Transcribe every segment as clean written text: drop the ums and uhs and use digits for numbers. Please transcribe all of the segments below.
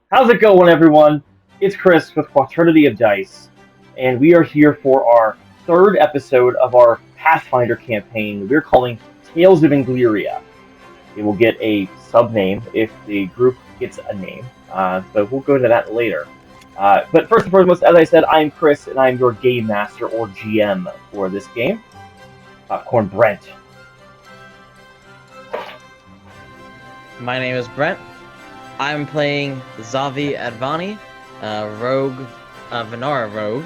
How's it going, everyone? It's Chris with Quaternity of Dice, and we are here for our third episode of our Pathfinder campaign we're calling Tales of Engliria. It will get a sub-name if the group gets a name, but we'll go into that later. But first and foremost, as I said, I'm Chris, and I'm your Game Master, or GM, for this game. Popcorn Brent. My name is Brent. I'm playing Zavi Advani, rogue, Venara rogue,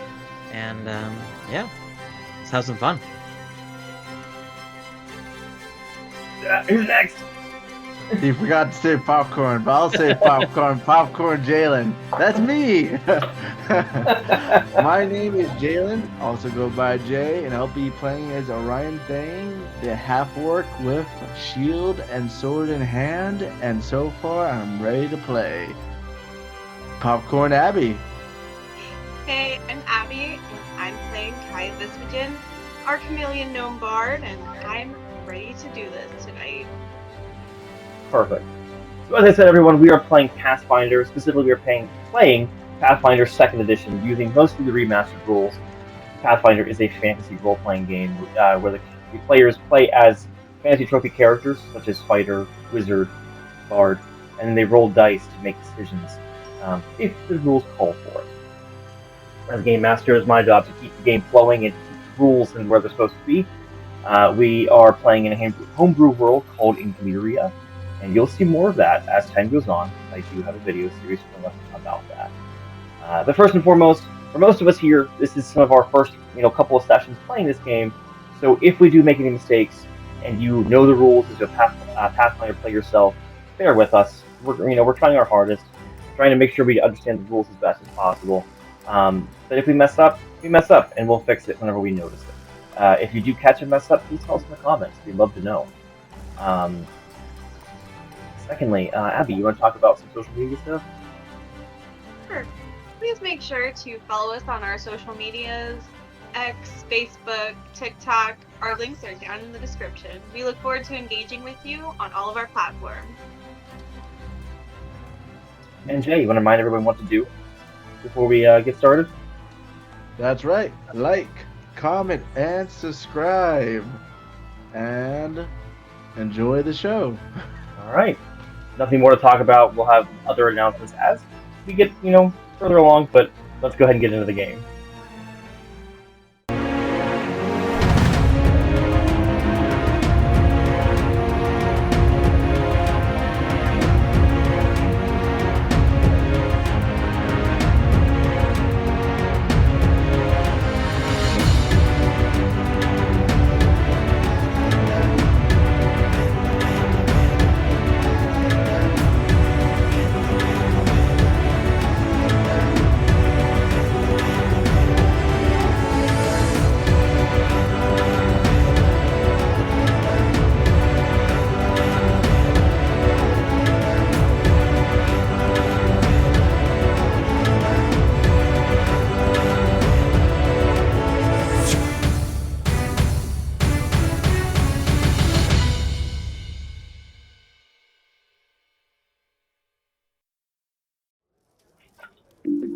and yeah, let's have some fun. Who's next? You forgot to say popcorn, but I'll say popcorn. Popcorn Jalen. That's me. My name is Jalen, also go by Jay, and I'll be playing as Orion Thane, the half-orc with shield and sword in hand, and so far I'm ready to play. Popcorn Abby. Hey, I'm Abby, and I'm playing Kai Visvagen, our chameleon gnome bard, and I'm ready to do this tonight. Perfect. So as I said, everyone, we are playing Pathfinder. Specifically, we are playing Pathfinder 2nd Edition using mostly the remastered rules. Pathfinder is a fantasy role-playing game where the players play as fantasy trophy characters such as fighter, wizard, bard, and then they roll dice to make decisions if the rules call for it. As Game Master, it's my job to keep the game flowing and keep the rules and where they're supposed to be. We are playing in a homebrew world called Engliria, and you'll see more of that as time goes on. I do have a video series from us about that. But first and foremost, for most of us here, this is some of our first, couple of sessions playing this game. So if we do make any mistakes, and you know the rules as a Pathfinder player yourself, bear with us. We're trying our hardest, trying to make sure we understand the rules as best as possible. But if we mess up, and we'll fix it whenever we notice it. If you do catch a mess up, please tell us in the comments. We'd love to know. Secondly, Abby, you want to talk about some social media stuff? Sure. Please make sure to follow us on our social medias, X, Facebook, TikTok. Our links are down in the description. We look forward to engaging with you on all of our platforms. And Jay, you want to remind everyone what to do before we get started? That's right. Like, comment, and subscribe. And enjoy the show. All right. Nothing more to talk about. We'll have other announcements as we get, further along, but let's go ahead and get into the game.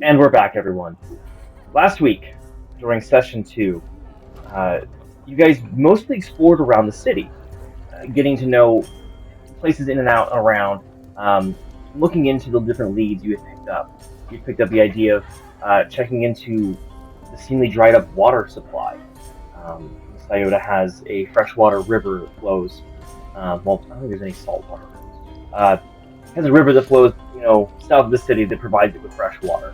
And we're back, everyone. Last week, during session 2, you guys mostly explored around the city, getting to know places in and out and around, looking into the different leads you had picked up. You picked up the idea of checking into the seemingly dried up water supply. Syota has a freshwater river that flows. Well, I don't think there's any saltwater rivers. It has a river that flows, south of the city that provides it with fresh water.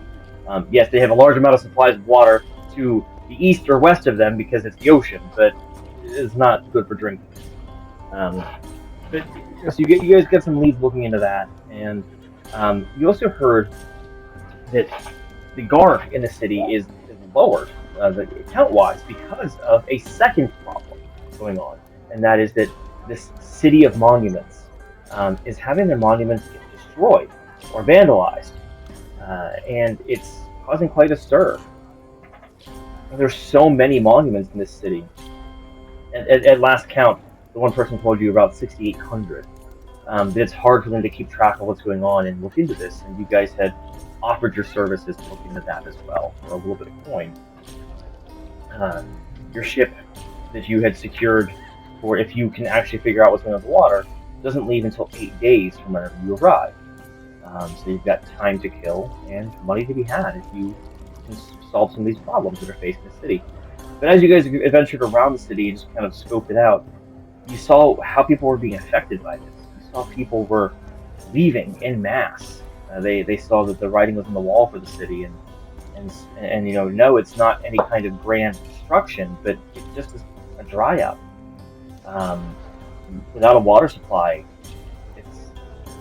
Yes, they have a large amount of supplies of water to the east or west of them because it's the ocean, but it's not good for drinking. But so you guys get some leads looking into that, and you also heard that the guard in the city is lowered count-wise because of a second problem going on, and that is that this city of monuments is having their monuments get destroyed or vandalized, and it's causing quite a stir. There's so many monuments in this city. At last count, the one person told you about 6,800. that it's hard for them to keep track of what's going on and look into this. And you guys had offered your services to look into that as well for a little bit of coin. Your ship that you had secured for if you can actually figure out what's going on with the water doesn't leave until 8 days from whenever you arrive. So you've got time to kill and money to be had if you can solve some of these problems that are facing the city. But as you guys adventured around the city and just kind of scoped it out, you saw how people were being affected by this. You saw people were leaving en masse. They saw that the writing was on the wall for the city, and no, it's not any kind of grand destruction, but it just is a dry up. Without a water supply, it's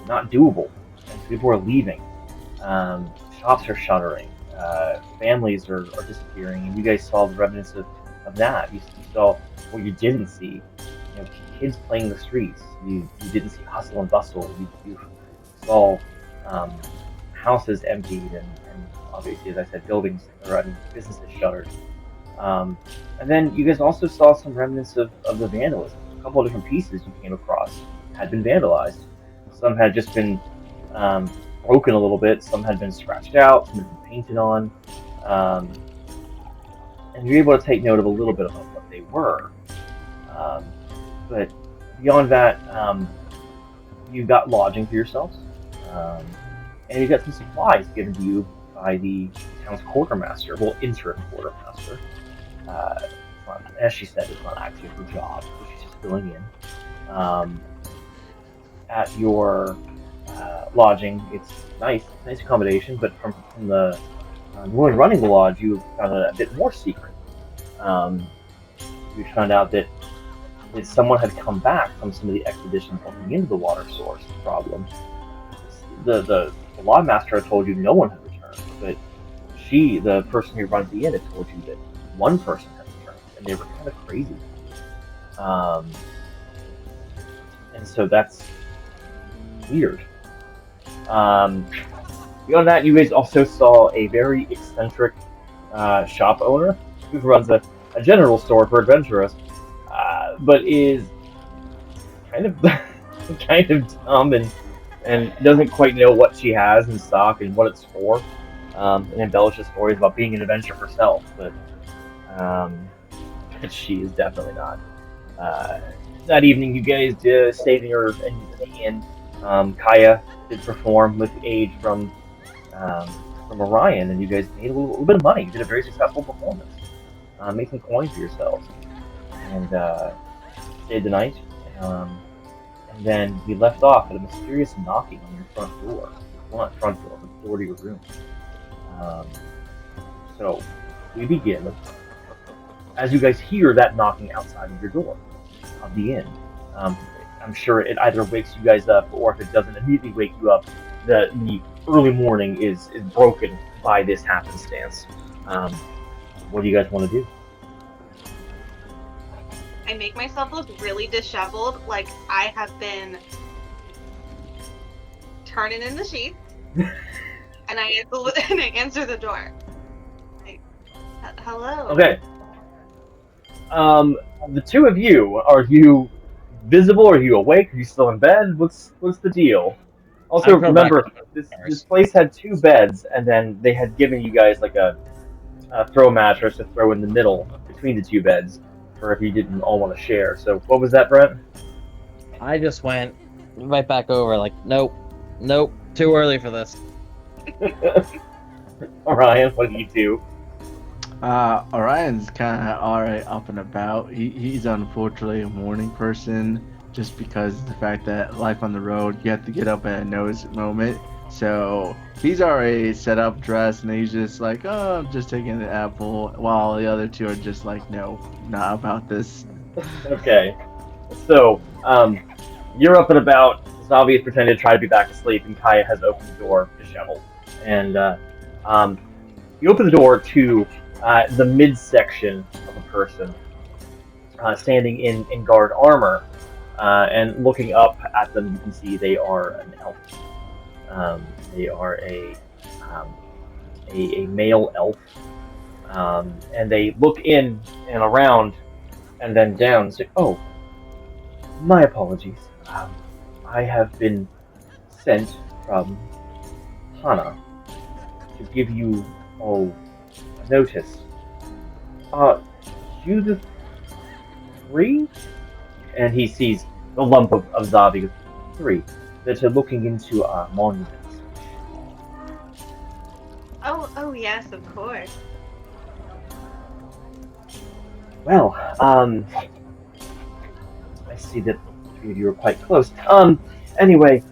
not doable. And so people are leaving. Shops are shuttering. Families are disappearing, and you guys saw the remnants of that. You saw what you didn't see. Kids playing in the streets. You didn't see hustle and bustle. You saw houses emptied and obviously, as I said, buildings and businesses shuttered. And then you guys also saw some remnants of the vandalism. A couple of different pieces you came across had been vandalized. Some had just been broken a little bit. Some had been scratched out. Some had been painted on. And you're able to take note of a little bit of what they were. But beyond that, you got lodging for yourselves. And you got some supplies given to you by the town's quartermaster, well, interim quartermaster. As she said, it's not actually her job, so she's just filling in. At your lodging, it's nice accommodation, but from the woman running the lodge, you found out a bit more secret. You found out that someone had come back from some of the expeditions looking into the water source problem. The law master had told you no one had returned, but the person who runs the inn, had told you that one person had returned, and they were kind of crazy. And so that's weird. Beyond that, you guys also saw a very eccentric shop owner who runs a general store for adventurers, but is kind of kind of dumb and doesn't quite know what she has in stock and what it's for, and embellishes stories about being an adventurer herself, but she is definitely not. That evening, you guys stayed in the inn. Kaya did perform with aid from Orion, and you guys made a little bit of money. You did a very successful performance. Made some coin for yourselves, and stayed the night. And then we left off at a mysterious knocking on your front door. Well, not front door, but the door to your room. So we begin as you guys hear that knocking outside of your door of the inn. I'm sure it either wakes you guys up, or if it doesn't immediately wake you up, the early morning is broken by this happenstance. What do you guys want to do? I make myself look really disheveled, like I have been turning in the sheets, and I answer the door. Like, hello. Okay. The two of you, are you visible? Are you awake? Are you still in bed? What's the deal? Also, remember, this place had 2 beds, and then they had given you guys like a throw mattress to throw in the middle between the 2 beds, for if you didn't all want to share. So what was that, Brent? I just went right back over, like, nope, too early for this. Orion, what do you do? Orion's kind of alright up and about. He's unfortunately a morning person, just because of the fact that life on the road, you have to get up at a nose moment. So he's already set up, dressed, and he's just like, oh, I'm just taking the apple, while the other 2 are just like, no, not about this. Okay, so you're up and about. Zavi is pretending to try to be back asleep, and Kaya has opened the door, disheveled. And you open the door to the midsection of a person standing in guard armor, and looking up at them, you can see they are an elf. They are a male elf, and they look in and around, and then down and say, "Oh, my apologies. I have been sent from Hana to give you all a notice. Are you the three? And he sees the lump of Zavi, three, that are looking into monuments. Oh yes, of course. Well, I see that the three of you are quite close. Anyway,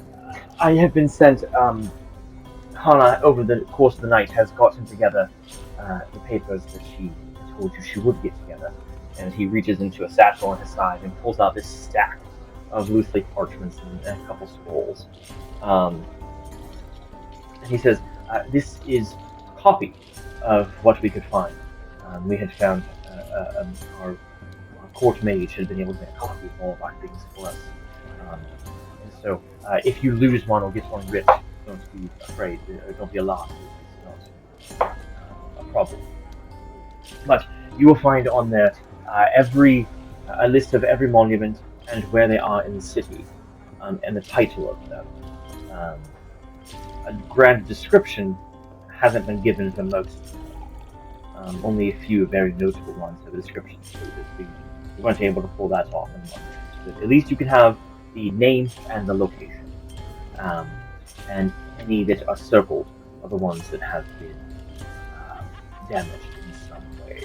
I have been sent, Hana, over the course of the night, has gotten together the papers that she told you she would get together. And he reaches into a satchel on his side and pulls out this stack of loose leaf parchments and a couple scrolls. And he says, this is a copy of what we could find. We had found our court mage had been able to make a copy of all of our things for us. And so, if you lose one or get one ripped, don't be afraid, don't be alarmed. It's not a problem. But you will find on there a list of every monument and where they are in the city, and the title of them. A grand description hasn't been given for most. Only a few very notable ones have a description, so we weren't able to pull that off. But at least you can have the name and the location, and any that are circled are the ones that have been damaged in some way.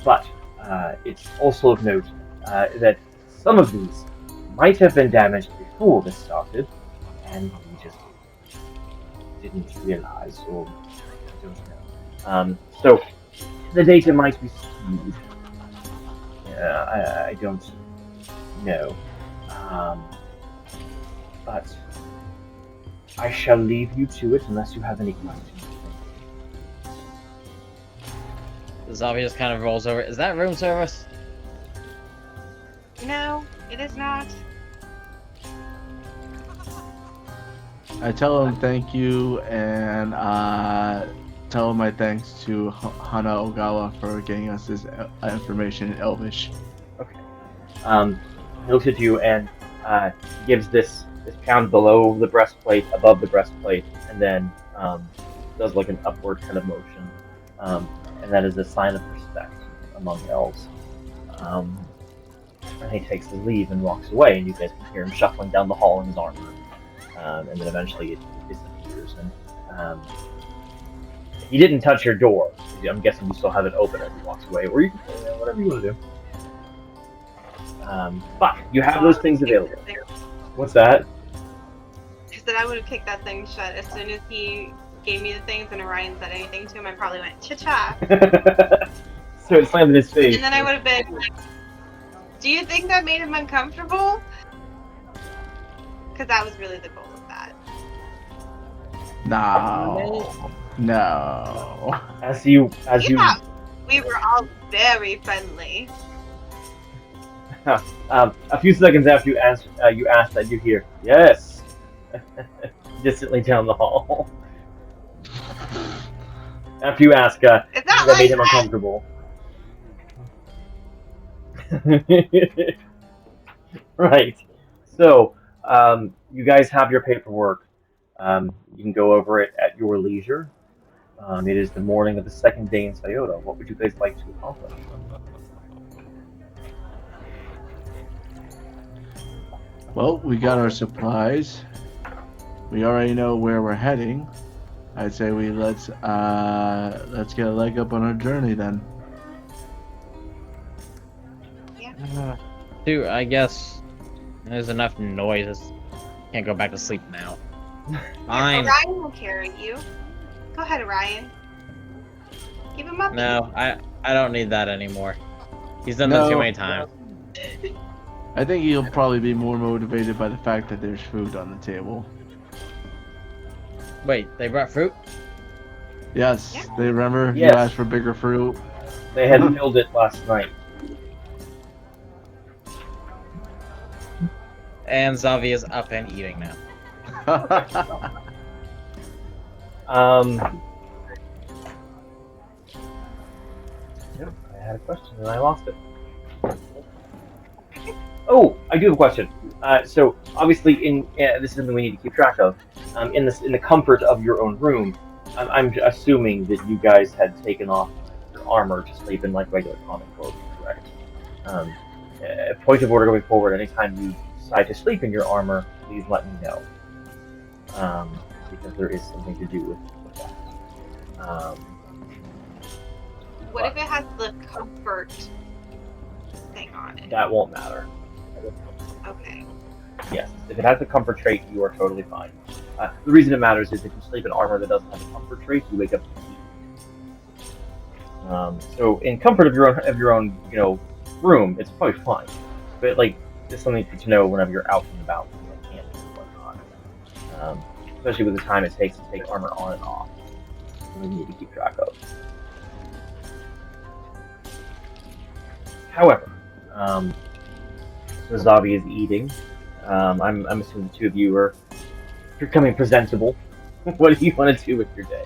But it's also of note that some of these might have been damaged before this started, and we just didn't realize, or I don't know. So the data might be skewed. I don't know. But I shall leave you to it unless you have any questions. Zavi just kind of rolls over. Is that room service? No, it is not. I tell him thank you and tell him my thanks to Hana Ogawa for getting us this information in Elvish. Okay. He looks at you and gives this pound below the breastplate, above the breastplate, and then does like an upward kind of motion. And that is a sign of respect among elves. And he takes his leave and walks away, and you guys can hear him shuffling down the hall in his armor. And then eventually it disappears. And he didn't touch your door. I'm guessing you still have it open as he walks away, or you can whatever you want to do. But you have those things available. What's that? I said I would have kicked that thing shut as soon as he gave me the things and Orion said anything to him. I probably went cha-cha. So it slammed in his face. And then I would have been like, do you think that made him uncomfortable? Because that was really the goal of that. No. As you We were all very friendly. a few seconds after you asked that, you hear yes, distantly down the hall. After you ask, that made him uncomfortable. Right. So, you guys have your paperwork. You can go over it at your leisure. It is the morning of the second day in Syota. What would you guys like to accomplish? Well, we got our supplies. We already know where we're heading. I'd say let's get a leg up on our journey then. Dude, I guess there's enough noises. Can't go back to sleep now. Fine. Orion will carry you. Go ahead, Orion. Give him up. No, I don't need that anymore. He's done that too many times. I think he'll probably be more motivated by the fact that there's food on the table. Wait, they brought fruit? Yes, Yeah. they remember Yes. you asked for bigger fruit. They had filled it last night. And Zavi is up and eating now. Yep, I had a question and I lost it. Oh, I do have a question. So obviously, this is something we need to keep track of. In the comfort of your own room, I'm assuming that you guys had taken off your armor to sleep in like regular common clothing, correct? Um, Point of order going forward. Anytime you decide to sleep in your armor, please let me know, because there is something to do with that. What if it has the comfort thing on it? That won't matter. Okay. Yes, if it has the comfort trait, you are totally fine. The reason it matters is if you sleep in armor that doesn't have a comfort trait, you wake up fatigued. So in comfort of your own, room, it's probably fine. But like, it's something to know whenever you're out and about, like camping and whatnot. Especially with the time it takes to take armor on and off. Something you need to keep track of. However, so Zavi is eating. I'm assuming the two of you are becoming presentable. What do you want to do with your day?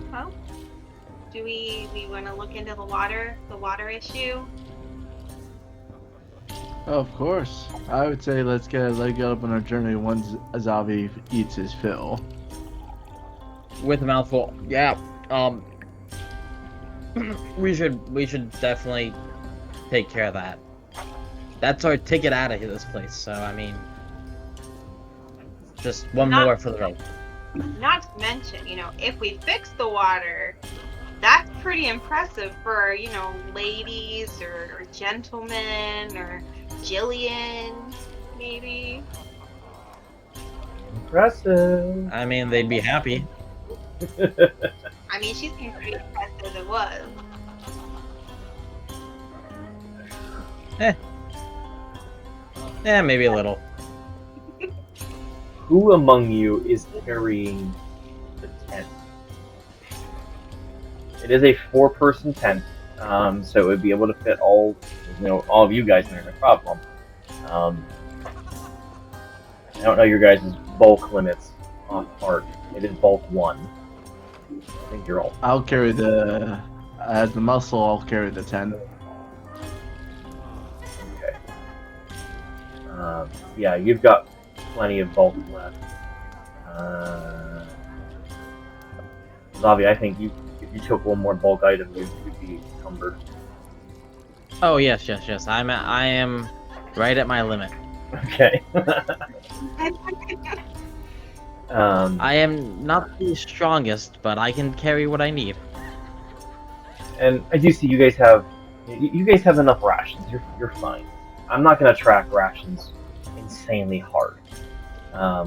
Well, do we want to look into the water issue? Of course. I would say let's get up on our journey once Azavi eats his fill. With a mouthful. Yeah. We should definitely take care of that. That's our ticket out of this place. So I mean, just one more for the road. Not to mention, if we fix the water, that's pretty impressive for, ladies or gentlemen or Jillian, maybe. Impressive. I mean, they'd be happy. I mean, she seemed pretty impressed as it was. Yeah, maybe a little. Who among you is carrying the tent? It is a 4-person tent, so it would be able to fit all of you guys in there, no problem. I don't know your guys' bulk limits on part. It is bulk 1. I think you're all. I'll carry as the muscle, I'll carry the 10. Okay. Yeah, you've got plenty of bulk left. Zavi, I think if you took one more bulk item, you'd be encumbered. Oh yes. I am right at my limit. Okay. I am not the strongest, but I can carry what I need. And I do see you guys have enough rations. You're fine. I'm not gonna track rations insanely hard. I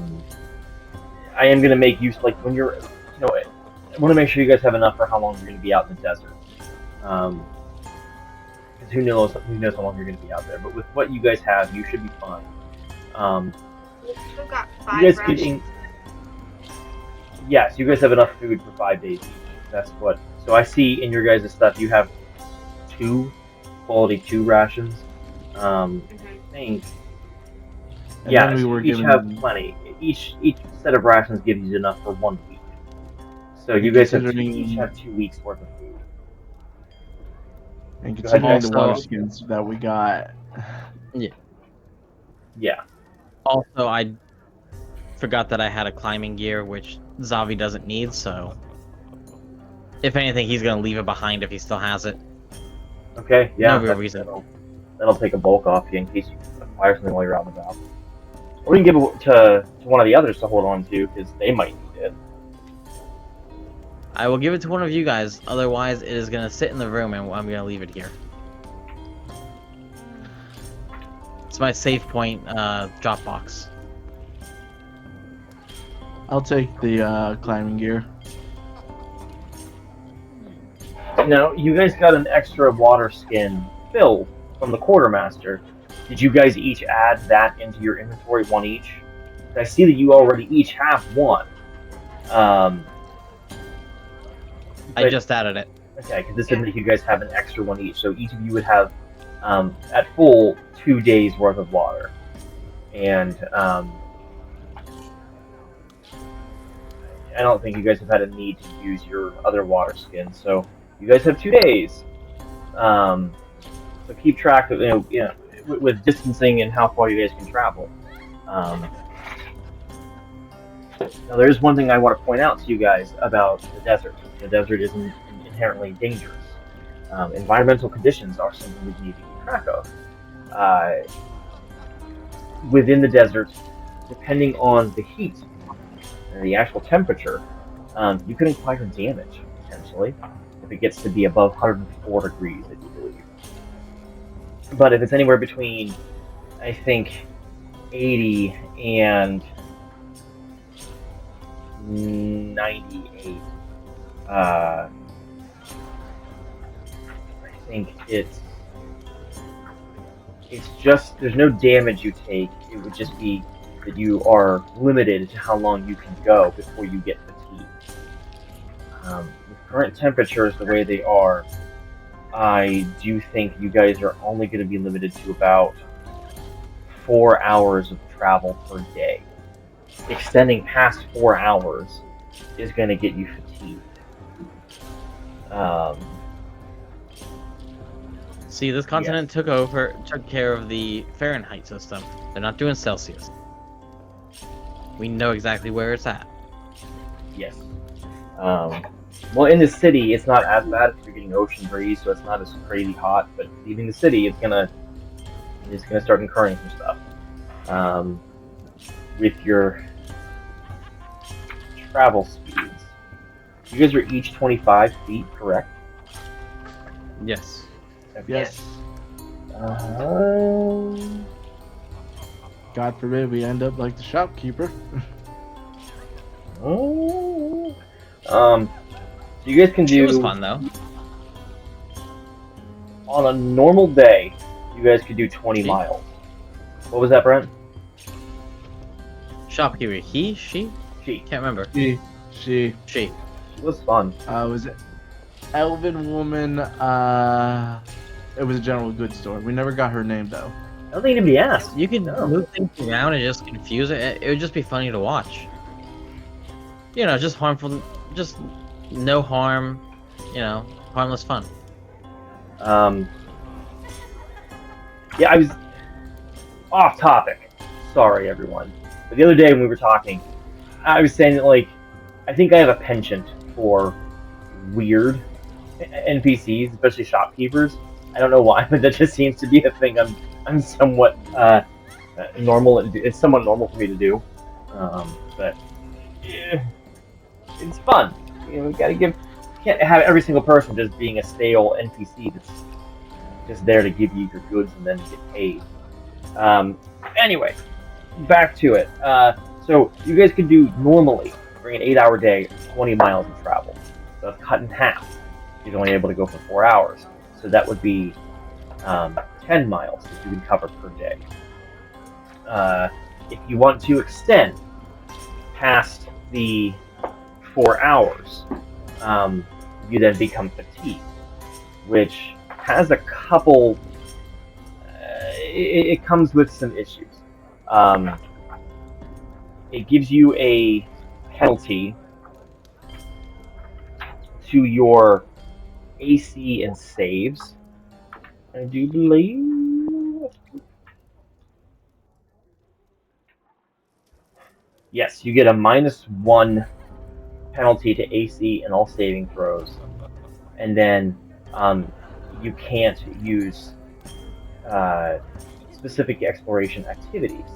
am gonna make use like when you're, I want to make sure you guys have enough for how long you're gonna be out in the desert. Because who knows how long you're gonna be out there. But with what you guys have, you should be fine. We've got 5 You guys rations. Yes, you guys have enough food for 5 days each. That's what. So I see in your guys' stuff you have 2 quality 2 rations. I think. And Yeah, then we were each given- have plenty. Each set of rations gives you enough for 1 week. So you guys each have 2 weeks worth of food. And Go ahead, considering the also- water skins that we got, Yeah. Also, I forgot that I had a climbing gear, which Zavi doesn't need, so if anything, he's gonna leave it behind if he still has it. Okay. Yeah. No real reason. That'll take a bulk off you in case you acquire something while you're out and about. Or you can give it to one of the others to hold on to because they might need it. I will give it to one of you guys, otherwise it is gonna sit in the room and I'm gonna leave it here. It's my save point drop box. I'll take the climbing gear. Now, you guys got an extra water skin filled from the quartermaster. Did you guys each add that into your inventory, 1 each? I see that you already each have 1. I just added it. Okay, because this would make you guys have an extra 1 each. So each of you would have, at full, 2 days worth of water. And I don't think you guys have had a need to use your other water skins. So you guys have 2 days So keep track of with distancing and how far you guys can travel. Now, there is one thing I want to point out to you guys about the desert. The desert isn't inherently dangerous. Environmental conditions are something that you need to keep track of. Within the desert, depending on the heat and the actual temperature, you can acquire damage, potentially, if it gets to be above 104 degrees, I do believe. But if it's anywhere between, I think, 80 and 98, I think it's just, there's no damage you take. It would just be that you are limited to how long you can go before you get fatigued. With current temperatures the way they are, I do think you guys are only going to be limited to about 4 hours of travel per day. Extending past 4 hours is going to get you fatigued. See, this continent took care of the Fahrenheit system. They're not doing Celsius. We know exactly where it's at. Yes. Well, in the city, it's not as bad if you're getting ocean breeze, so it's not as crazy hot. But leaving the city, it's gonna start incurring some stuff. With your travel speeds, you guys are each 25 feet, correct? Yes. Okay. Yes. God God forbid we end up like the shopkeeper. So you guys can She was do, fun though. on a normal day, you guys could do 20 She? miles. What was that, Brent? Shopkeeper. He? She? She. Can't remember. She. She was fun. Was it Elven woman? It was a general goods store. We never got her name though. I don't think anybody asked. You can No. move things around and just confuse it. It would just be funny to watch. You know, just harmful, just no harm. You know, harmless fun. Yeah, I was off topic. Sorry, everyone. But the other day when we were talking, I was saying that, like, I think I have a penchant for weird NPCs, especially shopkeepers. I don't know why, but that just seems to be a thing I'm somewhat normal. It's somewhat normal for me to do. But it's fun. You know, we gotta give. Can't have every single person just being a stale NPC that's just there to give you your goods and then get paid. Anyway, back to it. So you guys could do normally during an 8-hour day 20 miles of travel. So that's cut in half. You're only able to go for 4 hours. So that would be 10 miles that you can cover per day. If you want to extend past the 4 hours, you then become fatigued, which has a couple. It comes with some issues. It gives you a penalty to your AC and saves. I do believe. Yes, you get a -1 penalty to AC and all saving throws, and then you can't use specific exploration activities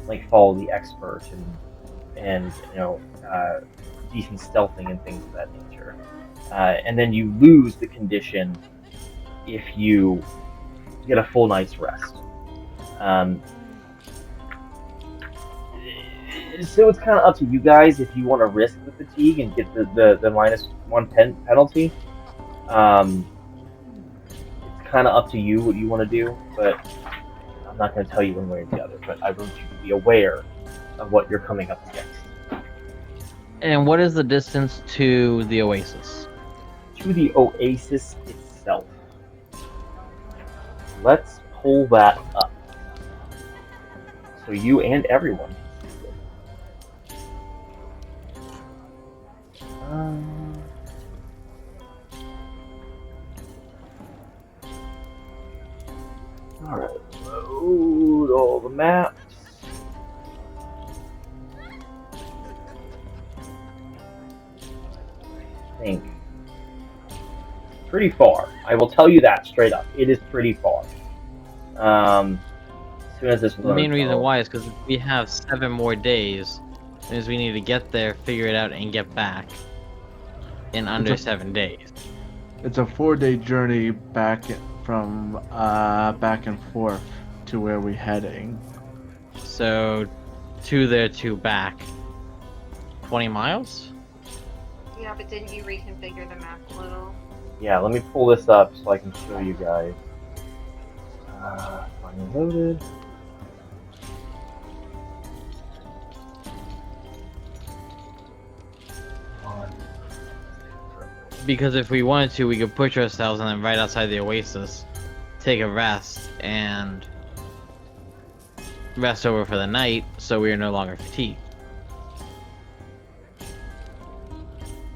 like follow the expert and decent stealthing and things of that nature. And then you lose the condition if you get a full night's rest. So it's kind of up to you guys if you want to risk the fatigue and get the -1 penalty. It's kind of up to you what you want to do, but I'm not going to tell you one way or the other. But I want you to be aware of what you're coming up against. And what is the distance to the oasis? To the oasis itself. Let's pull that up. So you and everyone can see it. maps. I think pretty far. I will tell you that straight up. It is pretty far. As soon as this The main loads, reason I'll- why is because we have 7 more days. It means we need to get there, figure it out, and get back in under 7 days. It's a 4-day journey back from back and forth to where we're heading. So, 2 there, 2 back. 20 miles? Yeah, but didn't you reconfigure the map a little? Yeah, let me pull this up so I can show you guys. Finally loaded. Because if we wanted to, we could push ourselves and then right outside the oasis, take a rest, and rest over for the night, so we are no longer fatigued.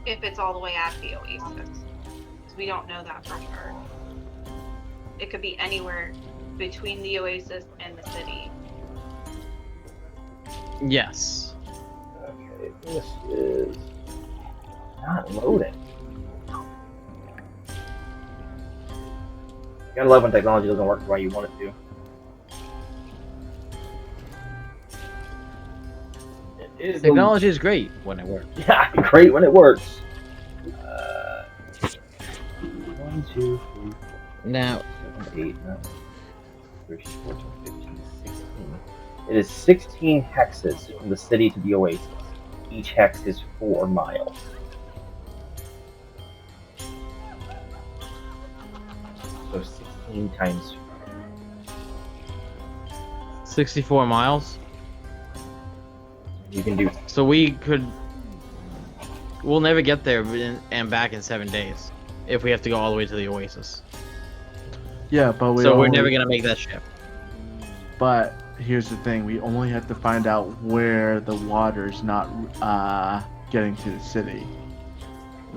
If it's all the way at the oasis. 'Cause we don't know that for sure. It could be anywhere between the oasis and the city. Yes. Okay, this is not loading. You gotta love when technology doesn't work the way you want it to. It is Technology is great when it works. yeah, great when it works. 1, 2, 3, Now, 7, 8, 9, 13, 14, 15, 16. It is 16 hexes from the city to the oasis. Each hex is 4 miles. So 16 times 64 miles. you can do. So we'll never get there and back in 7 days if we have to go all the way to the oasis. Yeah, but We're never gonna make that shift. But here's the thing: we only have to find out where the water's not getting to the city.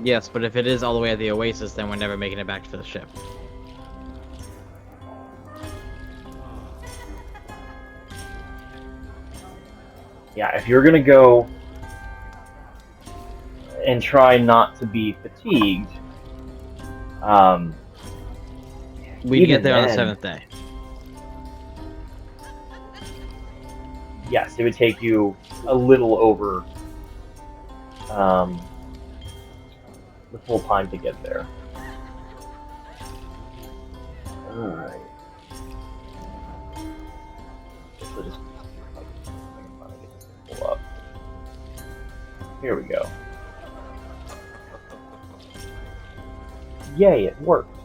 Yes, but if it is all the way at the oasis, then we're never making it back to the ship. Yeah, if you're gonna go and try not to be fatigued, We get even there on the then- 7th day. yes, it would take you a little over the full time to get there. Alright. Pull up. Here we go. Yay, it worked.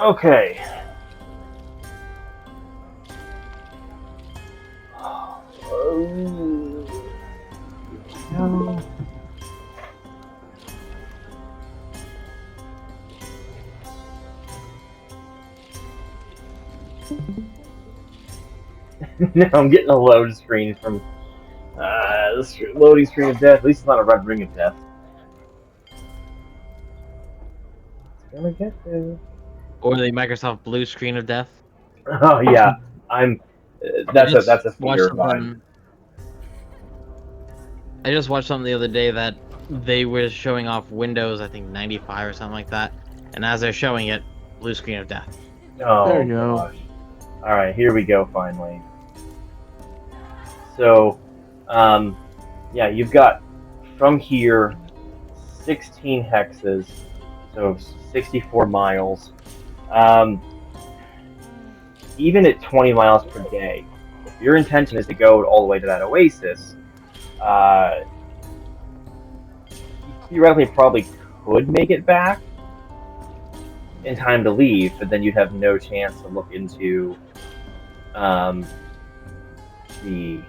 Okay. No. Now I'm getting a load screen from this loading screen of death. At least it's not a red ring of death. It's gonna get there. Or the Microsoft blue screen of death. Oh yeah, I'm. That's a Watched fear of mine. I just watched something the other day that they were showing off Windows, I think 95 or something like that, and as they're showing it, blue screen of death. Oh There you go. gosh. All right, here we go. Finally. So, yeah, you've got from here 16 hexes, so 64 miles. Even at 20 miles per day, if your intention is to go all the way to that oasis, you theoretically probably could make it back in time to leave, but then you'd have no chance to look into the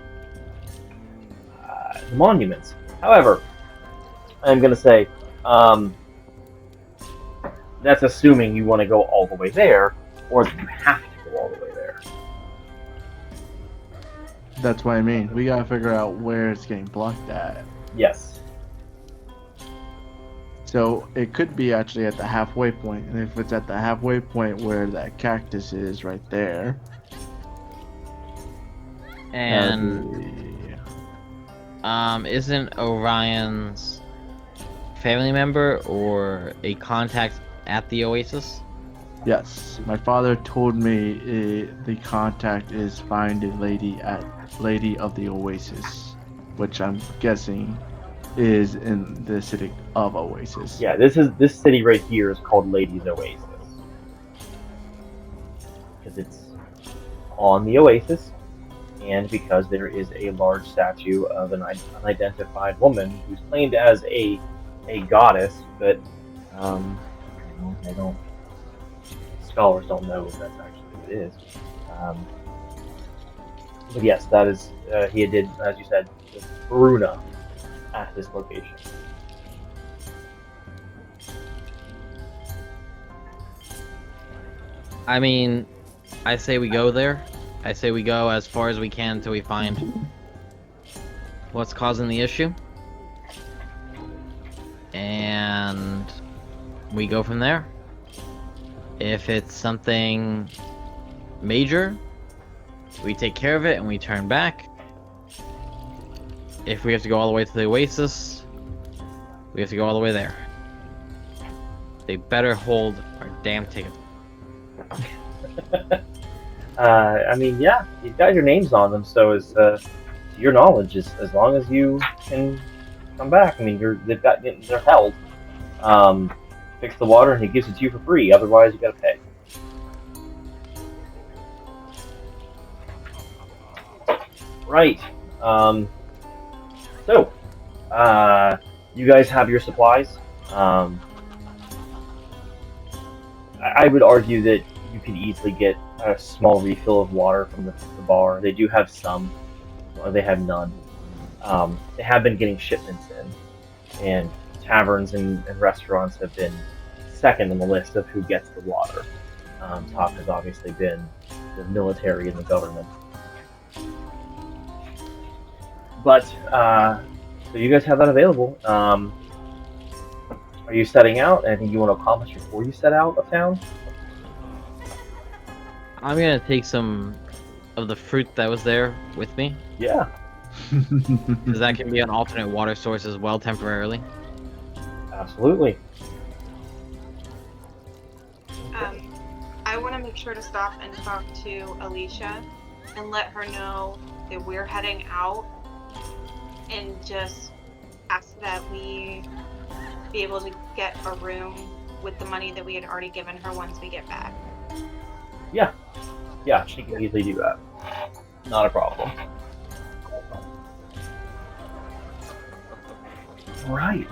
monuments. However, I'm going to say that's assuming you want to go all the way there, or that you have to go all the way there. That's what I mean. We gotta figure out where it's getting blocked at. Yes. So it could be actually at the halfway point, and if it's at the halfway point where that cactus is right there, And isn't Orion's family member or a contact at the Oasis? Yes, my father told me the contact is find a Lady of the Oasis, which I'm guessing is in the city of Oasis. Yeah, this city right here is called Ladies Oasis because it's on the Oasis, and because there is a large statue of an unidentified woman who's claimed as a goddess, but they don't. Scholars don't know if that's actually what it is. Um, but yes, that is he did, as you said, with Bruna at this location. I mean, I say we go there. I say we go as far as we can until we find what's causing the issue. And we go from there. If it's something major, we take care of it and we turn back. If we have to go all the way to the Oasis, we have to go all the way there. They better hold our damn ticket. I mean, yeah, you've got your names on them, so as to your knowledge, as long as you can come back, I mean, they're held. Fix the water, and he gives it to you for free. Otherwise, you gotta pay. Right. So, you guys have your supplies. I would argue that you could easily get a small refill of water from the bar. They do have some, or they have none. They have been getting shipments in, and taverns and restaurants have been second on the list of who gets the water. Top has obviously been the military and the government. But, so you guys have that available. Are you setting out? Anything you want to accomplish before you set out of town? I'm gonna take some of the fruit that was there with me, Yeah. because that can be an alternate water source as well temporarily. Absolutely. I want to make sure to stop and talk to Alicia and let her know that we're heading out, and just ask that we be able to get a room with the money that we had already given her once we get back. Yeah. Yeah, she can easily do that. Not a problem. Right.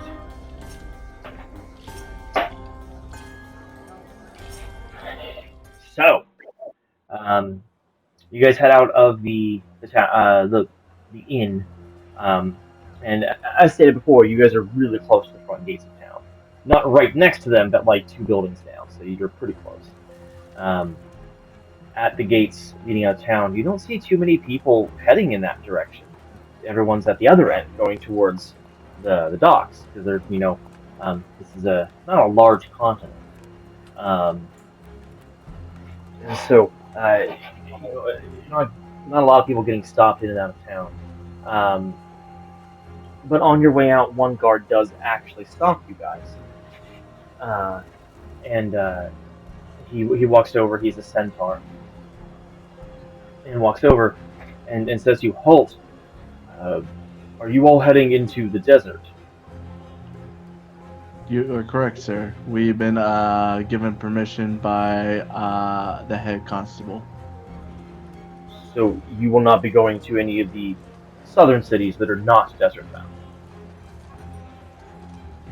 So, you guys head out of the inn, and as stated before, you guys are really close to the front gates of town. Not right next to them, but like 2 buildings down, so you're pretty close. At the gates leading out of town, you don't see too many people heading in that direction. Everyone's at the other end, going towards the docks, because they're, this is not a large continent. And so, not a lot of people getting stopped in and out of town. But on your way out, one guard does actually stop you guys. And he walks over, he's a centaur, and walks over and says to you, "Halt! Are you all heading into the desert?" You are correct, sir. We've been given permission by the head constable. So you will not be going to any of the southern cities that are not desert bound.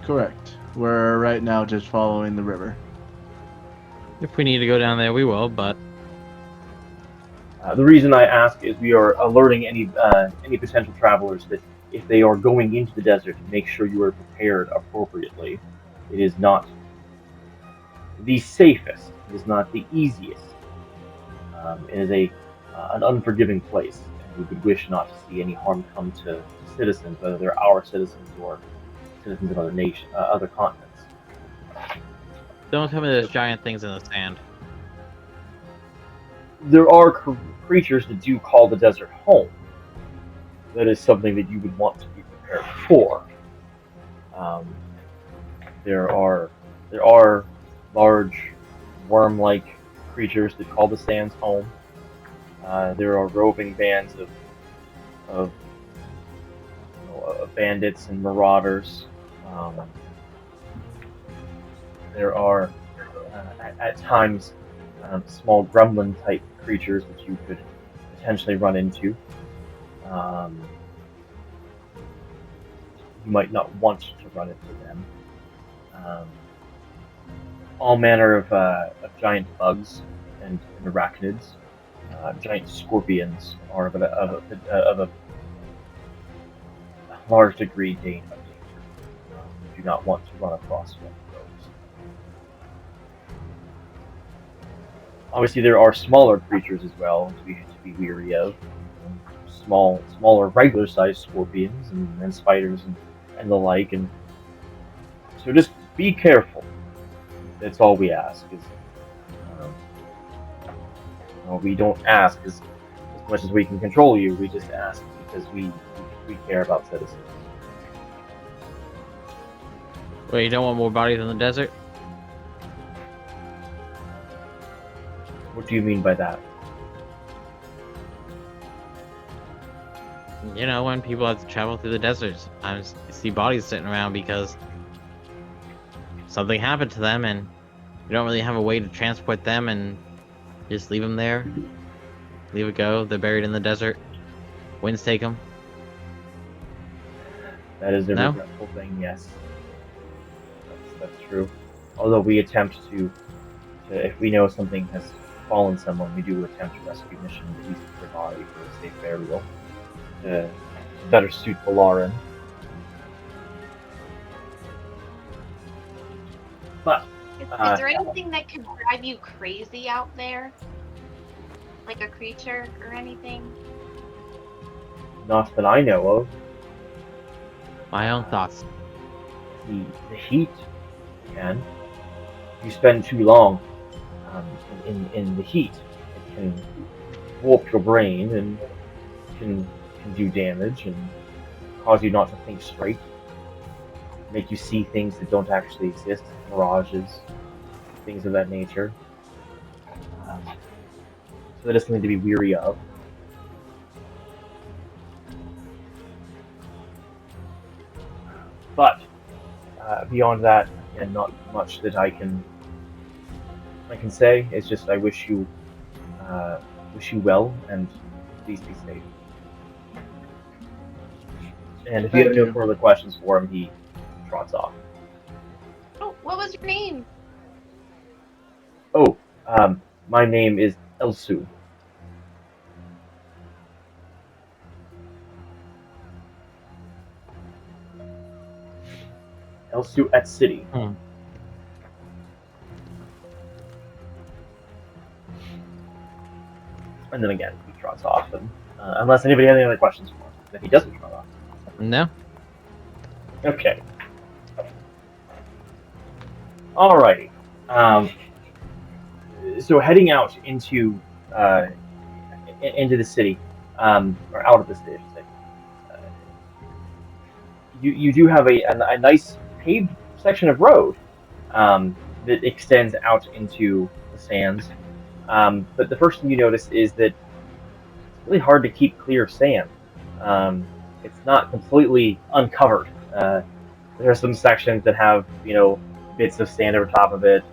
Correct. We're right now just following the river. If we need to go down there, we will, but The reason I ask is we are alerting any potential travelers that if they are going into the desert, make sure you are prepared appropriately. It is not the safest. It is not the easiest. It is an unforgiving place, and we would wish not to see any harm come to citizens, whether they're our citizens or citizens of other continents. don't tell me there's giant things in the sand. There are creatures that do call the desert home. that is something that you would want to be prepared for. Um, there are large worm-like creatures that call the sands home. There are roving bands of bandits and marauders. Um, there are at times small gremlin type creatures that you could potentially run into. Um, you might not want to run into them. Um, all manner of giant bugs and arachnids. Giant scorpions are of a large degree of danger. You do not want to run across one of those. Obviously, there are smaller creatures as well to be weary of. Smaller, regular-sized scorpions and spiders and the like. And so just be careful. That's all we ask. Is we don't ask as much as we can control you. We just ask because we care about citizens. Wait, you don't want more bodies in the desert? What do you mean by that? You know, when people have to travel through the deserts, I see bodies sitting around because something happened to them and you don't really have a way to transport them and just leave them there. Leave it go. They're buried in the desert. Winds take them. That is a No? regretful thing, yes. That's true. Although we attempt to, if we know something has fallen someone, we do attempt to rescue mission, at least their body for a safe burial. To better suit the Lauren. But Is there anything that can drive you crazy out there? Like a creature or anything? not that I know of. My own thoughts. The heat can. If you spend too long in the heat, it can warp your brain and can do damage and cause you not to think straight, make you see things that don't actually exist, mirages, things of that nature. So that is something to be weary of. But beyond that, again, not much that I can say. It's just I wish you well and please be safe. And if you have Thank no you. further questions for him, he trots off. Oh, what was your name? Oh, my name is Elsu. Elsu at City. And then again, he trots off. And, unless anybody has any other questions for him, then he doesn't trot off. No? Okay. Alrighty. So heading out into the city, or out of the city, I should say. You do have a nice paved section of road that extends out into the sands. But the first thing you notice is that it's really hard to keep clear of sand. It's not completely uncovered. There are some sections that have, bits of sand over top of it.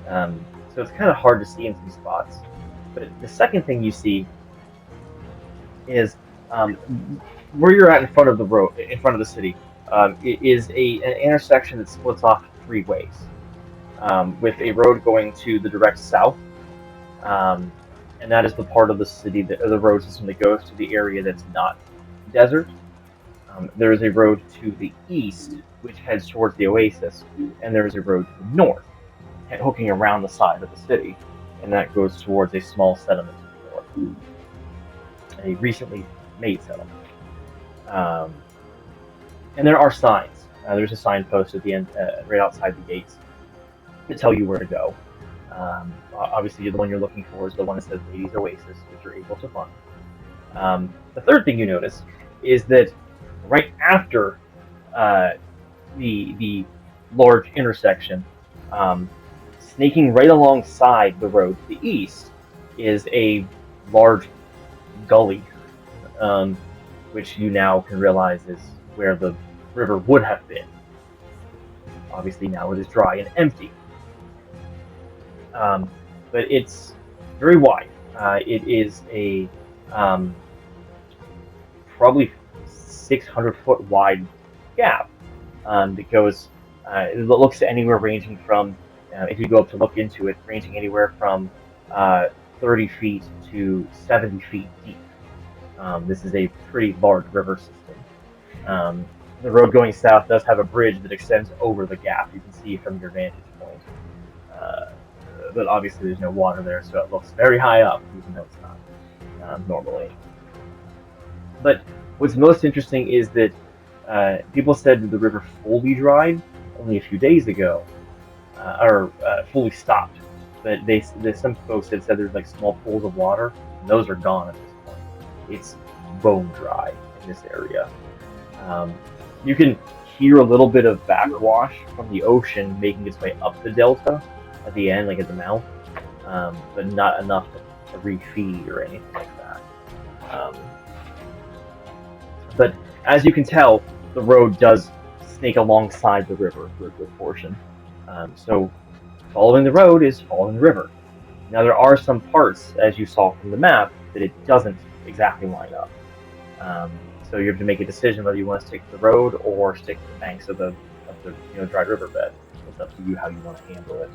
So it's kind of hard to see in some spots. But the second thing you see is where you're at in front of the road, in front of the city, it is an intersection that splits off 3 ways, with a road going to the direct south, and that is the part of the city or the road system that goes to the area that's not desert. There is a road to the east, which heads towards the oasis, and there is a road to the north, hooking around the side of the city, and that goes towards a small settlement to the north, a recently made settlement. And there are signs. There's a signpost at the end, right outside the gates, to tell you where to go. Obviously, the one you're looking for is the one that says Ladies Oasis, which you're able to find. The third thing you notice is that right after the large intersection, snaking right alongside the road to the east is a large gully, um, which you now can realize is where the river would have been. Obviously, now it is dry and empty. Um, but it's very wide. It is a um, probably 600-foot wide gap that goes. It looks anywhere ranging from, if you go up to look into it, ranging anywhere from 30 feet to 70 feet deep. This is a pretty large river system. Um, the road going south does have a bridge that extends over the gap. You can see from your vantage point. Uh, but obviously there's no water there, so it looks very high up, even though it's not normally. But what's most interesting is that people said that the river fully dried only a few days ago, or fully stopped. But some folks had said there's like small pools of water, and those are gone at this point. It's bone dry in this area. You can hear a little bit of backwash from the ocean making its way up the delta at the end, like at the mouth, but not enough to refeed or anything like that. But as you can tell, the road does snake alongside the river for a good portion. So following the road is following the river. Now there are some parts, as you saw from the map, that it doesn't exactly line up. So you have to make a decision whether you want to stick to the road or stick to the banks of the dry riverbed. It's up to you how you want to handle it.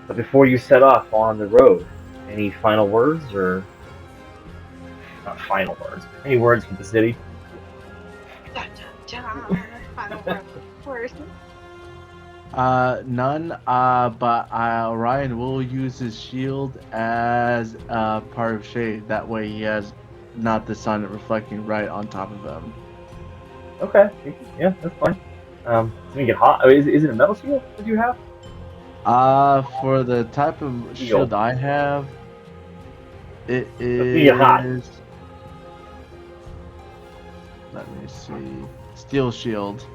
But before you set off on the road, any final words or not final words? Any words for the city? Dun, dun, dun. Final word, of course. None. But Orion will use his shield as part of shade. That way, he has not the sun reflecting right on top of him. Okay, yeah, that's fine. It's gonna get hot. Oh, is it a metal shield that you have? For the type of shield I have, it It's gonna get hot. is. Let me see. Steel shield.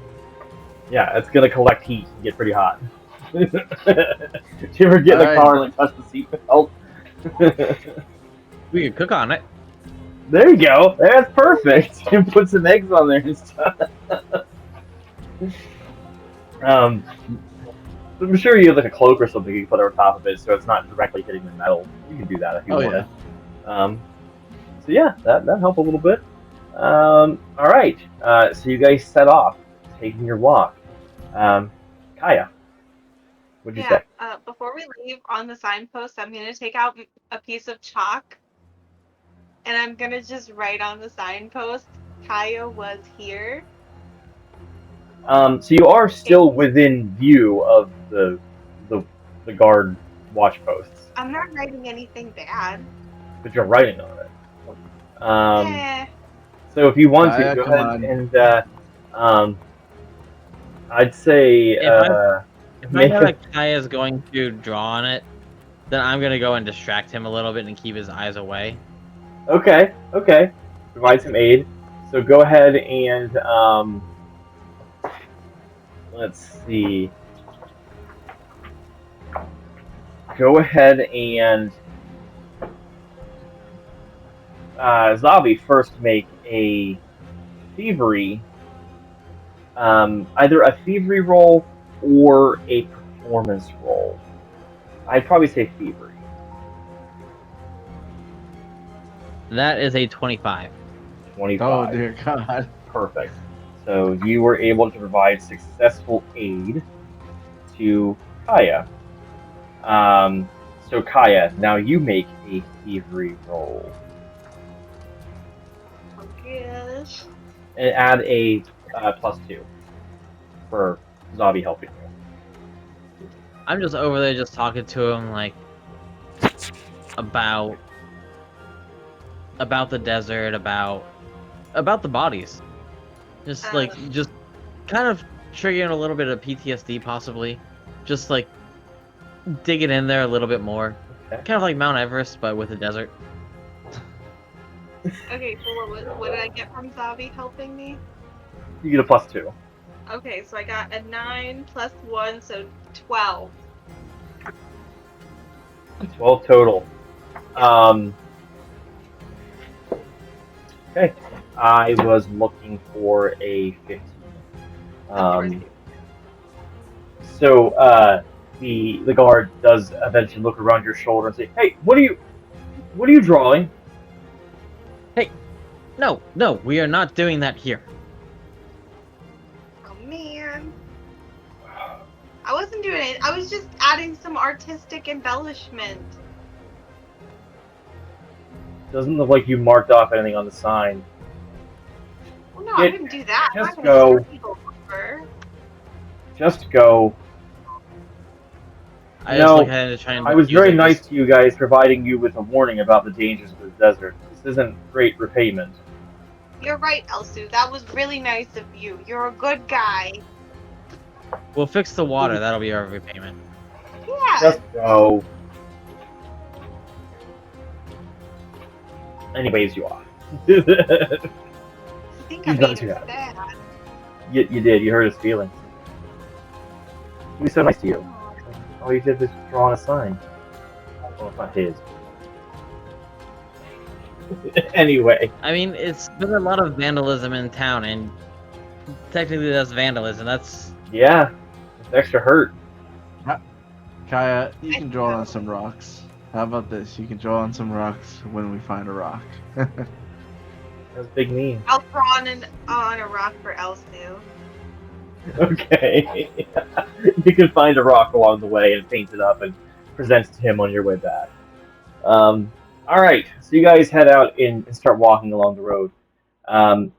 Yeah, it's gonna collect heat and get pretty hot. Do you ever get in the car and like touch the seatbelt? We can cook on it. There you go. That's perfect. You can put some eggs on there and stuff. I'm sure you have like a cloak or something you can put over top of it, so it's not directly hitting the metal. You can do that if you want. Yeah. So yeah, that helped a little bit. All right. So you guys set off, taking your walk. Kaya, what'd you say? Before we leave on the signpost, I'm gonna take out a piece of chalk, and I'm gonna just write on the signpost, "Kaya was here." So you are still within view of the guard watch posts. I'm not writing anything bad. But you're writing on it. Yeah. So if you want to, Kaya, go come ahead and I'd say If I know that Kaya's going to draw on it, then I'm gonna go and distract him a little bit and keep his eyes away. Okay. Provide some aid. So go ahead and let's see. Go ahead and Zavi first make a thievery, either a thievery roll or a performance roll. I'd probably say thievery. That is a 25. 25. Oh dear God. Perfect. So you were able to provide successful aid to Kaya. So Kaya, now you make a thievery roll. Oh gosh. And add a +2 for Zavi helping you. I'm just over there just talking to him like about the desert, about the bodies. Just kind of triggering a little bit of PTSD possibly. Just like digging in there a little bit more. Okay. Kind of like Mount Everest but with the desert. Okay, so what did I get from Zavi helping me? You get a +2. Okay, so I got a 9 plus 1, so 12. 12 total. Um, okay. I was looking for a 15. Of course. So the guard does eventually look around your shoulder and say, "Hey, what are you drawing?" Hey, no, we are not doing that here. Oh man. I wasn't doing it. I was just adding some artistic embellishment. Doesn't look like you marked off anything on the sign. Well, no, I wouldn't do that. I'm not Just going to screw go. people over. Just go. You I just look know, at it and try and I was use very it nice just. to you guys, providing you with a warning about the dangers of the desert. This isn't great repayment. You're right, Elsu. That was really nice of you. You're a good guy. We'll fix the water. That'll be our repayment. Yeah. Just go. And he waves you off. I think I He's not made too her happy. sad. You did. You hurt his feelings. He was so nice to you. All you did was draw on a sign. Well, it's not his. Anyway, I mean, it's been a lot of vandalism in town, and technically that's vandalism. That's yeah, it's extra hurt. Kaya, you I can draw know. on some rocks. How about this? You can draw on some rocks when we find a rock. That's big mean. I'll draw on a rock for Elsu. Okay. You can find a rock along the way and paint it up and present it to him on your way back. All right, so you guys head out and start walking along the road. Um,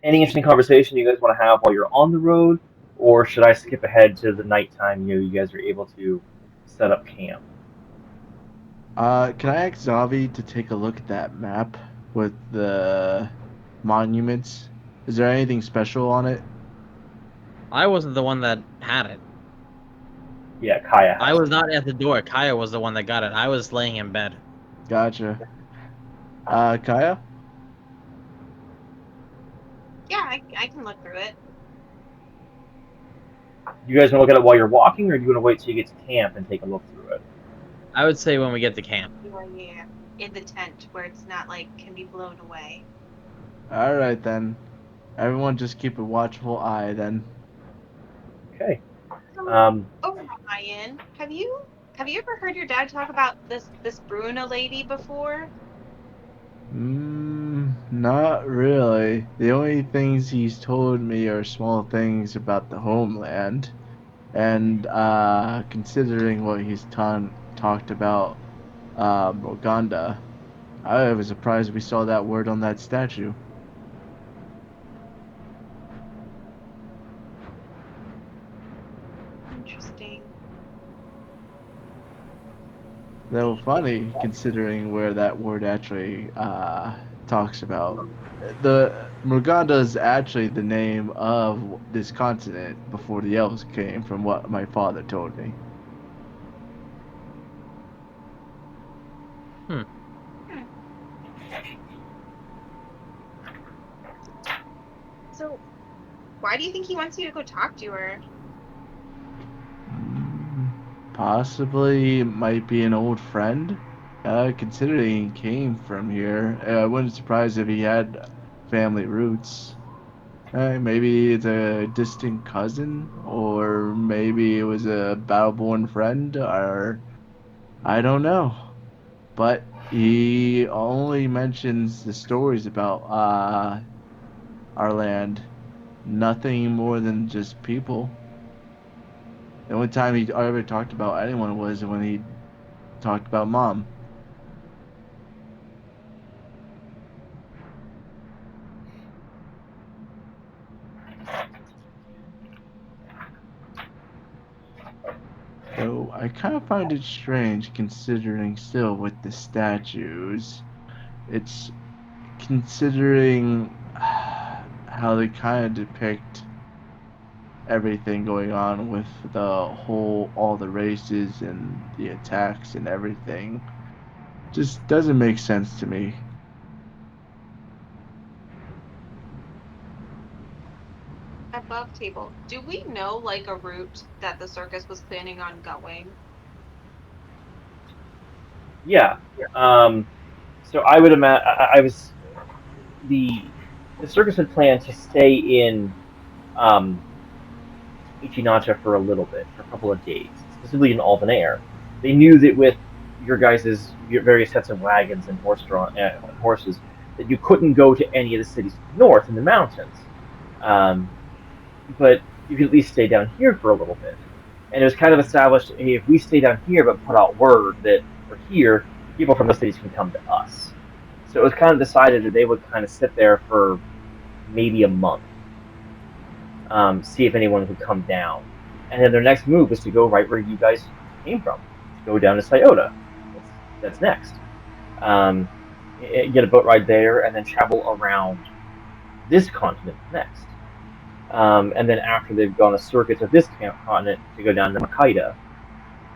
any interesting conversation you guys want to have while you're on the road, or should I skip ahead to the nighttime? You guys are able to set up camp. Can I ask Zavi to take a look at that map with the monuments? Is there anything special on it? I wasn't the one that had it. Yeah, Kaya I has was it. not at the door. Kaya was the one that got it. I was laying in bed. Gotcha. Kaya? Yeah, I can look through it. You guys want to look at it while you're walking, or do you want to wait till you get to camp and take a look through it? I would say when we get to camp. Yeah, in the tent where it's not like can be blown away. Alright then. Everyone just keep a watchful eye then. Okay. So, Um, Ryan, have you ever heard your dad talk about this Bruna lady before? Not really. The only things he's told me are small things about the homeland. And considering what he's talked about Uganda, I was surprised we saw that word on that statue. Interesting. Though funny, considering where that word actually talks about. The Muganda is actually the name of this continent before the elves came, from what my father told me. Hmm. So, why do you think he wants you to go talk to her? Possibly might be an old friend. Considering he came from here, I wouldn't surprise if he had family roots. Maybe it's a distant cousin, or maybe it was a battle-born friend, or I don't know. But he only mentions the stories about our land, nothing more than just people. The only time he ever talked about anyone was when he talked about mom. So I kind of find it strange considering still with the statues. It's considering how they kind of depict everything going on with all the races and the attacks and everything. Just doesn't make sense to me. Above table. Do we know like a route that the circus was planning on going? Yeah. Um, so I would imagine I was the the circus had planned to stay in um, Ichinata for a little bit, for a couple of days, specifically in Alban Air. They knew that with your various sets of wagons and horses, that you couldn't go to any of the cities to the north in the mountains. Um, but you could at least stay down here for a little bit. And it was kind of established, hey, if we stay down here but put out word that we're here, people from the cities can come to us. So it was kind of decided that they would kind of sit there for maybe a month, see if anyone would come down. And then their next move was to go right where you guys came from, to go down to Syota. That's next. Um, get a boat ride there, and then travel around this continent next. And then after they've gone a circuit of this continent, to go down to Makita,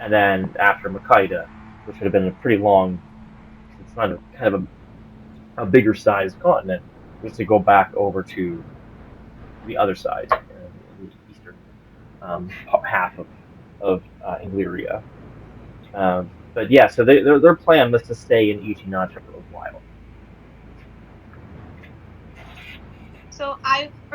and then after Makita, which would have been a pretty long, it's not a kind of a bigger sized continent, was to go back over to the other side, the eastern half of Engliria. But yeah, so their plan was to stay in Ichinatra for a while. So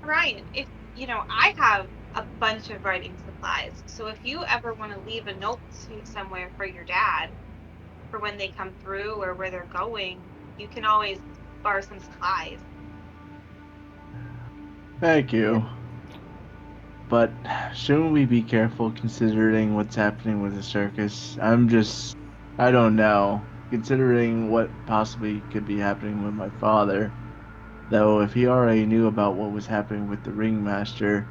Orion, if I have a bunch of writing supplies. So if you ever want to leave a note somewhere for your dad for when they come through or where they're going, you can always borrow some supplies. Thank you. But shouldn't we be careful considering what's happening with the circus? I don't know. Considering what possibly could be happening with my father. Though, if he already knew about what was happening with the ringmaster,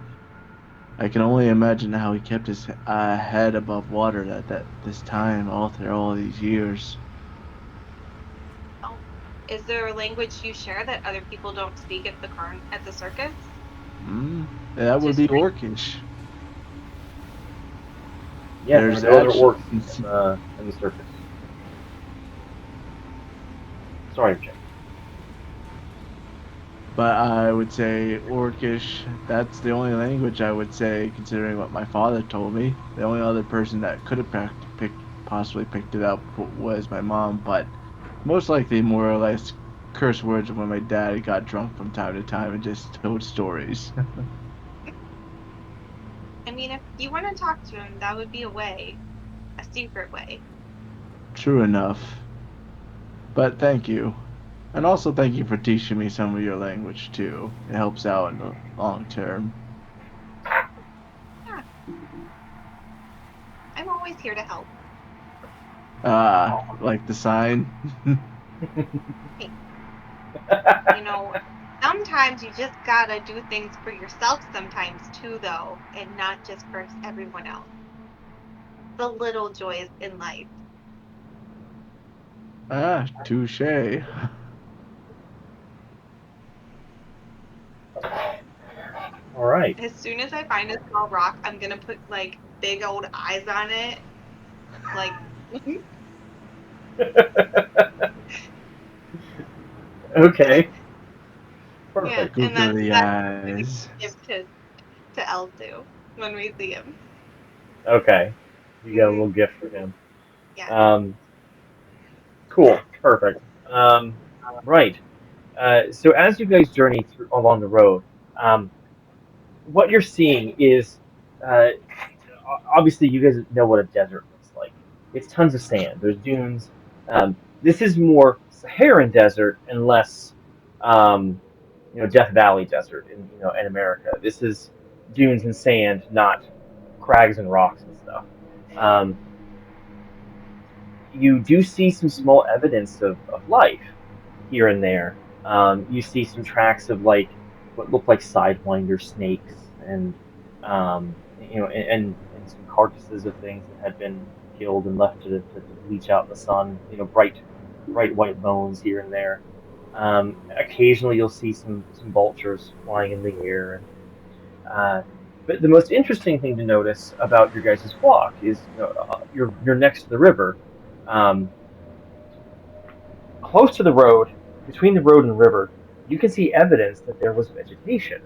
I can only imagine how he kept his head above water at this time, all through all these years. Oh, is there a language you share that other people don't speak at the circus? Hmm? That would Just be strange. Orcish. Yeah, there are There's no other actually, orcs in the circus. Sorry, Jay. but I would say Orcish. That's the only language I would say, considering what my father told me. The only other person that could have possibly picked it up was my mom, but most likely more or less curse words of when my dad got drunk from time to time and just told stories. I mean, if you want to talk to him, that would be a way, a secret way. True enough. But thank you. And also thank you for teaching me some of your language too. It helps out in the long term. Yeah, I'm always here to help. Like the sign. Hey, you know, sometimes you just gotta do things for yourself sometimes too, though, and not just for everyone else. The little joys in life. Touche. All right. As soon as I find a small rock, I'm gonna put like big old eyes on it. Like, Okay. yeah, Perfect. and Googly that's what I'm gonna eyes. give to Elsu when we see him. Okay. You got a Hmm. little gift for him. Yeah. Um, cool. Perfect. Right. So as you guys journey through along the road, um, what you're seeing is uh, obviously you guys know what a desert looks like. It's tons of sand. There's dunes. This is more Saharan desert and less, um, Death Valley desert in America. This is dunes and sand, not crags and rocks and stuff. Um, you do see some small evidence of life here and there. You see some tracks of like what look like sidewinder snakes and and some carcasses of things that had been killed and left to bleach out in the sun. Bright white bones here and there. Occasionally you'll see some vultures flying in the air. Uh, but the most interesting thing to notice about your guys' walk is you're next to the river. Um, Close to the road, between the road and the river, you can see evidence that there was vegetation.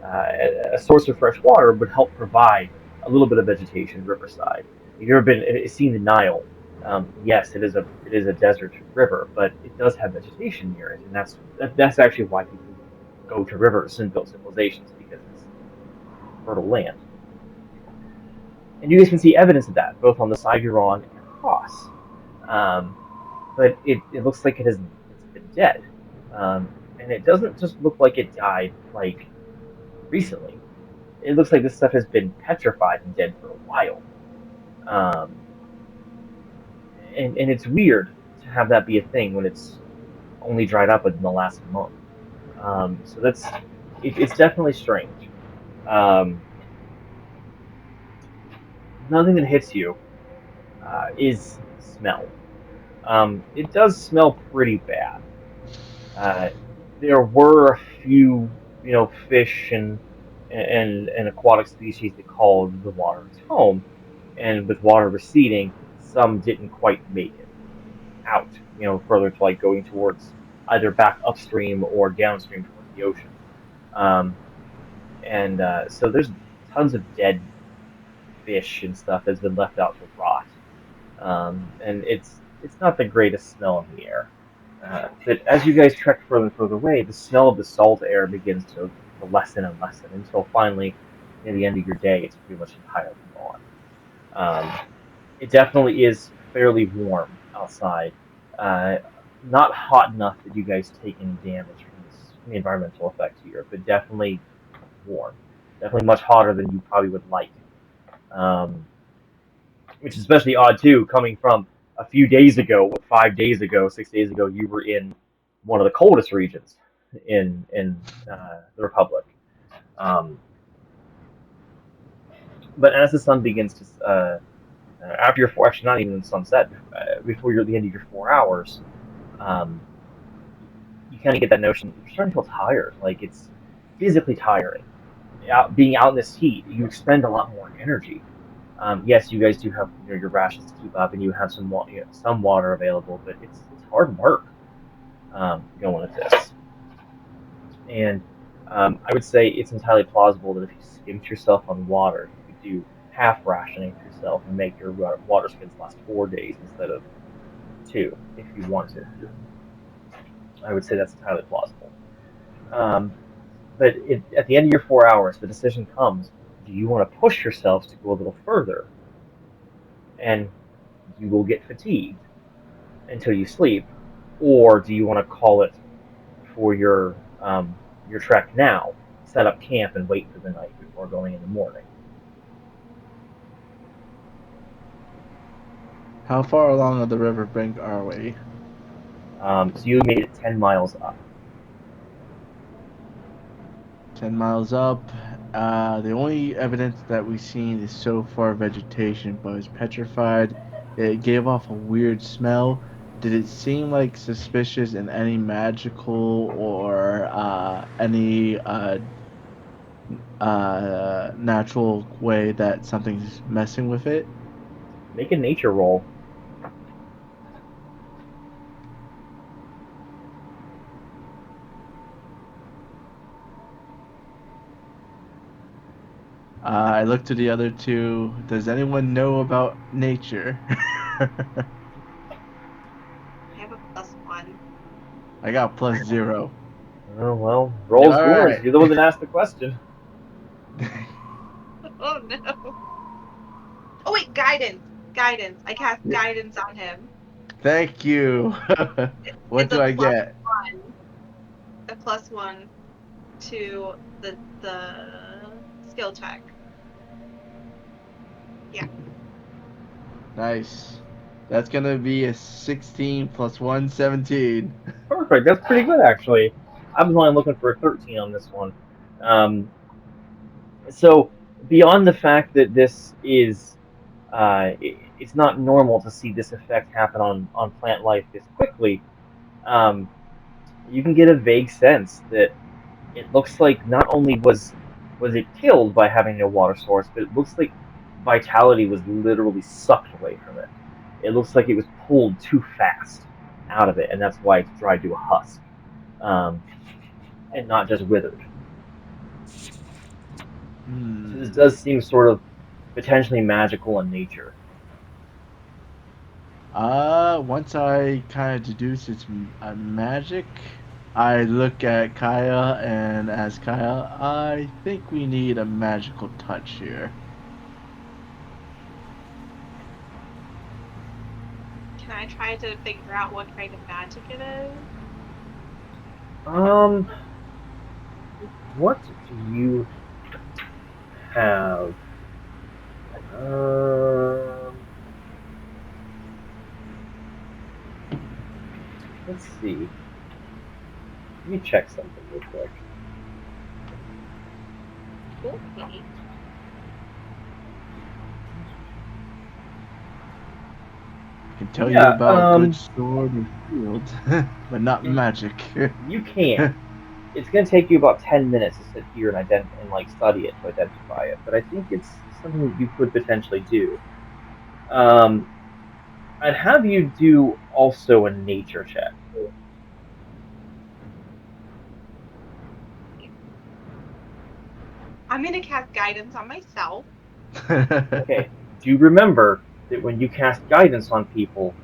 a source of fresh water would help provide a little bit of vegetation riverside. If you've ever seen the Nile, yes, it is a desert river, but it does have vegetation near it, and that's actually why people go to rivers and build civilizations because it's fertile land. And you guys can see evidence of that both on the side you're on and across. Um, but it looks like it's been dead, and it doesn't just look like it died like recently. It looks like this stuff has been petrified and dead for a while. Um, and it's weird to have that be a thing when it's only dried up within the last month. So it's definitely strange. Um, Another thing that hits you is smell. It does smell pretty bad. Uh, there were a few, fish and aquatic species that called the water its home, and with water receding, some didn't quite make it out, further to like going towards either back upstream or downstream towards the ocean. Um, and so there's tons of dead fish and stuff that's been left out to rot. And it's not the greatest smell in the air. But as you guys trek further and further away, the smell of the salt air begins to lessen and lessen until finally, near the end of your day, it's pretty much entirely gone. Um, it definitely is fairly warm outside. Uh, Not hot enough that you guys take any damage from the environmental effect here, but definitely warm. Definitely much hotter than you probably would like. Um, which is especially odd too, coming from a few days ago, 5 days ago, 6 days ago, you were in one of the coldest regions in the Republic. Um, but as the sun begins to after your four, actually not even sunset, before you're at the end of your 4 hours, um, you kind of get that notion you're starting to feel tired, like it's physically tiring. Being out in this heat, you expend a lot more energy. Yes, you guys do have your rations to keep up, and you have some water available, but it's hard work going at this. And I would say it's entirely plausible that if you skimped yourself on water, you could do half rationing for yourself and make your water skins last 4 days instead of two, if you wanted to. I would say that's entirely plausible. Um, but at the end of your 4 hours, the decision comes: do you want to push yourselves to go a little further, and you will get fatigued until you sleep, or do you want to call it for your trek now, set up camp and wait for the night before going in the morning? How far along of the riverbank are we? So you made it 10 miles up. 10 miles up. The only evidence that we've seen is so far vegetation, but it's petrified. It gave off a weird smell. Did it seem like suspicious in any magical or any natural way that something's messing with it? Make a nature roll. I look to the other two. Does anyone know about nature? I have a +1. I got +0. Oh, well, roll's All yours. right. You're the one that asked the question. Oh no. Oh wait, guidance. Guidance. I cast guidance on him. Thank you. What It's do a I get? +1. A +1 to the skill check. Yeah. Nice. That's gonna be a 16 plus 1, 17. Perfect. That's pretty good, actually. I was only looking for a 13 on this one. Um, so, beyond the fact that this is, it's not normal to see this effect happen on plant life this quickly, um, you can get a vague sense that it looks like not only was it killed by having no water source, but it looks like vitality was literally sucked away from it. It looks like it was pulled too fast out of it, and that's why it's dried to a husk, um, and not just withered. So this does Hmm. seem sort of potentially magical in nature. Once I kind of deduce it's magic, I look at Kaya and ask Kaya, I think we need a magical touch here. Can I try to figure out what kind of magic it is? Um, what do you have? Um, let's see. Let me check something real quick. Okay. I can tell you Yeah, about good sword and shield, but not magic. you can. It's going to take you about 10 minutes to sit here and like study it to identify it, but I think it's something that you could potentially do. Um, I'd have you do also a nature check. I'm gonna cast guidance on myself. Okay. Do remember that when you cast guidance on people,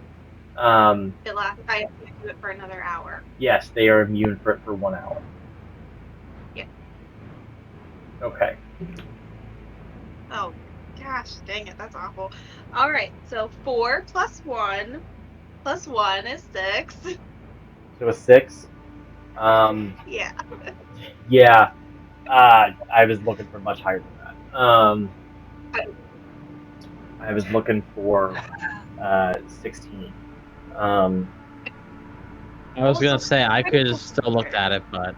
It lasts. I have to do it for another hour. yes, they are immune for it for 1 hour. Yeah. Okay. Oh, gosh, dang it, that's awful. All right, so 4 plus 1 is 6. So a 6. Um, Yeah. yeah. I was looking for much higher than that. I was looking for 16. Um, I was Also, gonna say I could have critical still looked failure. at it, but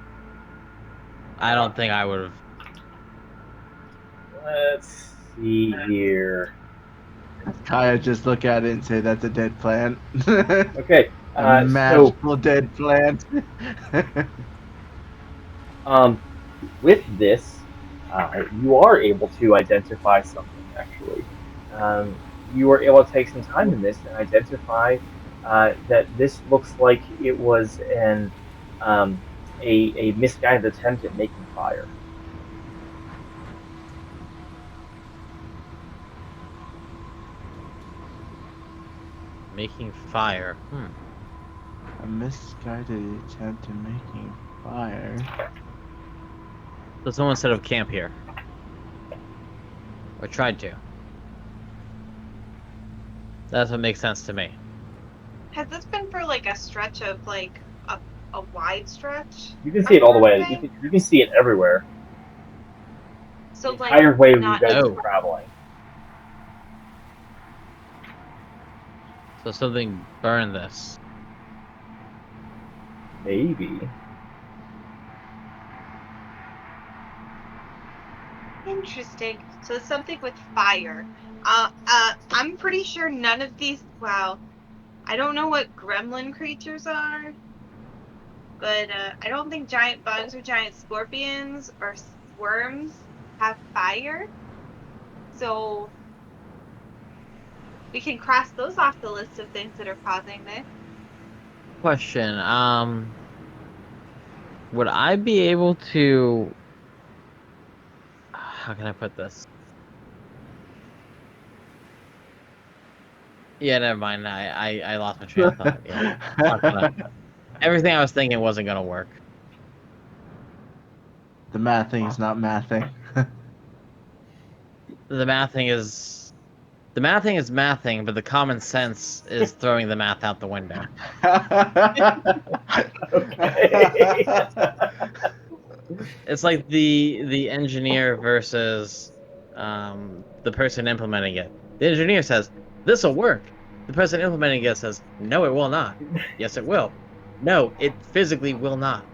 I don't think I would have. let's see here. Kaya just look at it and say that's a dead plant. Okay. A So magical dead plant. um, with this, you are able to identify something actually. Um, you are able to take some time in this and identify that this looks like it was um, a misguided attempt at making fire. Making fire. A misguided attempt at making fire. So someone set up camp here, or tried to. That's what makes sense to me. Has this been for like a stretch of like a wide stretch You can see of it all the the way. thing? You can see it everywhere. The So like entire way you not guys have Oh, been traveling. so something burned this. Maybe. interesting. So it's something with fire. I'm pretty sure none of these. Wow, I don't know what gremlin creatures are, but I don't think giant bugs or giant scorpions or worms have fire. So we can cross those off the list of things that are causing this. Question. Would I be able to? How can I put this? Yeah, never mind. I lost my train of thought. Yeah, it's not gonna. Everything I was thinking wasn't gonna work. The math thing is not mathing. The math thing is mathing, but the common sense is throwing the math out the window. Okay. It's like the engineer versus the person implementing it. The engineer says this will work. The person implementing it says no, it will not. Yes, it will. No, it physically will not.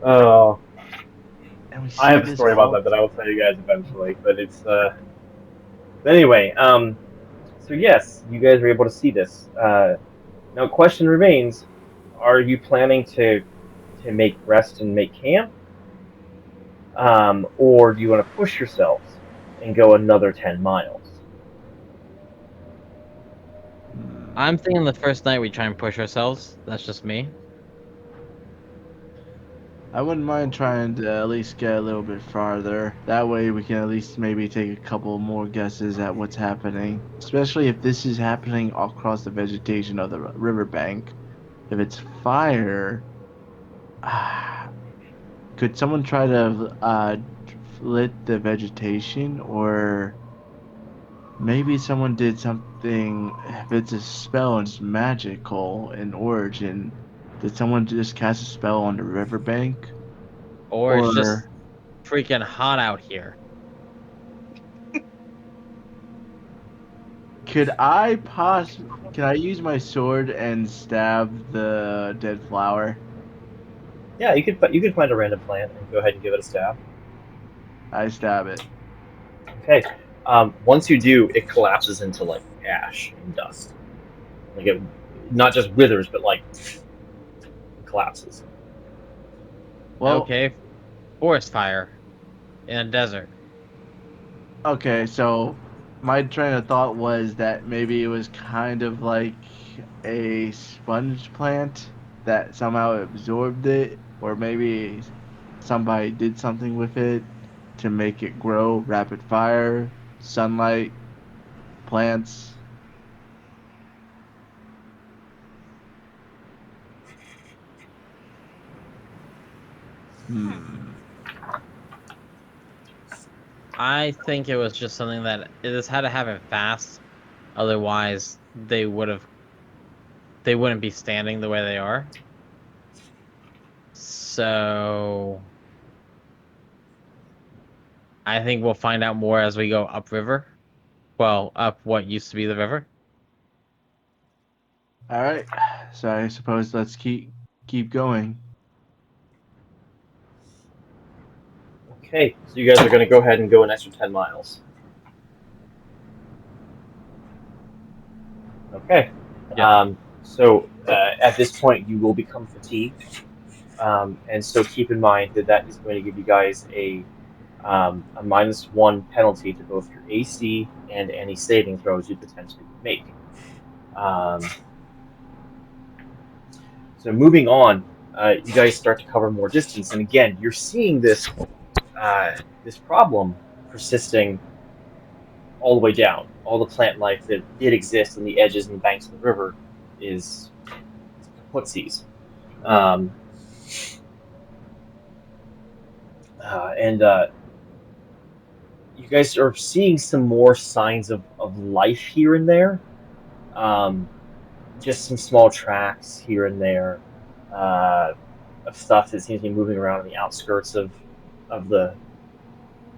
Oh, And we I see have a this story about whole. that that I will tell you guys eventually, but it's But anyway, so yes, you guys were able to see this. Now, question remains: are you planning to make rest and make camp, or do you want to push yourselves and go another 10 miles? I'm thinking the first night we try and push ourselves. That's just me. I wouldn't mind trying to at least get a little bit farther. That way we can at least maybe take a couple more guesses at what's happening. Especially if this is happening across the vegetation of the riverbank. If it's fire, could someone try to lit the vegetation, or maybe someone did something? If it's a spell and it's magical in origin, did someone just cast a spell on the riverbank? Or it's just Or freaking hot out here. can I use my sword and stab the dead flower? Yeah, you could find a random plant and go ahead and give it a stab. I stab it. Okay. Once you do, it collapses into like ash and dust. Like it, not just withers, but like collapses. Well, Okay, forest fire in a desert. okay, so my train of thought was that maybe it was kind of like a sponge plant that somehow absorbed it, or maybe somebody did something with it to make it grow rapid fire, sunlight, plants. Hmm. Hmm. I think it was just something that this had to happen fast, otherwise they wouldn't be standing the way they are. So I think we'll find out more as we go upriver. Well, up what used to be the river. All right, so I suppose let's keep going. Okay, so you guys are going to go ahead and go an extra 10 miles. Okay. Yeah. At this point, you will become fatigued. And so keep in mind that that is going to give you guys a -1 penalty to both your AC and any saving throws you potentially could make. Um, so moving on, you guys start to cover more distance, and again, you're seeing this problem persisting all the way down. All the plant life that did exist on the edges and the banks of the river is footsies. Um, and You guys are seeing some more signs of life here and there. Um, just some small tracks here and there uh, of stuff that seems to be moving around on the outskirts of the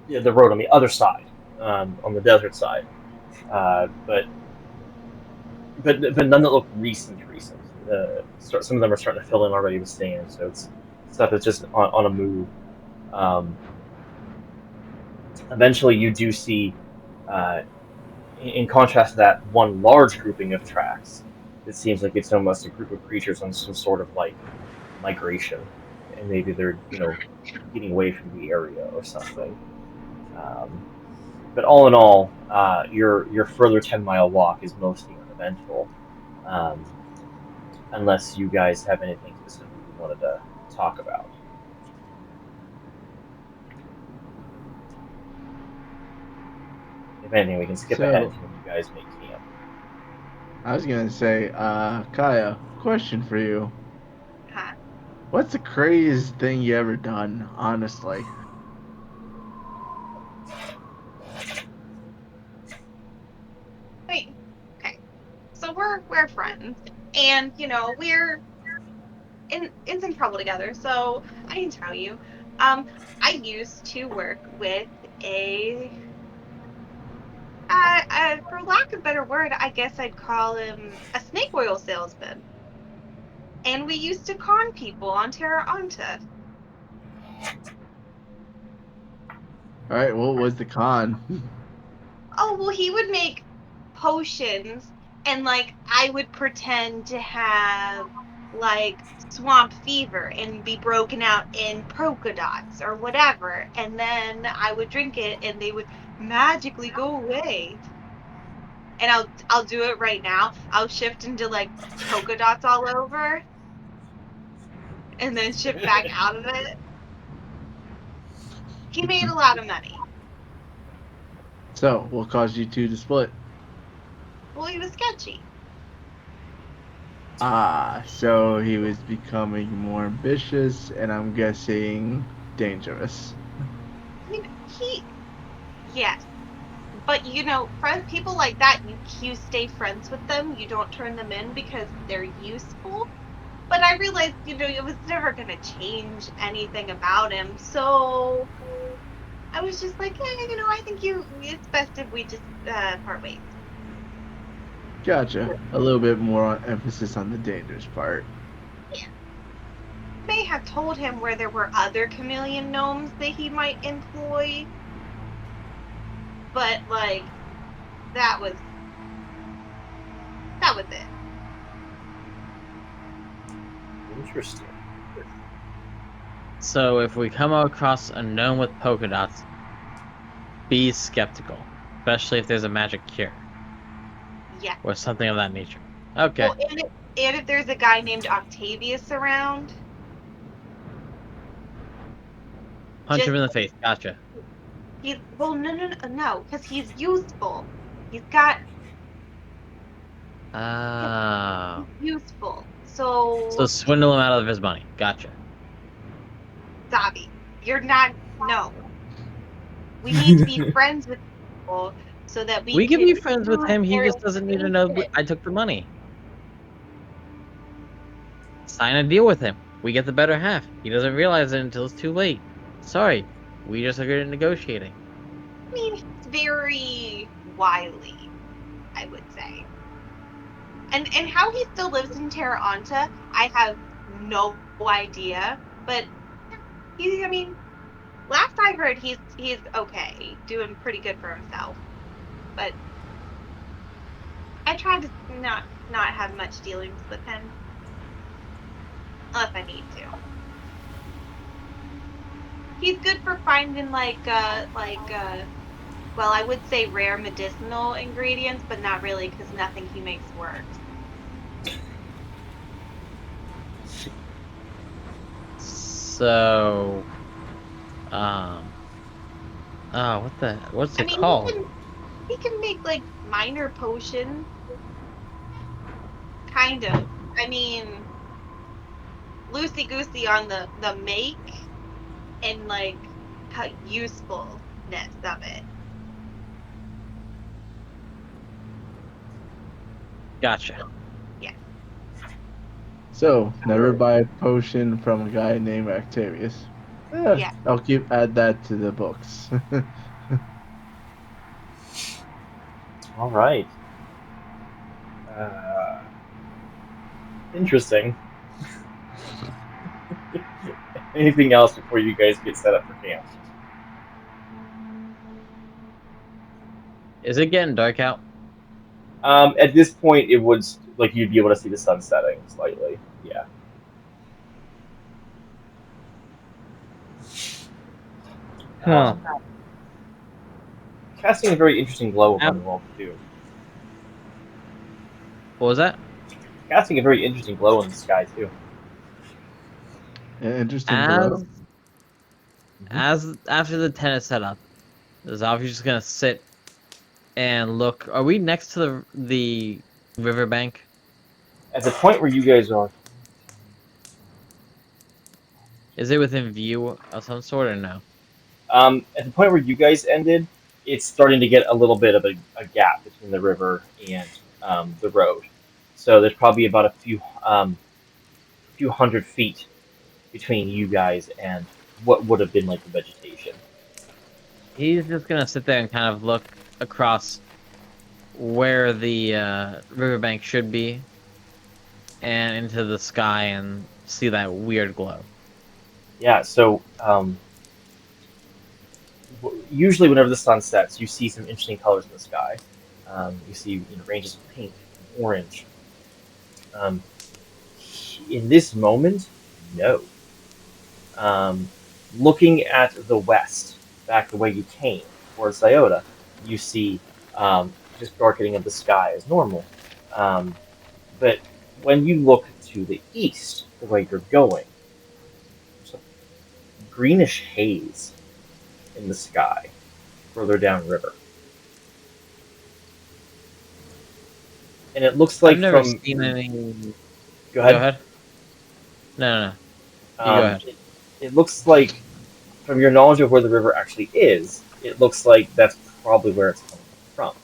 road on the other side, on the desert side. Uh, but but none that look recent. Some of them are starting to fill in already with sand, so it's stuff that's just on a move. Um, Eventually, you do see, uh, in contrast to that one large grouping of tracks, it seems like it's almost a group of creatures on some sort of like migration, and maybe they're getting away from the area or something. Um, but all in all, your further 10-mile walk is mostly uneventful, um, unless you guys have anything specific you wanted to talk about. If anything, we can skip ahead So to when you guys make camp. I was gonna say, Kaya, question for you. Huh. What's the craziest thing you ever done, honestly? Wait. Okay. So we're friends, and we're in some trouble together. So I can tell you, um, I used to work with a, for lack of a better word, I guess I'd call him a snake oil salesman. And we used to con people on Terra Onta. All right, what was the con? Oh, well, he would make potions, and like I would pretend to have like swamp fever and be broken out in polka dots or whatever, and then I would drink it and they would magically go away. And I'll do it right now. I'll shift into like polka dots all over and then shift back out of it. He made a lot of money. So, what caused you two to split? Well, he was sketchy. So he was becoming more ambitious, and I'm guessing dangerous. I mean, yes. But people like that, you stay friends with them. You don't turn them in because they're useful. But I realized, it was never gonna change anything about him. So I was just like, I think it's best if we just part ways. Gotcha. A little bit more emphasis on the dangerous part. May have told him where there were other chameleon gnomes that he might employ, but like that was it. Interesting. So if we come across a gnome with polka dots, be skeptical, especially if there's a magic cure Yeah. or something of that nature. Okay. Well, and if there's a guy named Octavius around, Punch him just in the face. Gotcha. no, because he's useful. He's got Oh. useful. So So swindle him out of his money. Gotcha. Zabi, you're not no. We need to be friends with people so that we We can can be friends with use him. He their just doesn't need to know information. I took the money. Sign a deal with him. We get the better half. He doesn't realize it until it's too late. Sorry. We just agreed to negotiating. I mean, he's very wily, I would say. And how he still lives in Terra Anta, I have no idea. But I mean, last I heard, he's okay, doing pretty good for himself. But I try to not have much dealings with him unless I need to. He's good for finding well, I would say rare medicinal ingredients, but not really because nothing he makes works. So, what's I it mean, called? he can make like minor potions, kind of. I mean, loosey goosey on the make and like usefulness of it. Gotcha. So, never buy a potion from a guy named Octavius. Yeah. I'll add that to the books. All right. Interesting. Anything else before you guys get set up for camp? Is it getting dark out? At this point, it would like you'd be able to see the sun setting slightly. Yeah. Huh. Casting a very interesting glow around the world too. What was that? Casting a very interesting glow in the sky too. Interesting glow. As after the tent is set up, Zavi's just gonna sit and look. Are we next to the riverbank? At the point where you guys are, Is it within view of some sort or no? at the point where you guys ended, it's starting to get a little bit of a gap between the river and the road. So there's probably about a few hundred feet between you guys and what would have been like the vegetation. He's just gonna sit there and kind of look across where the riverbank should be and into the sky and see that weird glow. Yeah. So usually whenever the sun sets, you see some interesting colors in the sky. You see ranges of pink, and orange. Um, in this moment, no. Looking at the west, back the way you came towards Syota, you see just darkening of the sky as normal. But when you look to the east, the way you're going, there's a greenish haze in the sky further downriver. And it looks I've like never from seen any. go Go ahead. ahead. No. You go ahead. It looks like from your knowledge of where the river actually is, it looks like that's probably where it's coming from.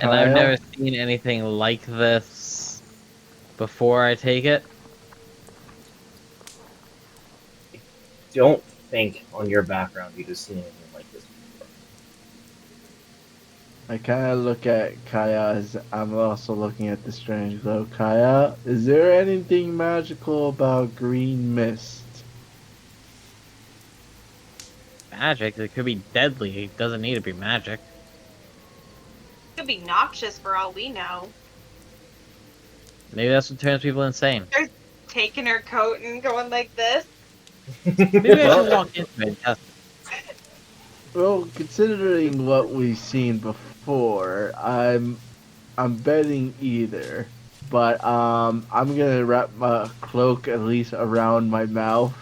And I've Kyle? never seen anything like this before I take it. Don't think on your background you'd have seen anything like this before. I kind of look at Kaya as I'm also looking at the strange glow. Kaya, is there anything magical about green mist? Magic. It could be deadly. It doesn't need to be magic. Could be noxious for all we know. Maybe that's what turns people insane. They're taking her coat and going like this. Maybe I should walk into it. Well, considering what we've seen before, I'm betting either. But I'm gonna wrap my cloak at least around my mouth,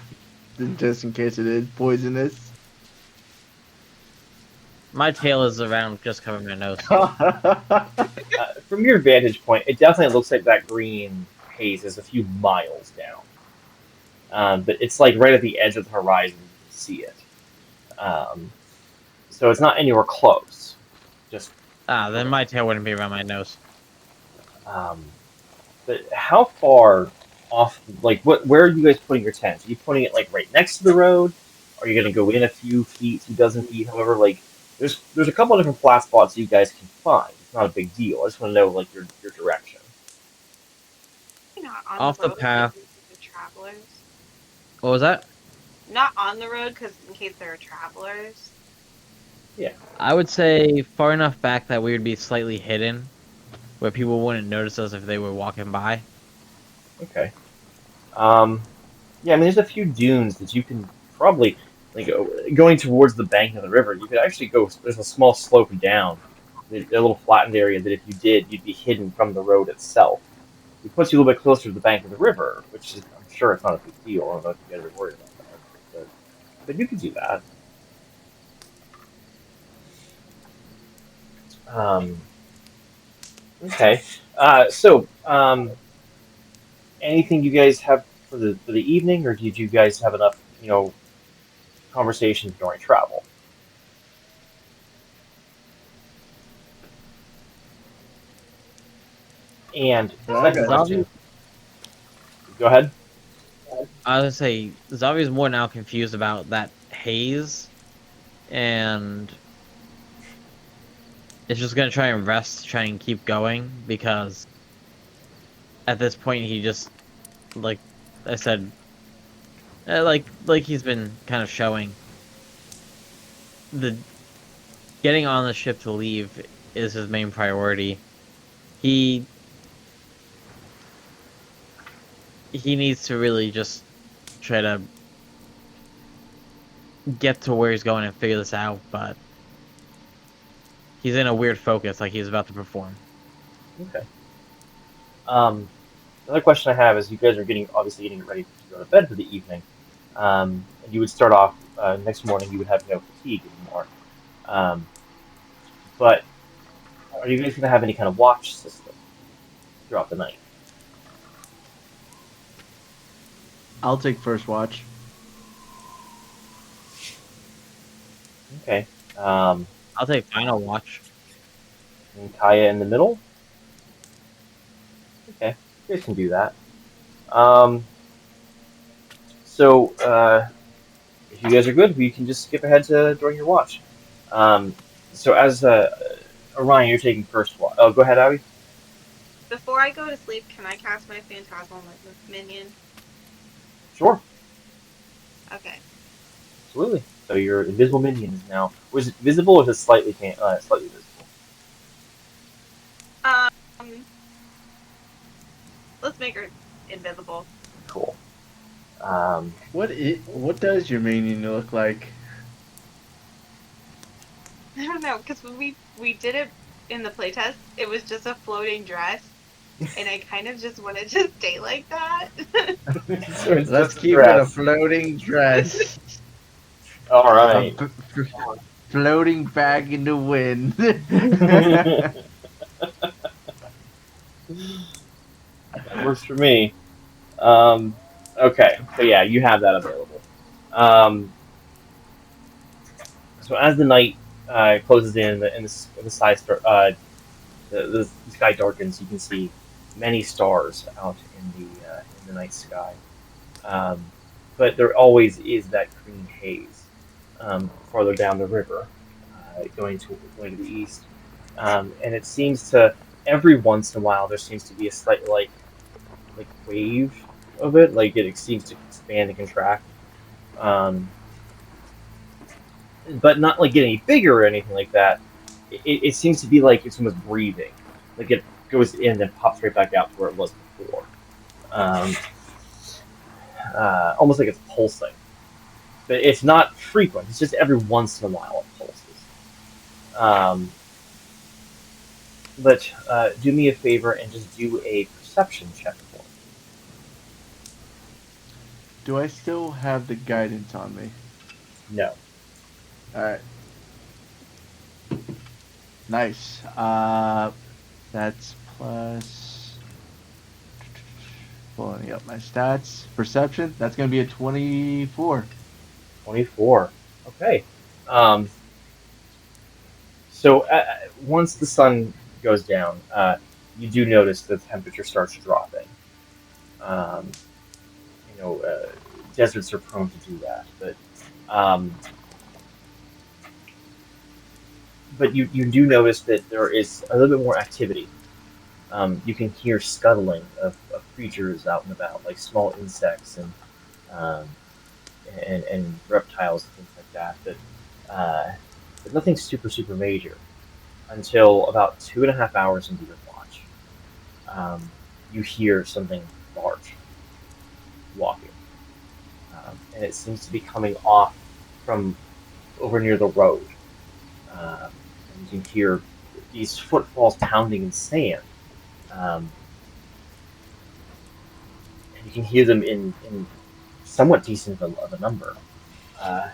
just in case it is poisonous. My tail is around just covering my nose. From your vantage point, it definitely looks like that green haze is a few miles down. But it's like right at the edge of the horizon. You can see it. So it's not anywhere close. Just Then my tail wouldn't be around my nose. um, but how far off? Like, where are you guys putting your tent? Are you putting it like right next to the road? Are you going to go in a few feet, 2 dozen feet? However, like there's a couple of different flat spots you guys can find. It's not a big deal. I just want to know like your direction. Not on Off the road path. because of the travelers. What was that? Not on the road because in case there are travelers. I would say far enough back that we would be slightly hidden, where people wouldn't notice us if they were walking by. Okay. Yeah, I mean, there's a few dunes that you can probably like going towards the bank of the river. You could actually go. There's a small slope down, a little flattened area that if you did, you'd be hidden from the road itself. It puts you a little bit closer to the bank of the river, which is, I'm sure it's not a big deal. I don't know if you guys are worried about that, but you could do that. Um, okay. Anything you guys have for the evening, or did you guys have enough, conversations during travel? And I second got question. Go ahead. I was gonna say Zavi's more now confused about that haze, and it's just gonna try and rest, try and keep going because at this point he just, like I said, like he's been kind of showing, the getting on the ship to leave is his main priority. He needs to really just try to get to where he's going and figure this out, but he's in a weird focus, like he's about to perform. Okay. Another question I have is you guys are obviously getting ready to go to bed for the evening. And you would start off next morning. You would have no fatigue anymore. Um, but are you guys going to have any kind of watch system throughout the night? I'll take first watch. Okay. I'll take final watch. And Kaya in the middle. Okay, you guys can do that. So if you guys are good, we can just skip ahead to during your watch. So as Orion, you're taking first watch. Oh, go ahead, Abby. Before I go to sleep, can I cast my Phantasmal Minion? Sure, Okay. absolutely. So your invisible minion is now. Was it visible or is it slightly visible? Um, let's make her invisible. Cool. What does your minion look like? I don't know, because when we did it in the playtest, it was just a floating dress. and I kind of just wanted to stay like that. So it's Let's just a keep it a dress. floating dress. All A right. floating bag in the wind. That works for me. Um, okay, so yeah, you have that available. Um, so as the night closes in, and the sky the sky darkens, you can see many stars out in the night sky. Um, but there always is that green haze farther down the river, going to the east, and it seems to every once in a while there seems to be a slight like wave of it, like it seems to expand and contract, um, but not like getting any bigger or anything like that. It seems to be like it's almost breathing, like it goes in and then pops right back out to where it was before, um, almost like it's pulsing. But it's not frequent. It's just every once in a while it pulses. Um, but do me a favor and just do a perception check for me. Do I still have the guidance on me? No. Alright. Nice. That's plus. Pulling up my stats. Perception. That's gonna be a 24. 24. Okay. Um, so once the sun goes down, you do notice the temperature starts dropping. Um, you know, deserts are prone to do that, um, but you do notice that there is a little bit more activity. You can hear scuttling of creatures out and about, like small insects um, and reptiles and things like that. But nothing super major until about 2.5 hours into your watch. You hear something large walking, and it seems to be coming off from over near the road. And you can hear these footfalls pounding in sand. Um, and you can hear them in somewhat decent of a number. Uh,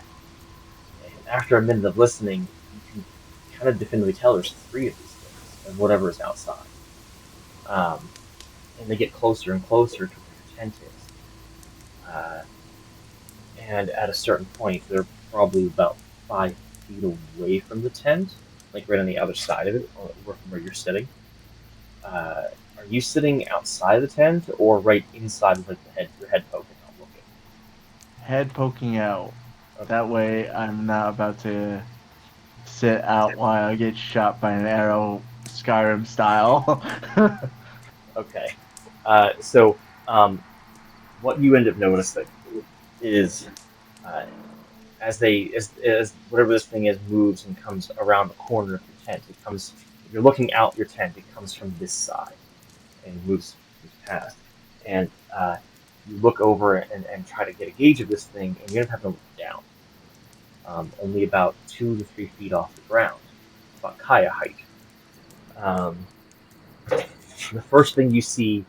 and after a minute of listening, you can kind of definitively tell there's three of these things, and whatever is outside. Um, and they get closer and closer to where your tent is. And at a certain point, they're probably about 5 feet away from the tent, like right on the other side of it, or from where you're sitting. Uh, are you sitting outside of the tent or right inside with like your head poking out looking? Head poking out. Okay. That way I'm not about to sit out while I get shot by an arrow Skyrim style. Okay. So what you end up noticing is uh, as whatever this thing is moves and comes around the corner of your tent, it comes. If you're looking out your tent, it comes from this side and moves past. And you look over and try to get a gauge of this thing, and you don't have to look down. Only about 2 to 3 feet off the ground, about Kaya height. Um, the first thing you see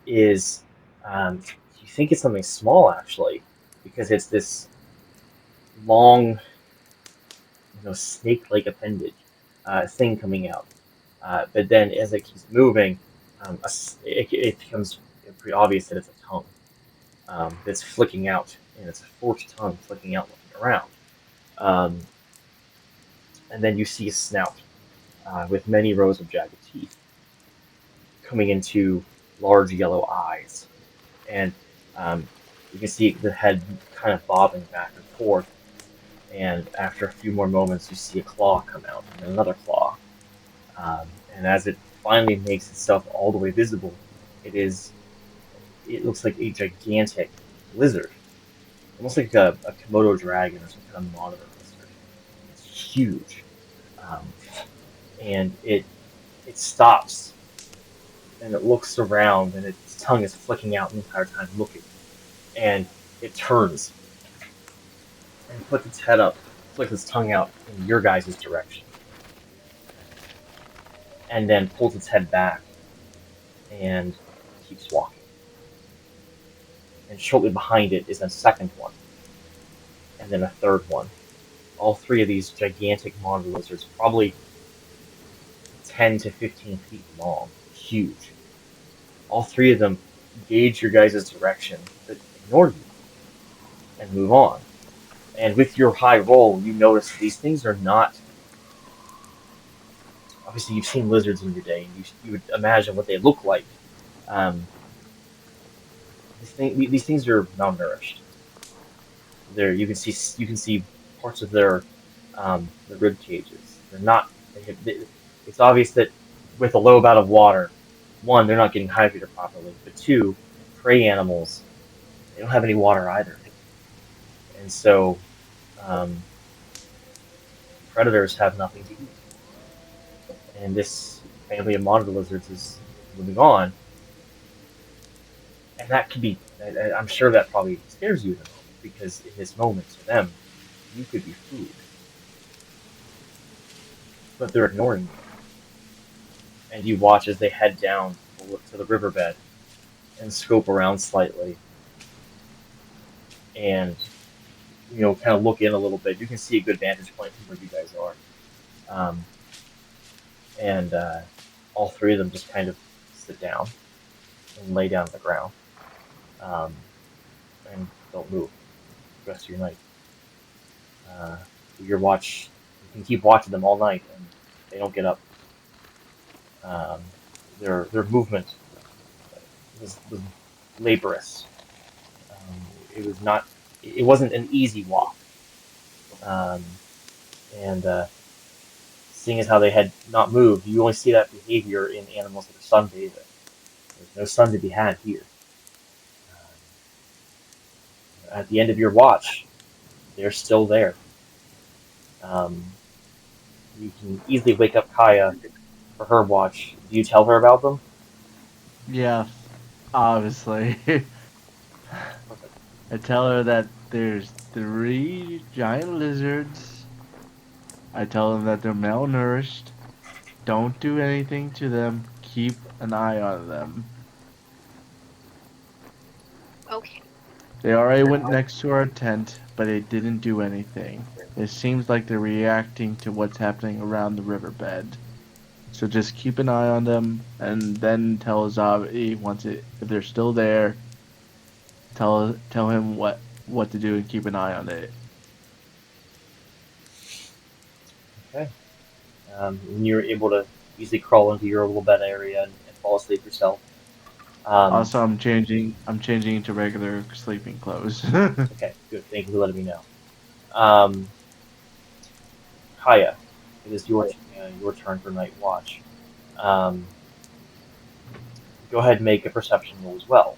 is you think it's something small actually, because it's this long, snake-like appendage thing coming out. But then as it keeps moving, it becomes pretty obvious that it's a tongue that's flicking out, and it's a forked tongue flicking out, looking around. Um, and then you see a snout with many rows of jagged teeth coming into large yellow eyes. And you can see the head kind of bobbing back and forth. And after a few more moments, you see a claw come out, and another claw. And as it finally makes itself all the way visible, it is it looks like a gigantic lizard, almost like a Komodo dragon or some kind of monitor lizard. It's huge, um, and it stops and it looks around, and its tongue is flicking out the entire time, looking, and it turns and puts its head up, flicks its tongue out in your guys' direction, and then pulls its head back and keeps walking. And shortly behind it is a second one, and then a third one. All three of these gigantic monitor lizards, probably 10 to 15 feet long, huge. All three of them gauge your guys' direction, but ignore you and move on. And with your high roll, you notice these things are not. Obviously, you've seen lizards in your day, and you would imagine what they look like. Um, these things are malnourished. You can see parts of the rib cages. They're not. It's obvious that with a low amount of water, one, they're not getting hydrated properly, but two, prey animals, they don't have any water either, and so um, predators have nothing to eat. And this family of monitor lizards is moving on, and that could be. I'm sure that probably scares you in the moment because in this moment to them, you could be food, but they're ignoring you. And you watch as they head down to the riverbed and scope around slightly, and kind of look in a little bit. You can see a good vantage point from where you guys are, um, and all three of them just kind of sit down and lay down on the ground, um, and don't move the rest of your night. Uh, your watch, you can keep watching them all night, and they don't get up. Um, their movement was laborious. Um, it was not. It wasn't an easy walk. Um, and seeing as how they had not moved, you only see that behavior in animals that are sunbathing. There's no sun to be had here. At the end of your watch, they're still there. Um, you can easily wake up Kaya for her watch. Do you tell her about them? Yes, obviously. Perfect. I tell her that there's 3 giant lizards. I tell them that they're malnourished. Don't do anything to them. Keep an eye on them. Okay. They already went next to our tent, but they didn't do anything. It seems like they're reacting to what's happening around the riverbed. So just keep an eye on them, and then tell Zavi if they're still there. Tell him what to do and keep an eye on it. Okay. And you're able to easily crawl into your little bed area and fall asleep yourself. Um, Also, I'm changing into regular sleeping clothes. okay, good. Thank you for letting me know. Um, Kaya, it is your turn for night watch. Um, go ahead and make a perception roll as well.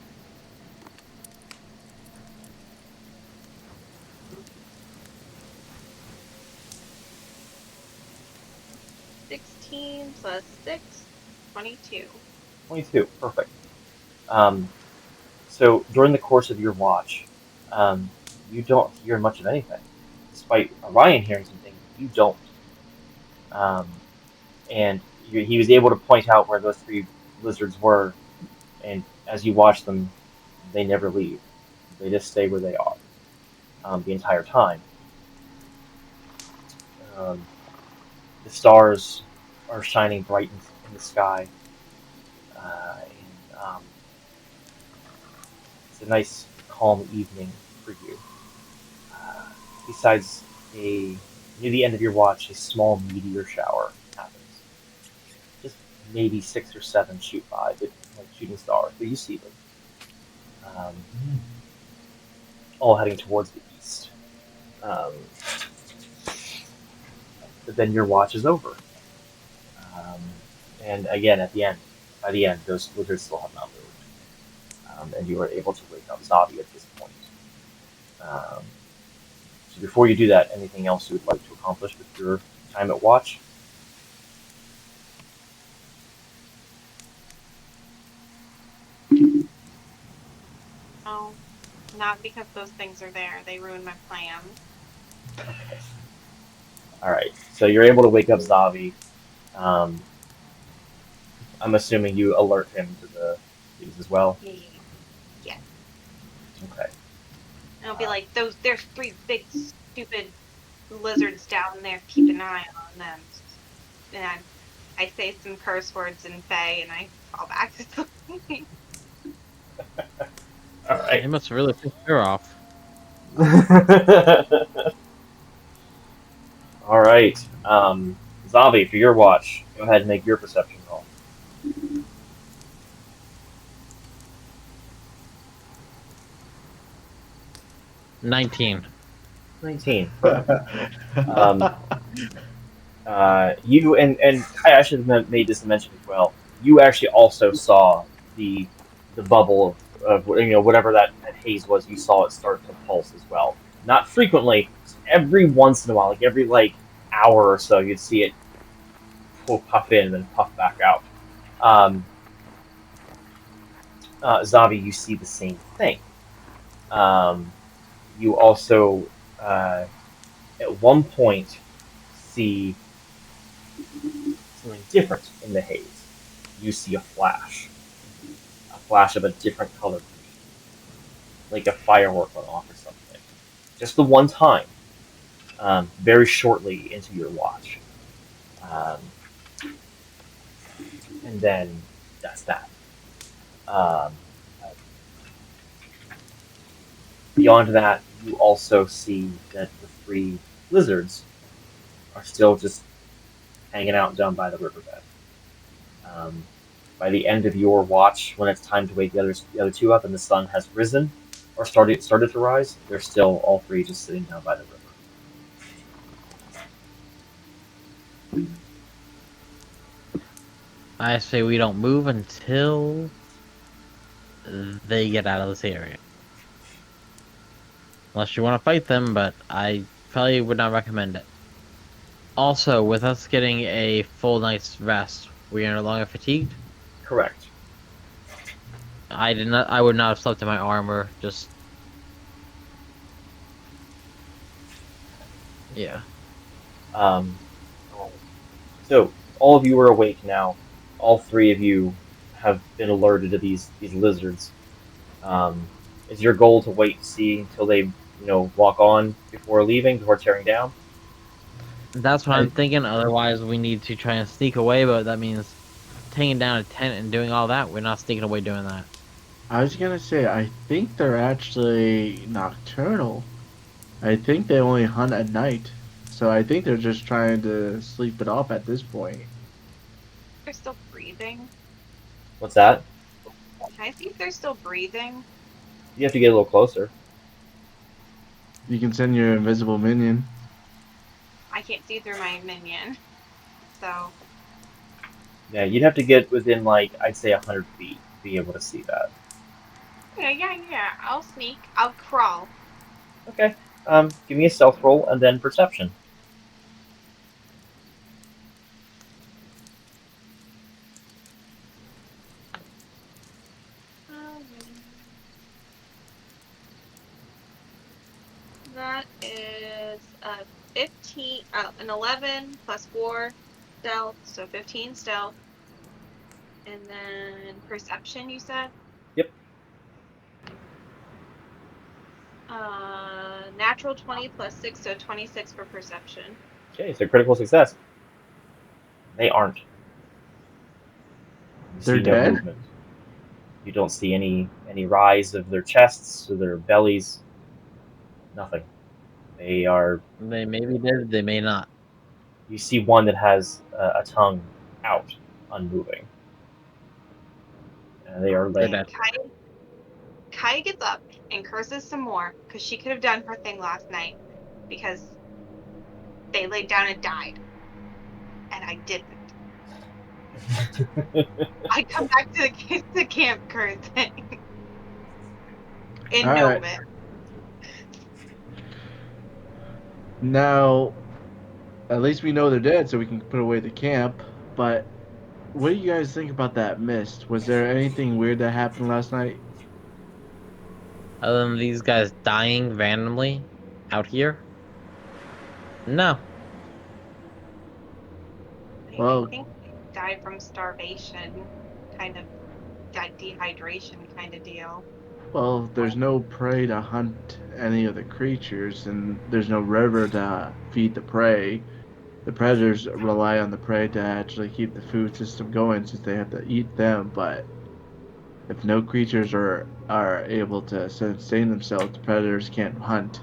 16 plus 6, 22. 22, perfect. Um, so during the course of your watch, you don't hear much of anything. Despite Orion hearing some things, you don't. Um, and he was able to point out where those three lizards were, and as you watch them, they never leave. They just stay where they are the entire time. Um, the stars are shining bright in the sky, and it's a nice, calm evening for you. Uh, besides near the end of your watch, a small meteor shower happens. Just maybe 6 or 7 shoot by, but like shooting stars, but you see them. Um, all heading towards the east. Um, but then your watch is over. Um, and again, by the end, those lizards still have not moved. And you are able to wake up Zavi at this point. Um, so before you do that, anything else you would like to accomplish with your time at watch? No, not because those things are there. They ruin my plans. Okay. All right. So you're able to wake up Zavi. Um, I'm assuming you alert him to these as well. Yeah. Okay. And I'll be like, there's three big stupid lizards down there. Keep an eye on them. And I say some curse words in Fey, and I fall back to sleep. All He right. must have really pissed her off. All right. Zavi, for your watch, go ahead and make your perception roll. 19. 19. Um, you and Kai, I should have made this a mention as well. You actually also saw the bubble of whatever that haze was. You saw it start to pulse as well. Not frequently, just every once in a while, like every hour or so, you'd see it puff in and then puff back out. Um, Zavi, you see the same thing. Um, you also, at one point, see something different in the haze. You see a flash of a different color green, like a firework went off or something. Just the one time, very shortly into your watch. Um, and then that's that. Um, Beyond that, you also see that the three lizards are still just hanging out down by the riverbed. Um, by the end of your watch, when it's time to wake the other two up and the sun has risen or started to rise, they're still all three just sitting down by the river. I say we don't move until they get out of this area. Unless you want to fight them, but I probably would not recommend it. Also, with us getting a full night's rest, we are no longer fatigued. Correct. I would not have slept in my armor. Just yeah. Um, so all of you are awake now. All three of you have been alerted to these lizards. Is your goal to wait to see until they walk on before leaving, before tearing down? That's what I I'm thinking. Otherwise, we need to try and sneak away, but that means taking down a tent and doing all that. We're not sneaking away doing that. I was gonna say I think they're actually nocturnal. I think they only hunt at night. So I think they're just trying to sleep it off at this point. They're still breathing. What's that? Can I see if they're still breathing? You have to get a little closer. You can send your invisible minion. I can't see through my minion. So, Yeah, you'd have to get within I'd say 100 feet to be able to see that. yeah. I'll sneak. I'll crawl. Okay. Give me a stealth roll and then perception. That is a 15, an 11 plus 4 stealth, so 15 stealth. And then perception, you said? Yep. Natural 20 plus 6, so 26 for perception. Okay, so critical success. They aren't. You They're see no dead? movement. You don't see any rise of their chests or their bellies. Nothing. They are. They may be dead. They may not. You see one that has a tongue out, unmoving. They are They're laying. dead. Kai gets up and curses some more because she could have done her thing last night because they laid down and died. And I didn't. I come back to the camp cursing. In All right. Novit. Now, at least we know they're dead, so we can put away the camp. But what do you guys think about that mist? Was there anything weird that happened last night? Other than these guys dying randomly out here, no. I Well, think they die from starvation, kind of dehydration kind of deal. Well, there's no prey to hunt any of the creatures, and there's no river to feed the prey. The predators rely on the prey to actually keep the food system going since they have to eat them, but if no creatures are able to sustain themselves, the predators can't hunt.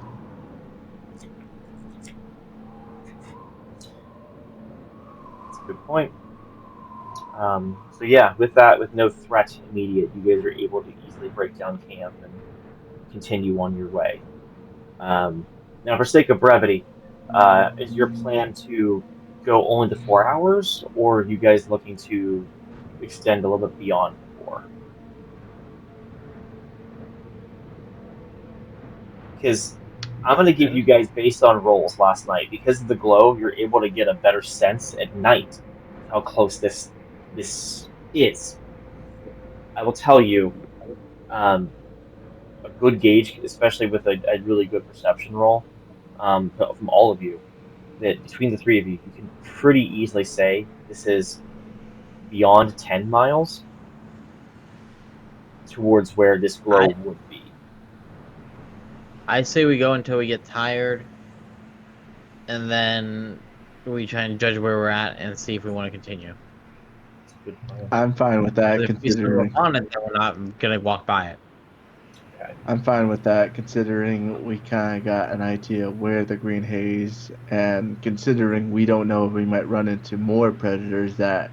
That's a good point. So yeah, with that, with no threat immediate, you guys are able to easily break down camp and continue on your way. Now, for sake of brevity, is your plan to go only to 4 hours, or are you guys looking to extend a little bit beyond 4? Because I'm going to give you guys, based on rolls last night, because of the glow, you're able to get a better sense at night of how close this is. I will tell you, a good gauge, especially with a really good perception roll from all of you, that between the three of you, you can pretty easily say this is beyond 10 miles towards where this glow I would be. I say we go until we get tired, and then we try and judge where we're at and see if we want to continue. It's a good plan. I'm fine with that, If we stumble considering upon it, then we're not gonna walk by it. Okay. I'm fine with that, considering we kind of got an idea of where the green haze, and considering we don't know if we might run into more predators. That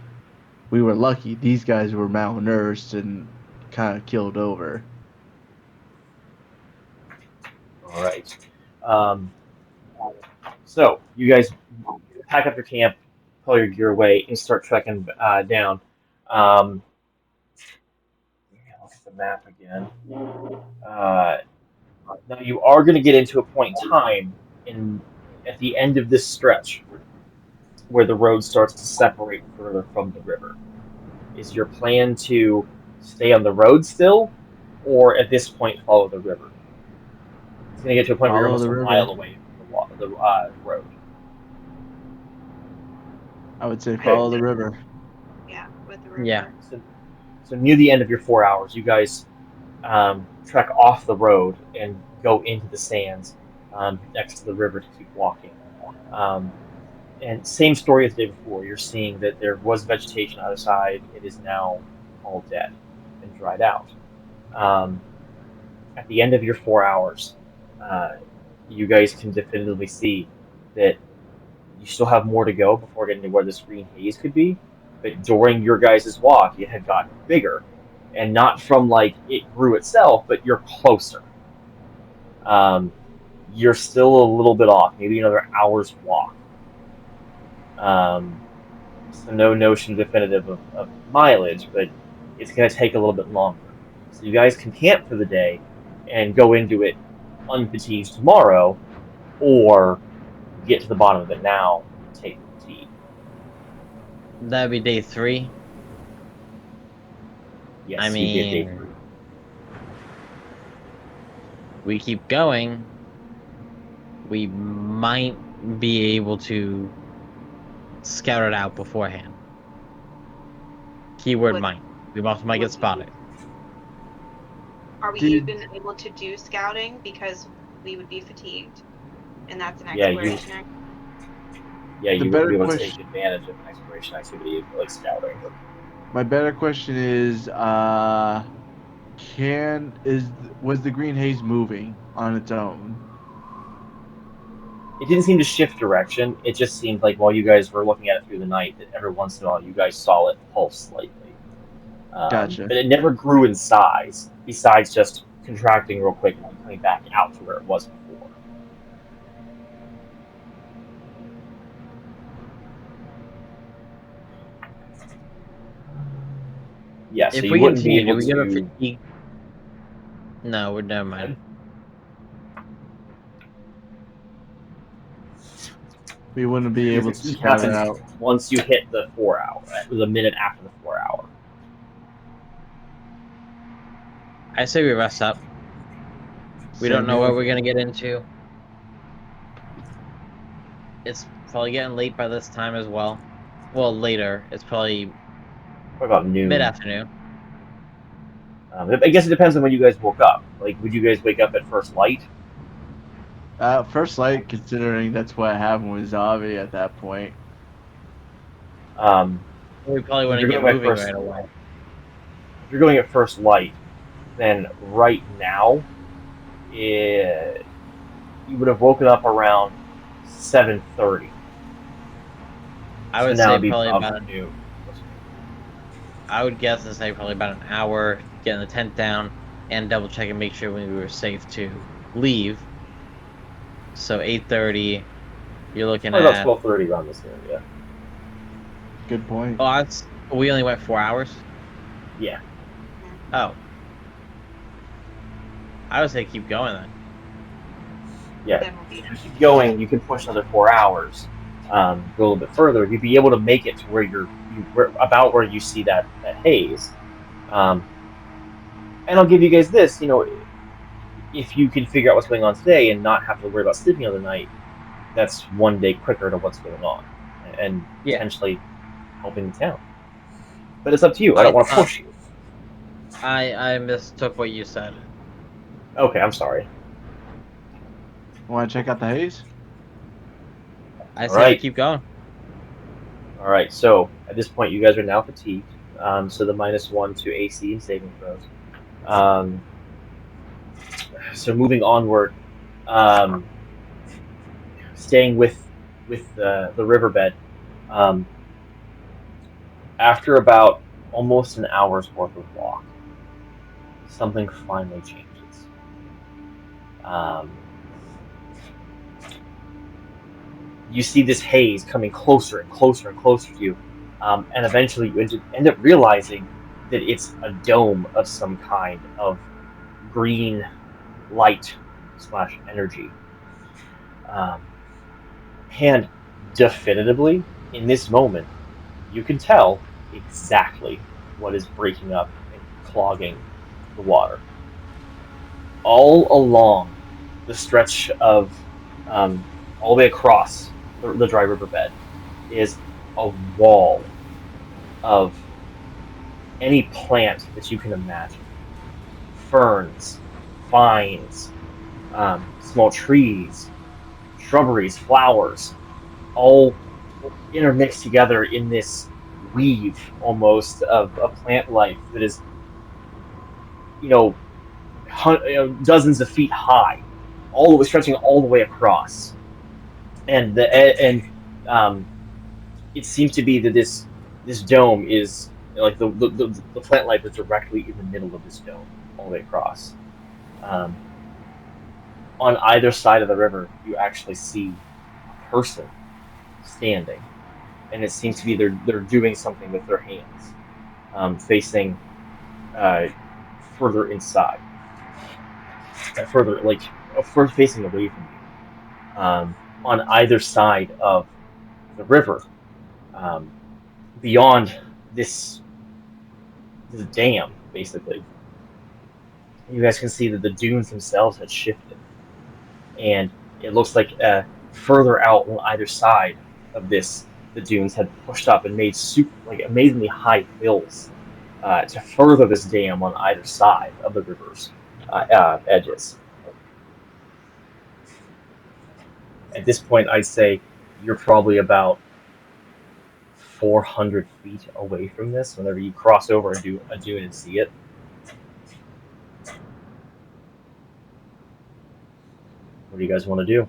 we were lucky; these guys were malnourished and kind of killed over. All right. Um, so you guys pack up your camp, pull your gear away, and start trekking down. Um, look at the map again. Uh, Now you are going to get into a point in time in at the end of this stretch where the road starts to separate further from the river. Is your plan to stay on the road still, or at this point follow the river? It's going to get to a point where you're Follow almost the a river. mile away from the road. I would say I would follow the say, river. yeah, with the river. Yeah. So near the end of your 4 hours, you guys trek off the road and go into the sands next to the river to keep walking. Um, and same story as the day before. You're seeing that there was vegetation on the other side. It is now all dead and dried out. Um, at the end of your 4 hours, uh, you guys can definitively see that you still have more to go before getting to where this green haze could be. But during your guys' walk, it had gotten bigger, and not from like it grew itself, but you're closer. Um, you're still a little bit off, maybe another hour's walk. So no notion definitive of mileage, but it's going to take a little bit longer. So you guys can camp for the day and go into it unfatigued tomorrow, or get to the bottom of it now and take the fatigue. That'd be day 3. Yes, I you get day mean, 3. we keep going, we might be able to scout it out beforehand. Keyword Would- might. We also might get spotted. Are we Did- even able to do scouting because we would be fatigued, and that's an Yeah, exploration act? Yeah, The you wouldn't better be able to question. take advantage of an exploration activity like scouting. My better question is, was the green haze moving on its own? It didn't seem to shift direction. It just seemed like while you guys were looking at it through the night, that every once in a while you guys saw it pulse slightly. Gotcha. But it never grew in size, besides just contracting real quick and then coming back out to where it was before. Yeah, so If you we wouldn't be continue, do able we get a to. fatigue? No, we're never mind. We wouldn't be Your able to fatigue scout it happens out. once you hit the 4 hour, the minute after the 4 hour. I say we rest up. We don't Same know what here. we're gonna get into. It's probably getting late by this time as well. Well, later. It's probably What about noon? mid-afternoon. I guess it depends on when you guys woke up. Like, would you guys wake up at first light? First light, considering that's what happened with Zavi at that point. Um, We probably if wouldn't you're get going by moving first, right away. if you're going at first light, then right now, you would have woken up around 7:30. I So would now say it'd be probably about about noon. I would guess and say probably about an hour getting the tent down and double check and make sure we were safe to leave. So 8:30, you're looking Probably about at 12:30 around this area. Good point. we only went 4 hours. Yeah. Oh, I would say keep going then. Yeah. Then we'll be If done. you keep going, you can push another 4 hours. Go a little bit further. You'd be able to make it to where about where you see that haze. And I'll give you guys this. If you can figure out what's going on today and not have to worry about sleeping the other night, that's one day quicker to what's going on, and Yeah. potentially helping the town. But it's up to you. I don't want to push you. I mistook what you said. Okay, I'm sorry. Want to check out the haze? I All say we right. keep going. All right. So at this point, you guys are now fatigued. So the -1 to AC and saving throws. So moving onward, um, staying with the riverbed. Um, after about almost an hour's worth of walk, something finally changes. You see this haze coming closer and closer and closer to you, and eventually you end up realizing that it's a dome of some kind of green light / energy. Um, and definitively, in this moment, you can tell exactly what is breaking up and clogging the water. All along the stretch of all the way across the dry riverbed is a wall of any plant that you can imagine. Ferns, vines, small trees, shrubberies, flowers, all intermixed together in this weave almost of a plant life that is, you know, dozens of feet high, all the way stretching all the way across. And it seems to be that this dome is like the plant life is directly in the middle of this dome all the way across. Um, on either side of the river, you actually see a person standing, and it seems to be they're doing something with their hands, facing uh, further inside, further like first facing away from you. On either side of the river, um, beyond this dam, basically, you guys can see that the dunes themselves had shifted, and it looks like further out on either side of this, the dunes had pushed up and made like amazingly high hills to further this dam on either side of the river's edges. At this point, I'd say you're probably about 400 feet away from this whenever you cross over and do a dune and see it. What do you guys want to do?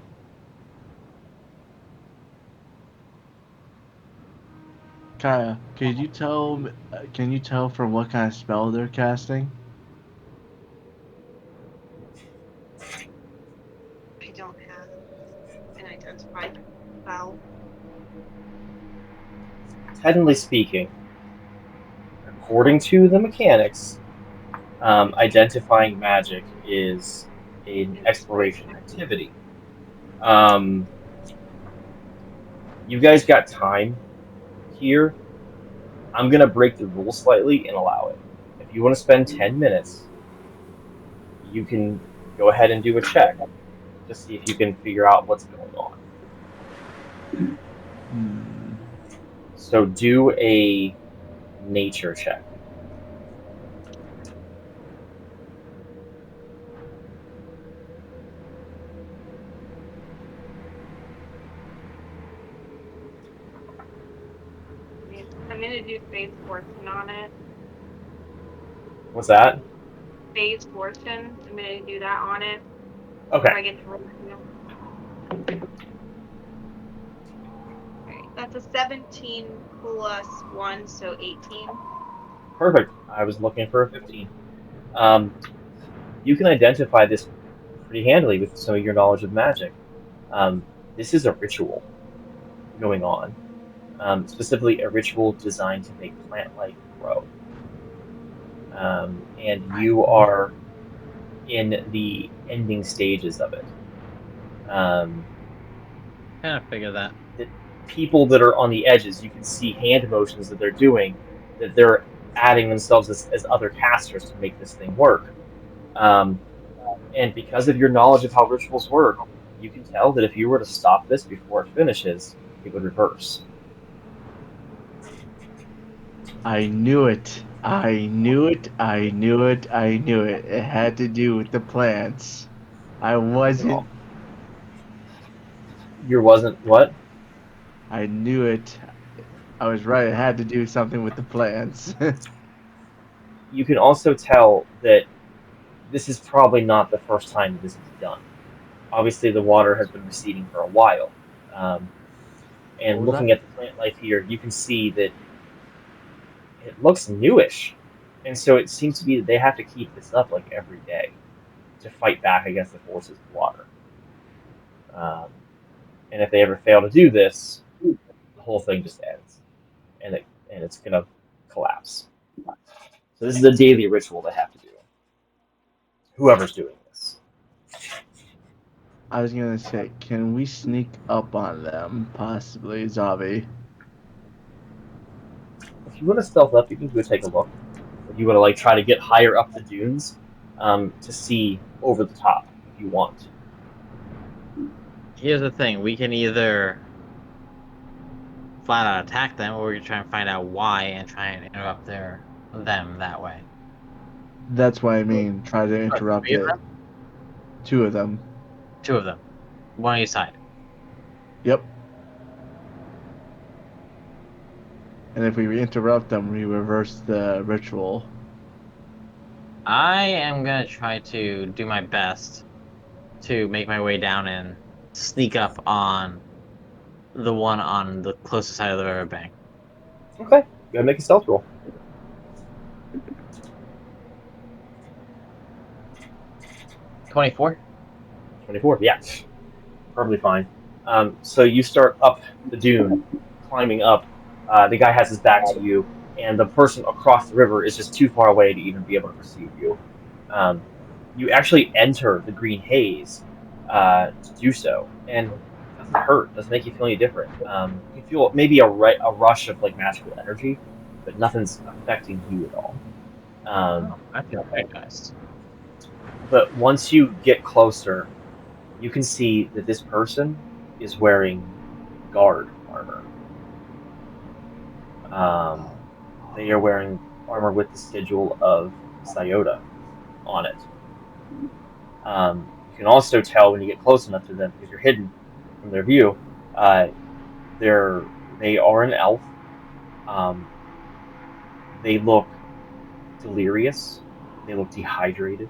Kaya, can you tell from what kind of spell they're casting? I don't have an identify spell. Technically speaking, according to the mechanics, identifying magic is an exploration activity. Um, you guys got time here. I'm going to break the rules slightly and allow it. If you want to spend 10 minutes, you can go ahead and do a check to see if you can figure out what's going on. Hmm. So do a nature check. I'm gonna do phase fortune on it. What's that? Phase fortune. I'm gonna do that on it. Okay. I get to roll two. Alright, that's a 17 plus 1, so 18. Perfect. I was looking for a 15. Um, you can identify this pretty handily with some of your knowledge of magic. Um, this is a ritual going on, specifically a ritual designed to make plant life grow. And you are in the ending stages of it. Um, Kind of figure that. the people that are on the edges, you can see hand motions that they're doing, that they're adding themselves as other casters to make this thing work. Um, and because of your knowledge of how rituals work, you can tell that if you were to stop this before it finishes, it would reverse. I knew it. I knew it. I knew it. I knew it. It had to do with the plants. I wasn't. Your wasn't what? I knew it. I was right. It had to do something with the plants. You can also tell that this is probably not the first time this is done. Obviously, the water has been receding for a while. Um, What and was that? looking at the plant life here, you can see that it looks newish. And so it seems to be that they have to keep this up like every day to fight back against the forces of water. Um, and if they ever fail to do this, the whole thing just ends, and it's gonna collapse. So this is a daily ritual they have to do. Whoever's doing this. I was gonna say, can we sneak up on them, possibly, Zavi? If you want to stealth up, you can go take a look. If you want to like try to get higher up the dunes, to see over the top, if you want. Here's the thing: we can either flat out attack them, or we can try and find out why and try and interrupt them that way. That's what I mean. Try to interrupt Three of it. them? 2 of them. 2 of them, one on each side. Yep. And if we interrupt them, we reverse the ritual. I am gonna try to do my best to make my way down and sneak up on the one on the closest side of the riverbank. Okay, go ahead and make a stealth roll. 24. 24. Yeah, perfectly fine. So you start up the dune, climbing up. The guy has his back to you, and the person across the river is just too far away to even be able to perceive you. Um, you actually enter the green haze to do so, and it doesn't hurt. Doesn't make you feel any different. You feel maybe a rush of like magical energy, but nothing's affecting you at all. I feel energized. But once you get closer, you can see that this person is wearing guard armor. They are wearing armor with the sigil of Syota on it. You can also tell when you get close enough to them because you're hidden from their view. Uh, they are an elf. Um, they look delirious. They look dehydrated.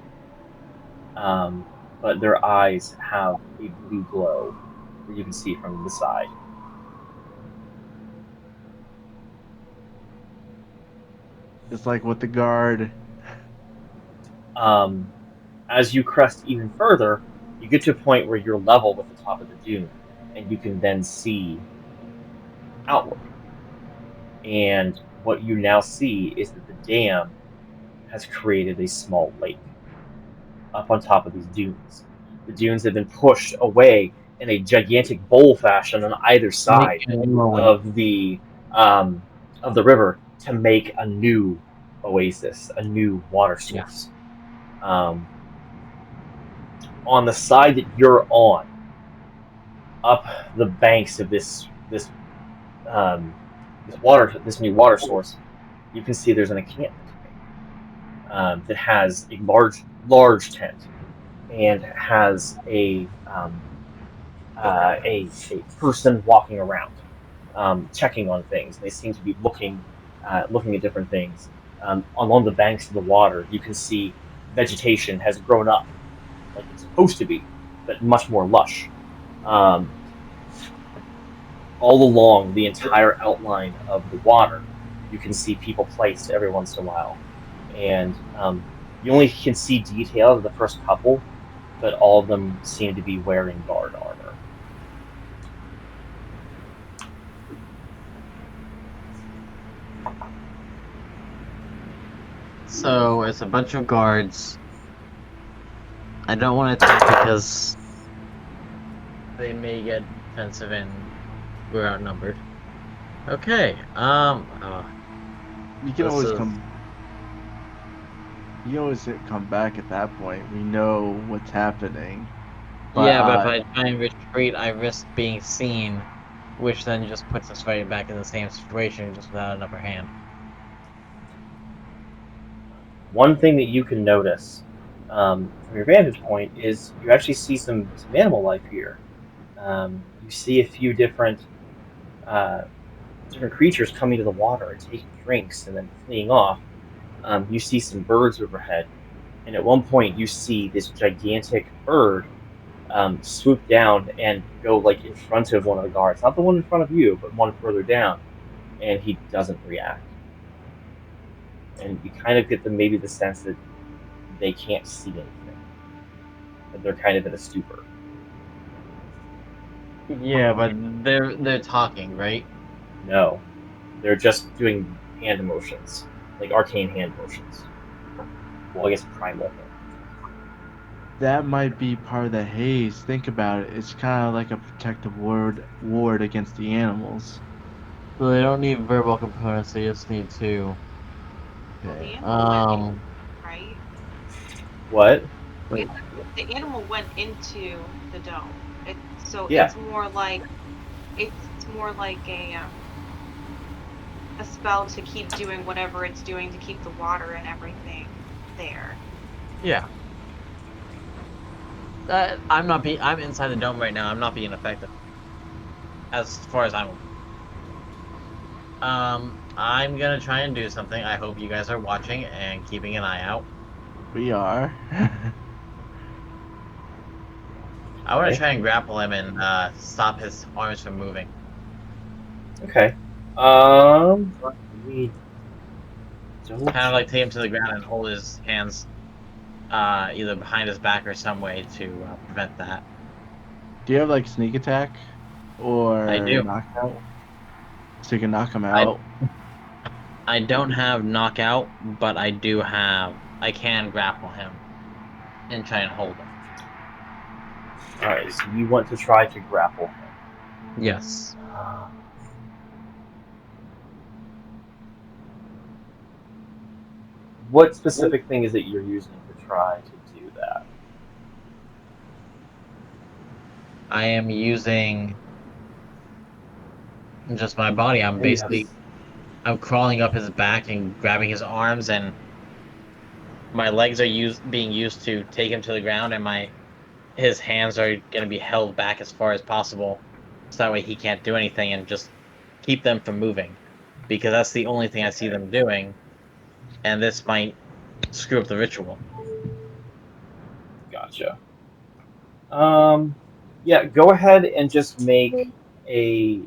But their eyes have a blue glow that you can see from the side. It's like with the guard. Um, as you crest even further, you get to a point where you're level with the top of the dune, and you can then see outward. And what you now see is that the dam has created a small lake up on top of these dunes. The dunes have been pushed away in a gigantic bowl fashion on either side of the um, of the river to make a new oasis, a new water source. Um, on the side that you're on, up the banks of this this new water source, you can see there's an encampment that has a large tent and has a person walking around, checking on things. They seem to be looking at different things. Along the banks of the water, you can see vegetation has grown up like it's supposed to be, but much more lush. Um, all along the entire outline of the water, you can see people placed every once in a while, and you only can see detail of the first couple, but all of them seem to be wearing guard armor. So it's a bunch of guards. I don't want to attack because they may get defensive and we're outnumbered. Okay. You can This always is- come. You can always come back at that point. We know what's happening. yeah, but if I try and retreat, I risk being seen, which then just puts us right back in the same situation, just without an upper hand. One thing that you can notice from your vantage point is you actually see some animal life here. You see a few different creatures coming to the water and taking drinks and then fleeing off. You see some birds overhead, and at one point you see this gigantic bird swoop down and go like in front of one of the guards, not the one in front of you, but one further down, and he doesn't react. And you kind of get maybe the sense that they can't see anything, that they're kind of in a stupor. Yeah, but they're talking, right? No, they're just doing hand motions, like arcane hand motions. Well, I guess primal hand. That might be part of the haze. Think about it. It's kind of like a protective ward against the animals. So they don't need verbal components, they just need to. Well, the Okay. animal went in, right? What? The animal went into the dome. Yeah. It's more like a spell to keep doing whatever it's doing to keep the water and everything there. Yeah. I'm inside the dome right now. I'm not being effective. As far as I'm. I'm gonna try and do something. I hope you guys are watching and keeping an eye out. We are. I want to Okay. try and grapple him and stop his arms from moving. Okay. We don't. Kind of like take him to the ground and hold his hands either behind his back or some way to prevent that. Do you have like sneak attack or I do. knockout? So you can knock him out. I don't have knockout, but I can grapple him and try and hold him. All right. So you want to try to grapple him? Yes. What specific thing is it you're using to try to do that? I am using just my body. I'm crawling up his back and grabbing his arms, and my legs are being used to take him to the ground, and his hands are going to be held back as far as possible, so that way he can't do anything, and just keep them from moving, because that's the only thing I see them doing, and this might screw up the ritual. Gotcha. Yeah. Go ahead and just make a.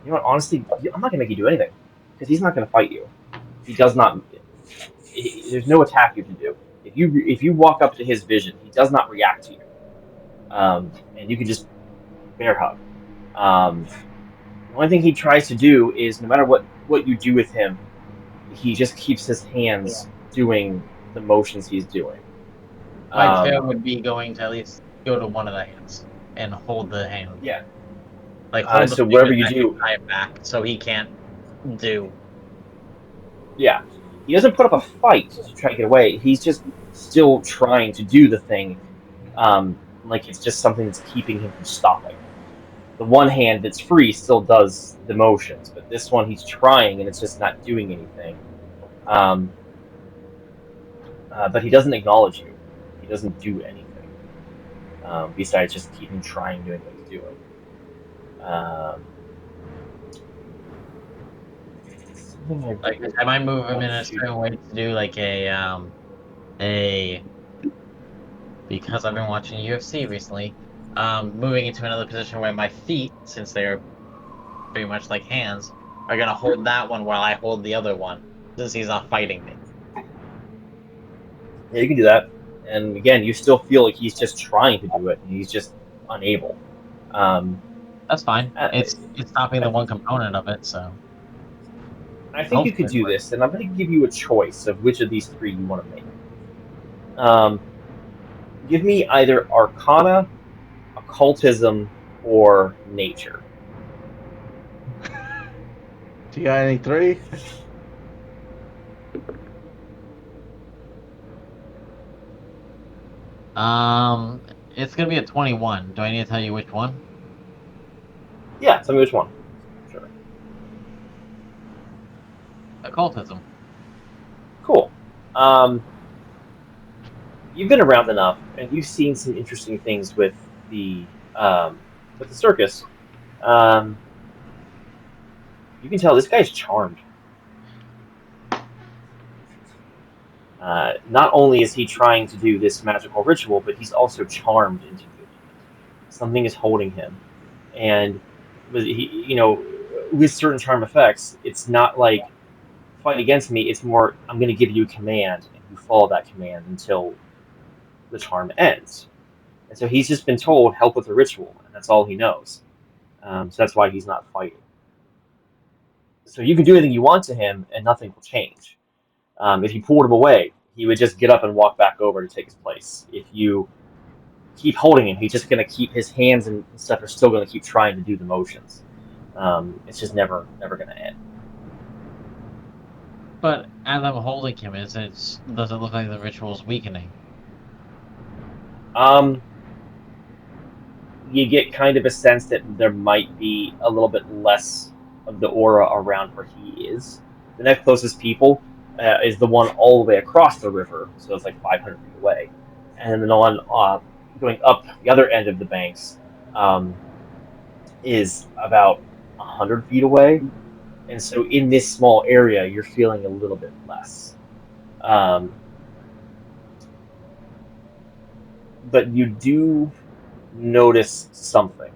You know what? Honestly, I'm not gonna make you do anything because he's not gonna fight you. He does not. There's no attack you can do. If you walk up to his vision, he does not react to you, and you can just bear hug. The only thing he tries to do is, no matter what you do with him, he just keeps his hands doing the motions he's doing. My tail would be going to at least go to one of the hands and hold the hand. Yeah. Like hold the So finger whatever you back do- and tie it back, so he can't do. Yeah. He doesn't put up a fight to try to get away. He's just still trying to do the thing, like it's just something that's keeping him from stopping. the one hand that's free still does the motions, but this one he's trying and it's just not doing anything. But he doesn't acknowledge you. He doesn't do anything besides just keeping trying doing what he's doing. Like, I might move him in a certain way to do like a because I've been watching UFC recently, moving into another position where my feet, since they're pretty much like hands, are gonna hold that one while I hold the other one, since he's not fighting me. Yeah, you can do that. And again, you still feel like he's just trying to do it, and he's just unable. That's fine. I, It's stopping the one component of it, so I think you could hopefully it do works. this, and I'm going to give you a choice of which of these three you want to make. Give me either Arcana, Occultism, or Nature. Do you got any three? It's gonna be a 21. Do I need to tell you which one? Yeah, tell me which one. Sure. Occultism. Cool. You've been around enough, and you've seen some interesting things the with the circus. Um, you can tell this guy's charmed. Not only is he trying to do this magical ritual, but he's also charmed into doing it. Something is holding him, and with certain charm effects, it's not like fight against me. It's more I'm going to give you a command, and you follow that command until the charm ends. And so he's just been told help with the ritual, and that's all he knows. So that's why he's not fighting. So you can do anything you want to him, and nothing will change. If you pulled him away, he would just get up and walk back over to take his place. If you keep holding him, he's just going to keep his hands and stuff are still going to keep trying to do the motions. It's just never going to end. But as I'm holding him, does it look like the ritual's weakening? You get kind of a sense that there might be a little bit less of the aura around where he is. The next closest people is the one all the way across the river, so it's like 500 feet away. And then the one going up the other end of the banks is about 100 feet away. And so in this small area, you're feeling a little bit less. But you do notice something.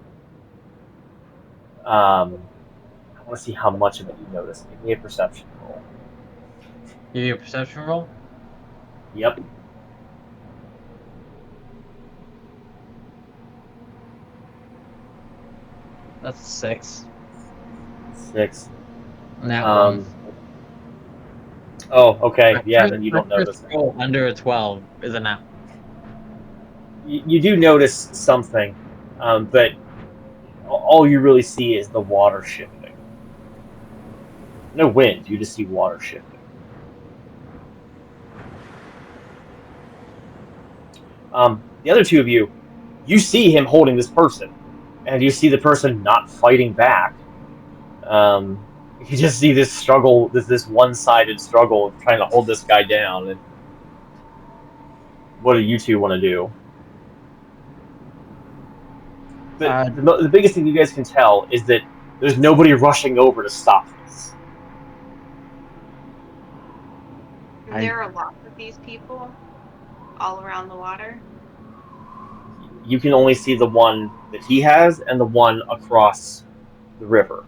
I want to see how much of it you notice. Give me a perception roll. Give you a perception roll? Yep. That's 6. 6. That one. Oh, okay. Yeah, then you My don't notice first it. roll under a 12 is a nat. You do notice something, but all you really see is the water shifting. No wind, you just see water shifting. The other two of you see him holding this person, and you see the person not fighting back. You just see this struggle, this one-sided struggle of trying to hold this guy down. And what do you two want to do? But the biggest thing you guys can tell is that there's nobody rushing over to stop this. And there are lots of these people all around the water. You can only see the one that he has and the one across the river.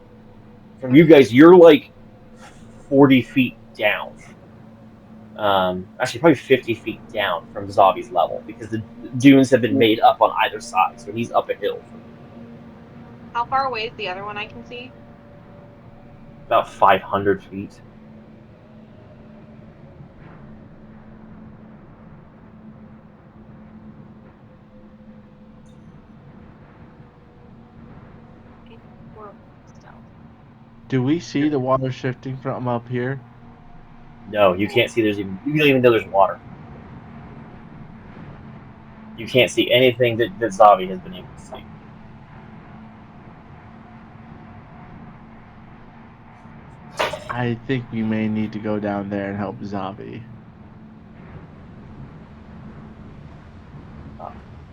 From you guys, you're like 40 feet down. Actually, probably 50 feet down from Zavi's level because the dunes have been made up on either side, so he's up a hill. How far away is the other one I can see? About 500 feet. Do we see the water shifting from up here? No, you can't see. You don't even know there's water. You can't see anything that Zavi has been able to see. I think we may need to go down there and help Zavi.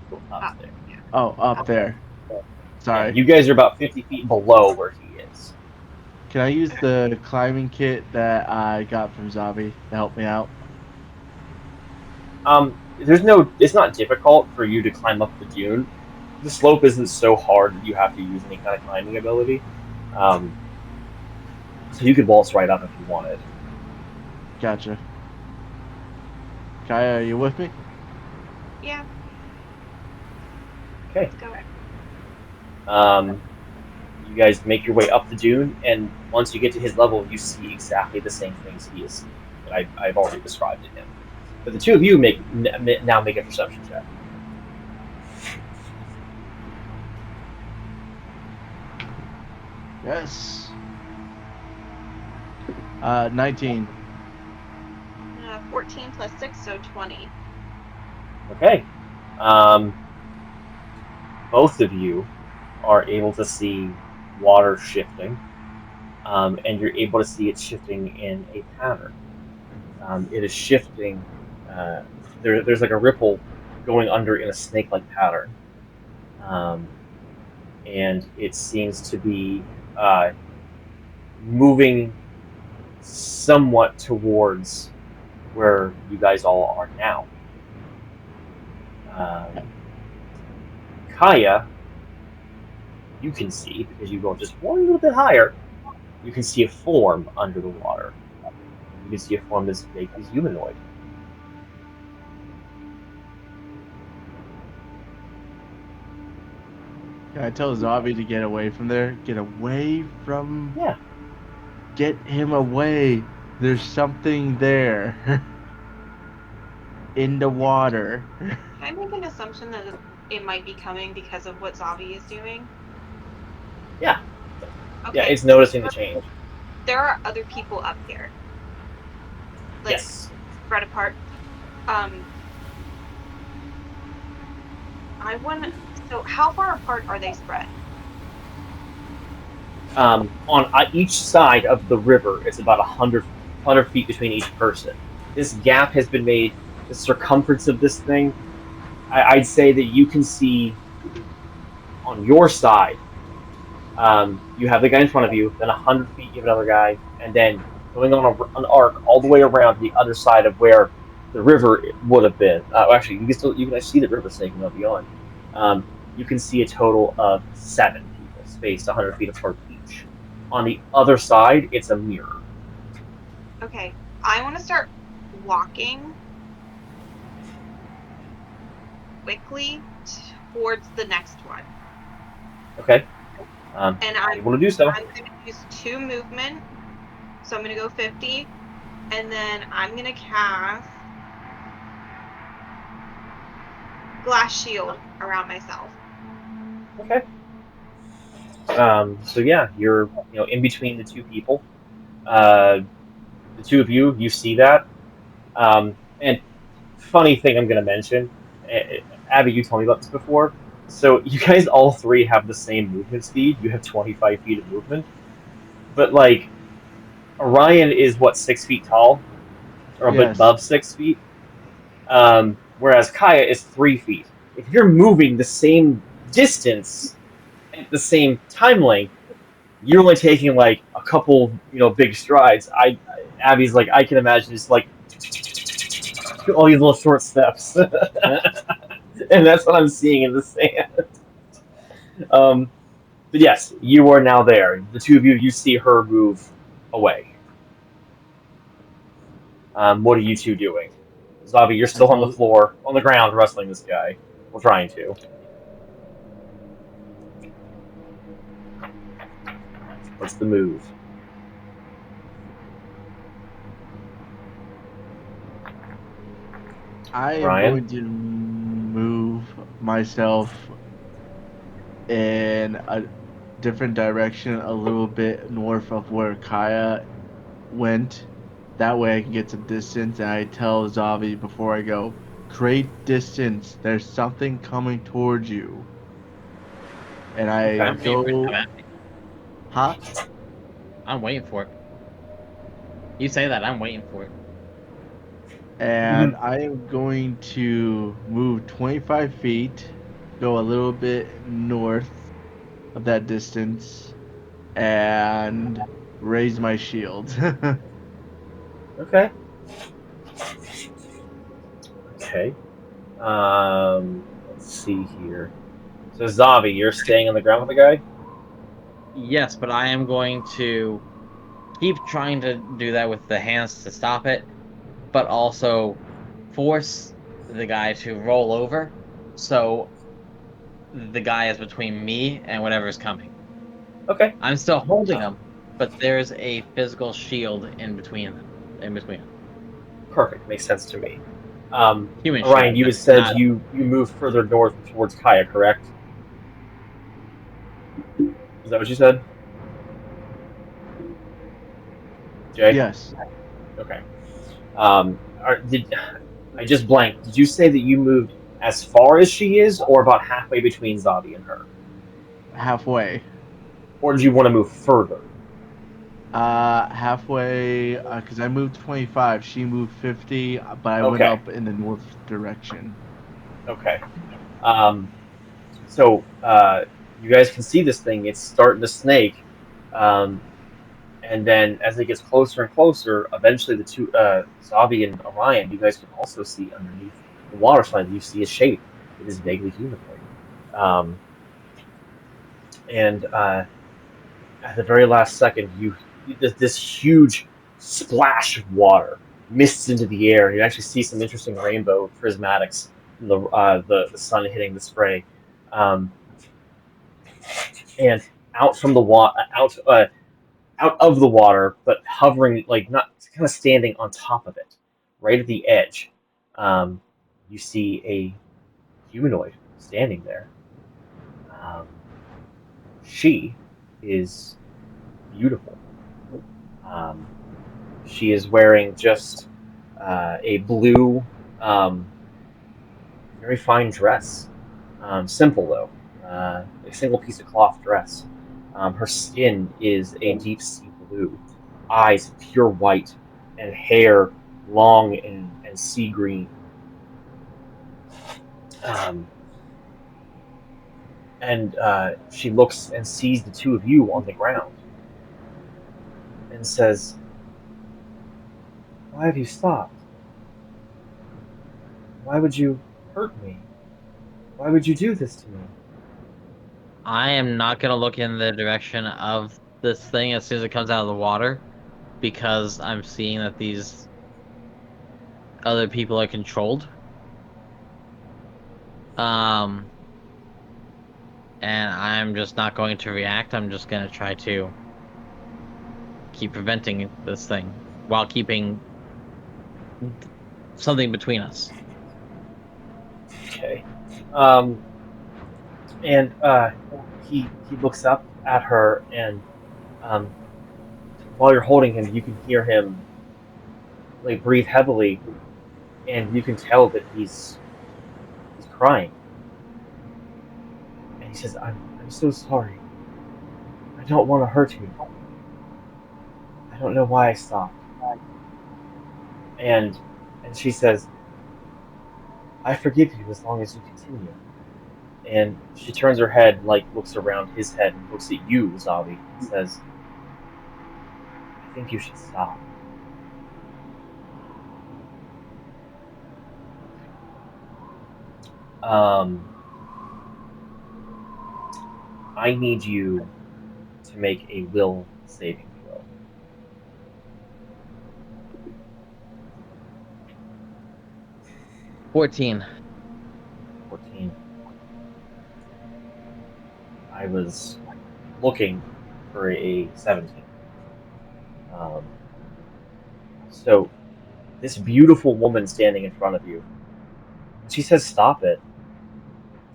Go up Up. there. Oh, up there. Yeah, Sorry. you guys are about 50 feet below where he is. Can I use the climbing kit that I got from Zavi to help me out? It's not difficult for you to climb up the dune. The slope isn't so hard that you have to use any kind of climbing ability. Um, so you could waltz right up if you wanted. Gotcha. Kaya, are you with me? Yeah, Okay. let's go. You guys make your way up the dune, and once you get to his level, you see exactly the same things he is seeing that I've already described to him. But the two of you now make a perception check. Yes. 19. 14 plus 6, so 20. Okay. Um, both of you are able to see water shifting, and you're able to see it shifting in a pattern. It is shifting. Uh, there's like a ripple going under in a snake-like pattern, um, and it seems to be uh, moving somewhat towards where you guys all are now. Um, Kaya, you can see because you go just one little bit higher. You can see a form under the water. You can see a form as big as humanoid. Can I tell Zavi to get away from there? Get away from. Yeah. Get him away. There's something there. In the water. Can I make an assumption that it might be coming because of what Zavi is doing? Yeah. Okay. Yeah, it's noticing the change. There are other people up here. Like, Yes. spread apart. So how far apart are they spread? On each side of the river, it's about 100 feet between each person. This gap has been made. The circumference of this thing, I'd say that you can see on your side. You have the guy in front of you, then 100 feet you have another guy, and then going on an arc all the way around the other side of where the river would have been. Actually, you can actually see the river snaking up beyond. You can see a total of 7 people spaced 100 feet apart each. On the other side, it's a mirror. Okay. I want to start walking quickly towards the next one. Okay. And I'm able to do so. going to use 2 movement. So I'm going to go 50. And then I'm going to cast glass shield around myself. Okay. So yeah, you're in between the two people. The two of you see that. And funny thing I'm going to mention, Abby, you told me about this before. So you guys all three have the same movement speed. You have 25 feet of movement, but like Orion is what 6 feet tall, or a bit Yes. above 6 feet. Whereas Kaya is 3 feet. If you're moving the same distance at the same time length, you're only taking like a couple, big strides. Abby's like, I can imagine just like all these little short steps, and that's what I'm seeing in the sand. Um, but yes, you are now there. The two of you, you see her move away. What are you two doing? Zavi, you're I still on the told floor, on the ground, wrestling this guy. We're trying to. What's the move? I am Ryan? going to move myself in a different direction, a little bit north of where Kaya went. That way I can get some distance, and I tell Zavi before I go, create distance. There's something coming towards you. And I Okay. I'm waiting for it to come go, at me. huh? I'm waiting for it. You say that, I'm waiting for it. And I am going to move 25 feet, go a little bit north of that distance, and raise my shield. Okay. Okay. Let's see here. So Zavi, you're staying on the ground with the guy? Yes, but I am going to keep trying to do that with the hands to stop it, but also force the guy to roll over so the guy is between me and whatever's coming. Okay. I'm still holding him, but there's a physical shield in between them. In between them. Perfect. Makes sense to me. Human Orion, shield, you but had said not. you moved further north towards Kaya, correct? Is that what you said? Jay? Yes, Okay. I just blanked. Did you say that you moved as far as she is, or about halfway between Zavi and her? halfway. Or did you want to move further? Halfway, because I moved 25, she moved 50, but I went Okay. up in the north direction. Okay. Um, you guys can see this thing. It's starting to snake. Um, and then as it gets closer and closer, eventually the two, Zavi and Orion, you guys can also see underneath the water slide, you see a shape. It is vaguely humanoid. Um, and at the very last second, this huge splash of water mists into the air. You actually see some interesting rainbow prismatics from the sun hitting the spray, um, and out from the out of the water, but hovering like not kind of standing on top of it, right at the edge. Um, you see a humanoid standing there. Um, she is beautiful. Um, She is wearing just a blue, um, very fine dress. Simple though, a single piece of cloth dress. Her skin is a deep sea blue, eyes pure white, and hair long and sea green. Um, and she looks and sees the two of you on the ground and says, "Why have you stopped? Why would you hurt me? Why would you do this to me?" I am not gonna look in the direction of this thing as soon as it comes out of the water because I'm seeing that these other people are controlled. Um, and I'm just not going to react. I'm just gonna try to keep preventing this thing while keeping something between us. Okay. Um, and he looks up at her, and um, while you're holding him, you can hear him like breathe heavily, and you can tell that he's crying. And he says, I'm so sorry. I don't want to hurt you. I don't know why I stopped." And she says, "I forgive you as long as you continue." And she turns her head, like looks around his head, and looks at you, Zavi, and says, "I think you should stop." Um, I need you to make a will saving throw. 14. 14. I was looking for a 17. Um, so, this beautiful woman standing in front of you, when she says stop it,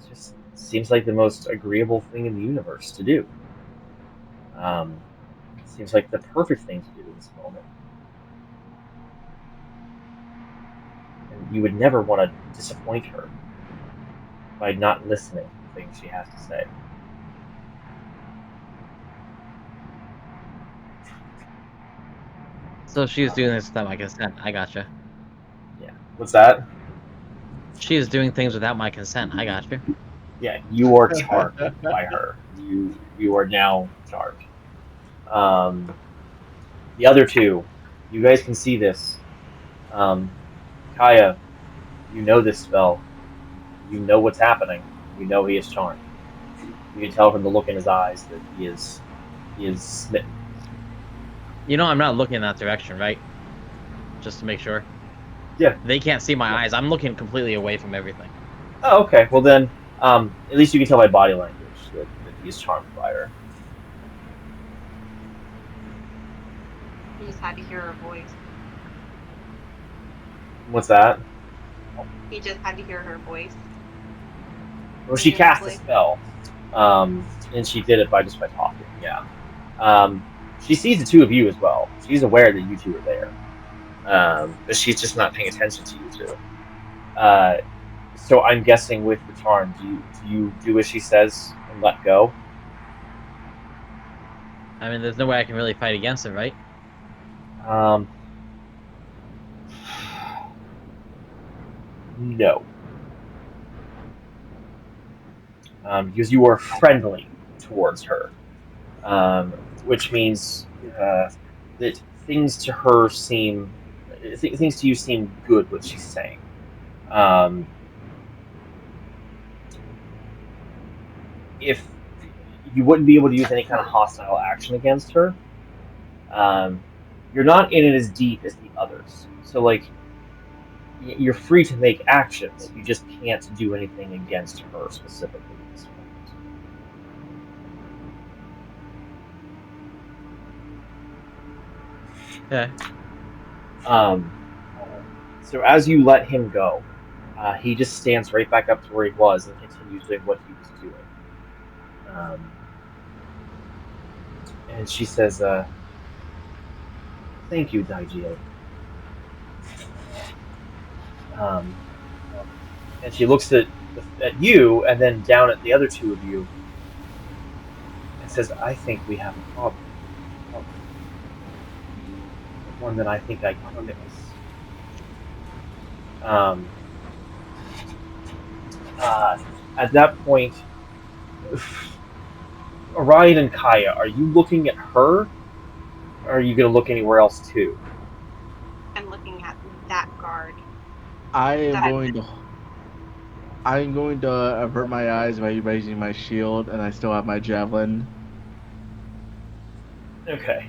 it just seems like the most agreeable thing in the universe to do. Um, it seems like the perfect thing to do in this moment. And you would never want to disappoint her by not listening to the things she has to say. So she was doing this without my consent. I gotcha. What's that? She is doing things without my consent. I gotcha. Yeah, you are charmed by her. You are now charmed. Um, the other two, you guys can see this. Kaya, you know this spell. You know what's happening. You know he is charmed. You can tell from the look in his eyes that he is smitten. You know I'm not looking in that direction, right? Just to make sure. Yeah. They can't see my eyes. I'm looking completely away from everything. Oh, okay. Well then, at least you can tell by body language that he's charmed by her. You just had to hear her voice. What's that? He just had to hear her voice. Well, she cast a Presumably. spell, and she did it by talking. Yeah. She sees the two of you as well. She's aware that you two are there, but she's just not paying attention to you two. So I'm guessing with the charm, do you do as she says and let go? I mean, there's no way I can really fight against it, right? Um, no, because you are friendly towards her, which means that things to her seem things to you seem good. What she's saying. Um, if you wouldn't be able to use any kind of hostile action against her, um, you're not in it as deep as the others. So like you're free to make actions. You just can't do anything against her specifically at this point. Yeah. So as you let him go, he just stands right back up to where he was and continues doing what he was doing. And she says, "Thank you, Daijie." Um, and she looks at you and then down at the other two of you and says, "I think we have a problem. One that I think I can fix." Um, at that point, Orion and Kaya, are you looking at her? Or are you going to look anywhere else too? I'm looking at that guard. I am That going to. I'm going to avert my eyes by raising my shield, and I still have my javelin. Okay.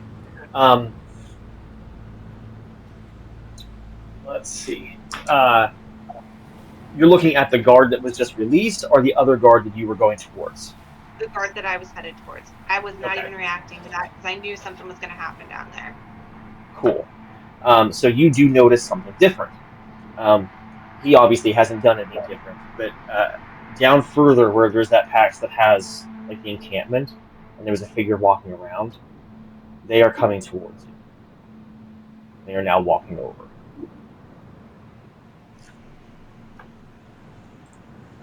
Let's see. You're looking at the guard that was just released, or the other guard that you were going towards? the guard that I was headed towards. I was not Okay. even reacting to that because I knew something was going to happen down there. Cool. So you do notice something different. He obviously hasn't done anything different, but down further where there's that patch that has like the encampment, and there was a figure walking around, they are coming towards you. They are now walking over.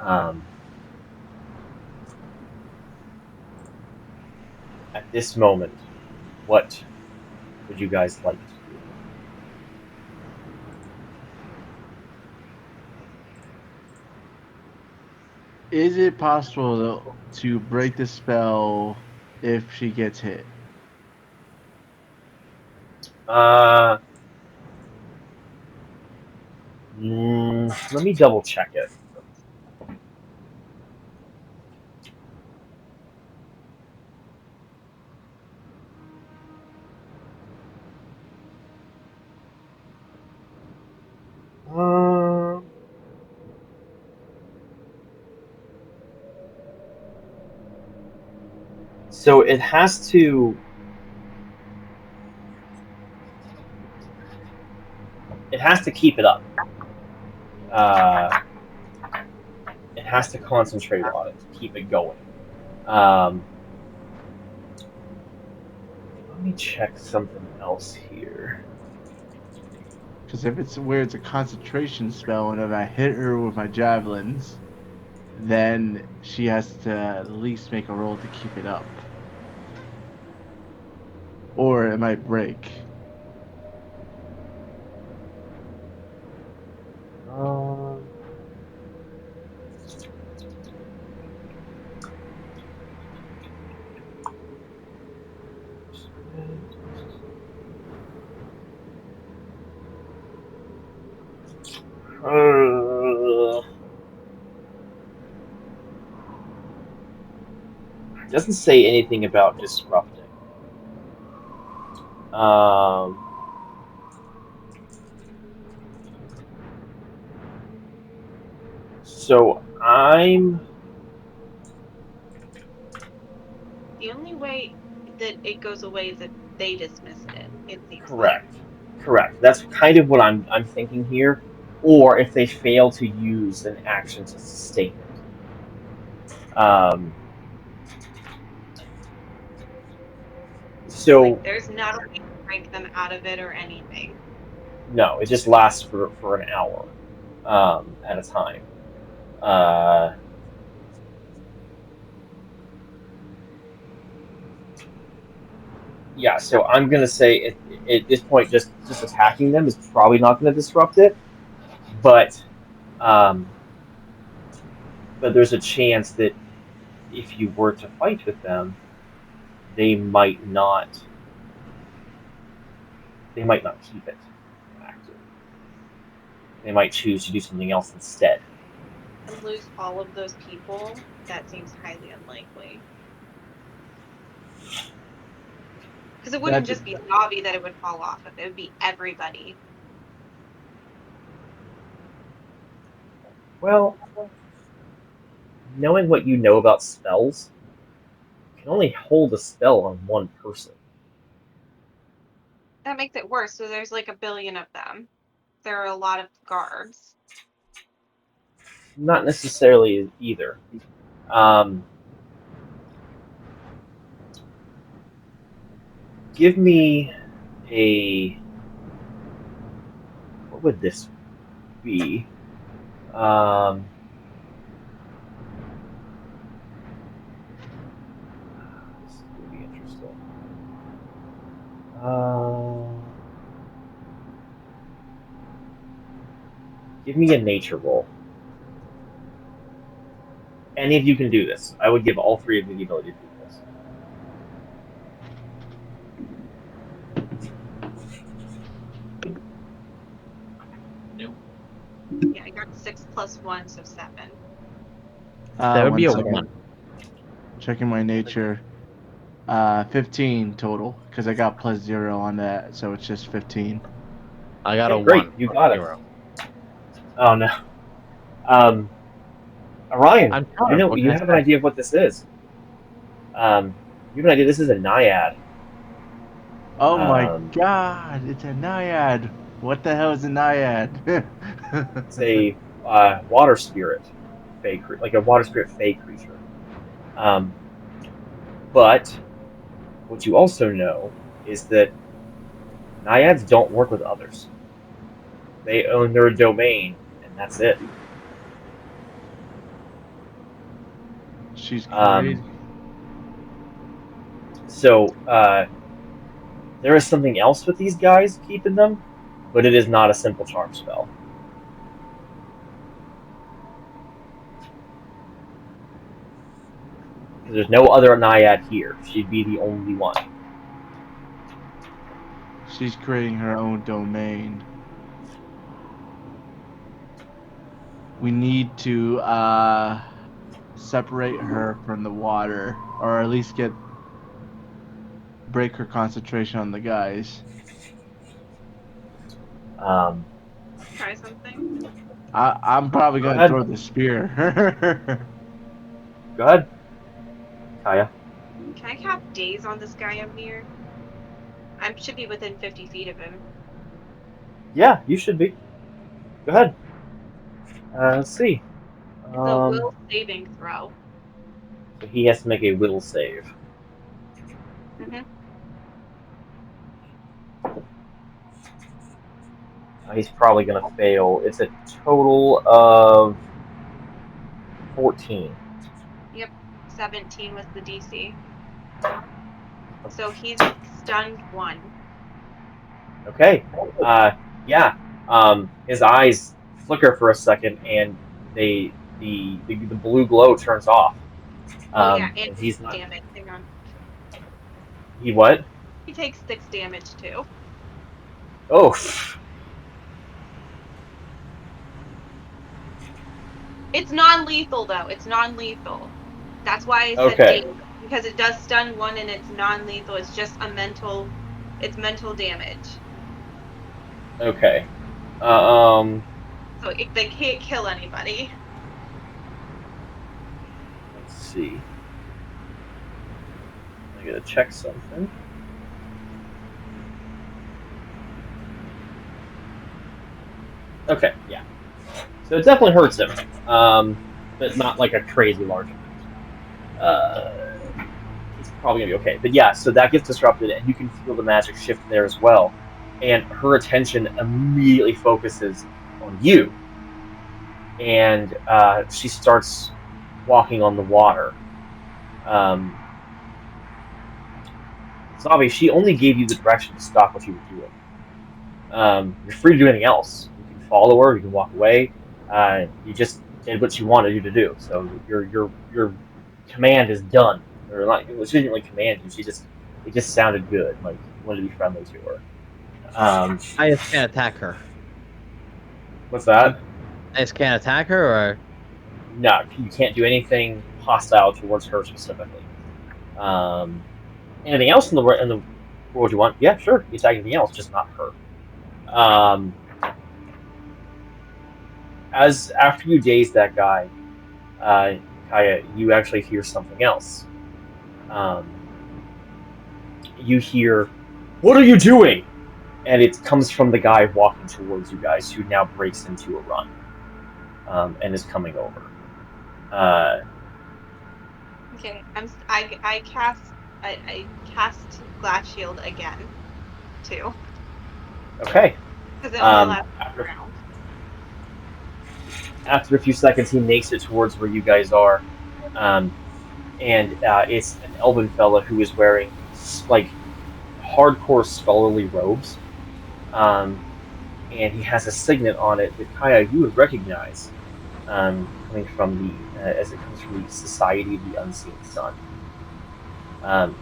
Um, at this moment, what would you guys like to do? Is it possible to break the spell if she gets hit? Let me double check it. Um, so it has to. It has to keep it up. Uh, it has to concentrate on it to keep it going. Um, let me check something else here. Because if it's where it's a concentration spell, and if I hit her with my javelins, then she has to at least make a roll to keep it up. Or it might break. Doesn't say anything about disrupting. So I'm The only way that it goes away is if they dismiss it. It seems like. correct. Correct. That's kind of what I'm thinking here. Or if they fail to use an action to sustain it. Like So there's not a way to break them out of it or anything. no, it just lasts for an hour at a time. Uh, yeah, so I'm gonna say at this point, just attacking them is probably not going to disrupt it, but um, but there's a chance that if you were to fight with them, they might not they might not keep it active. They might choose to do something else instead. And lose all of those people, that seems highly unlikely. Because it wouldn't That's just be Navi that it would fall off of. It would be everybody. Well, knowing what you know about spells, you can only hold a spell on one person. That makes it worse. So there's like a billion of them. There are a lot of guards. Not necessarily either. Um, Give me a. What would this be? Um, this is going to be interesting. Give me a nature roll. Any of you can do this. I would give all three of you the ability to do this. Yeah, I got 6 + 1, so 7. That would one be a second. 1. Checking my nature. 15 total because I got +0 on that, so it's just 15. I got Okay, a great. 1. You got it. 0. Oh no. Um, Orion, I'm tired. What can you I have an say? idea of what this is. You have an idea. This is a naiad. Oh my Um, god, it's a naiad. What the hell is a naiad? it's a water spirit, like a water spirit fey creature. Um, but what you also know is that naiads don't work with others. They own their domain, and that's it. She's Um, crazy. so there is something else with these guys keeping them, but it is not a simple charm spell. Because there's no other naiad here. She'd be the only one. She's creating her own domain. We need to separate her from the water, or at least break her concentration on the guys. Um, Try something. I'm probably Go gonna ahead. throw the spear. Go ahead, Kaya. Can I have days on this guy I'm near? I should be within 50 feet of him. Yeah, you should be. Go ahead. Let's see. It's a Um, will saving throw. so he has to make a will save. Mm-hmm. He's probably going to fail. It's a total of 14. Yep. 17 was the DC. So he's stunned 1. Okay. Yeah. His eyes flicker for a second, and the blue glow turns off. Oh yeah, and And he's not. damage. Hang on. He what? He takes 6 damage too. Oh. It's non-lethal though. It's non-lethal. That's why I said Okay. danger, because it does stun one and it's non-lethal. It's just it's mental damage. Okay. So they can't kill anybody. Let's see. I gotta check something. Okay, yeah. So it definitely hurts him, but not like a crazy large amount. It's probably gonna be okay. But yeah, so that gets disrupted, and you can feel the magic shift there as well. And her attention immediately focuses on you, and she starts walking on the water. Um, Zavi, she only gave you the direction to stop what you were doing. You're free to do anything else. You can follow her. You can walk away. You just did what she wanted you to do. So your command is done. Or not, well, she didn't really command you. It just sounded good. Like you wanted to be friendly to her. I just can't attack her. What's that? I just can't attack her, or No, you can't do anything hostile towards her specifically. Anything else in the world you want? Yeah, sure. You attack anything else, just not her. As after you daze that guy, Kaya, you actually hear something else. Um, you hear, "What are you doing?" And it comes from the guy walking towards you guys, who now breaks into a run, and is coming over. Okay, I cast glass shield again, too, Okay. because it only lasts After, one round. after a few seconds, he makes it towards where you guys are, and it's an elven fella who is wearing like hardcore scholarly robes, and he has a signet on it that Kaya you would recognize, coming from the as it comes from the Society of the Unseen Sun.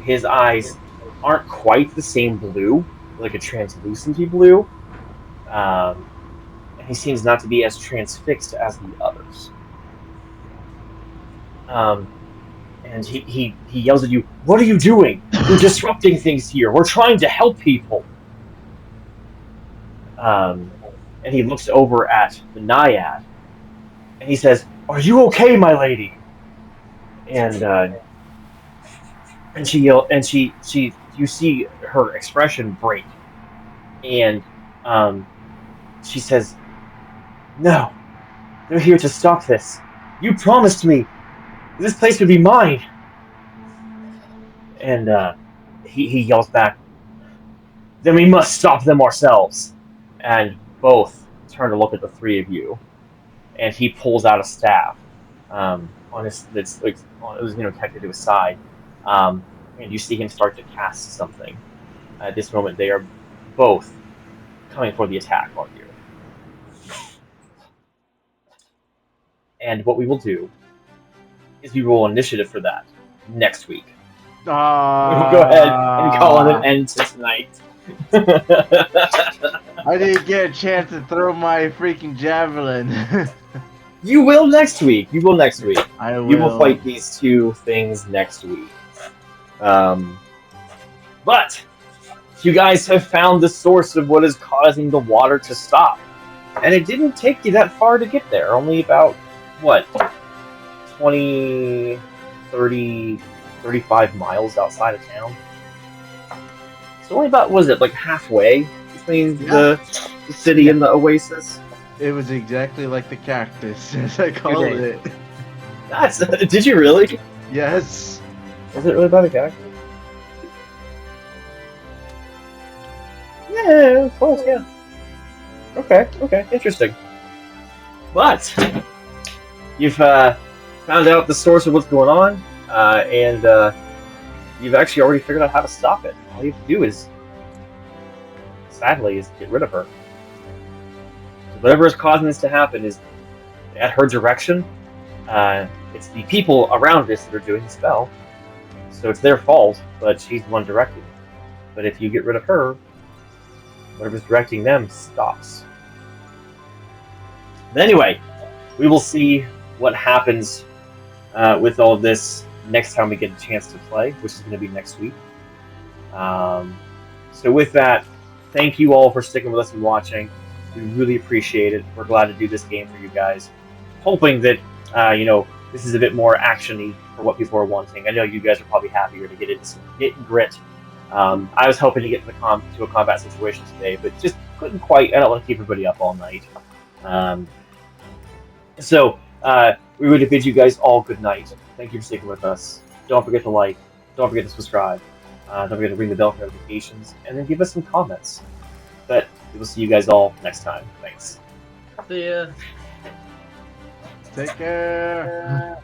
His eyes aren't quite the same blue, like a translucenty blue, and he seems not to be as transfixed as the others. Um, and he yells at you, "What are you doing? You're disrupting things here. We're trying to help people." Um, and he looks over at the Naiad, and he says, "Are you okay, my lady?" And she you see her expression break, and she says, "No, they're here to stop this. You promised me this place would be mine." And he yells back, "Then we must stop them ourselves." And both turn to look at the three of you, and he pulls out a staff on his that's like it was connected to his side, and you see him start to cast something. At this moment, they are both coming for the attack on you. And what we will do is we roll initiative for that next week. We will go ahead and call it an end to tonight. I didn't get a chance to throw my freaking javelin. You will next week. You will next week. I will. You will fight these two things next week. But you guys have found the source of what is causing the water to stop. And it didn't take you that far to get there. Only about, what, 20, 30, 35 miles outside of town. It's only about, was it, like halfway between the city and the oasis? It was exactly like the cactus, as I called it. Did you really? Yes. Was it really by the cactus? Yeah, close, yeah. Okay, interesting. But you've found out the source of what's going on, and you've actually already figured out how to stop it. All you have to do is, sadly, get rid of her. So whatever is causing this to happen is at her direction. It's the people around this that are doing the spell, so it's their fault, but she's the one directing it. But if you get rid of her, whatever's directing them stops. But anyway, we will see what happens with all of this next time we get a chance to play, which is going to be next week. So with that, thank you all for sticking with us and watching. We really appreciate it. We're glad to do this game for you guys. Hoping that this is a bit more actiony for what people are wanting. I know you guys are probably happier to get into some hit and grit. I was hoping to get to a combat situation today, but just couldn't quite. I don't want to keep everybody up all night. So we would bid you guys all good night. Thank you for sticking with us. Don't forget to like. Don't forget to subscribe. Don't forget to ring the bell for notifications, and then give us some comments. But we will see you guys all next time. Thanks. See ya. Take care.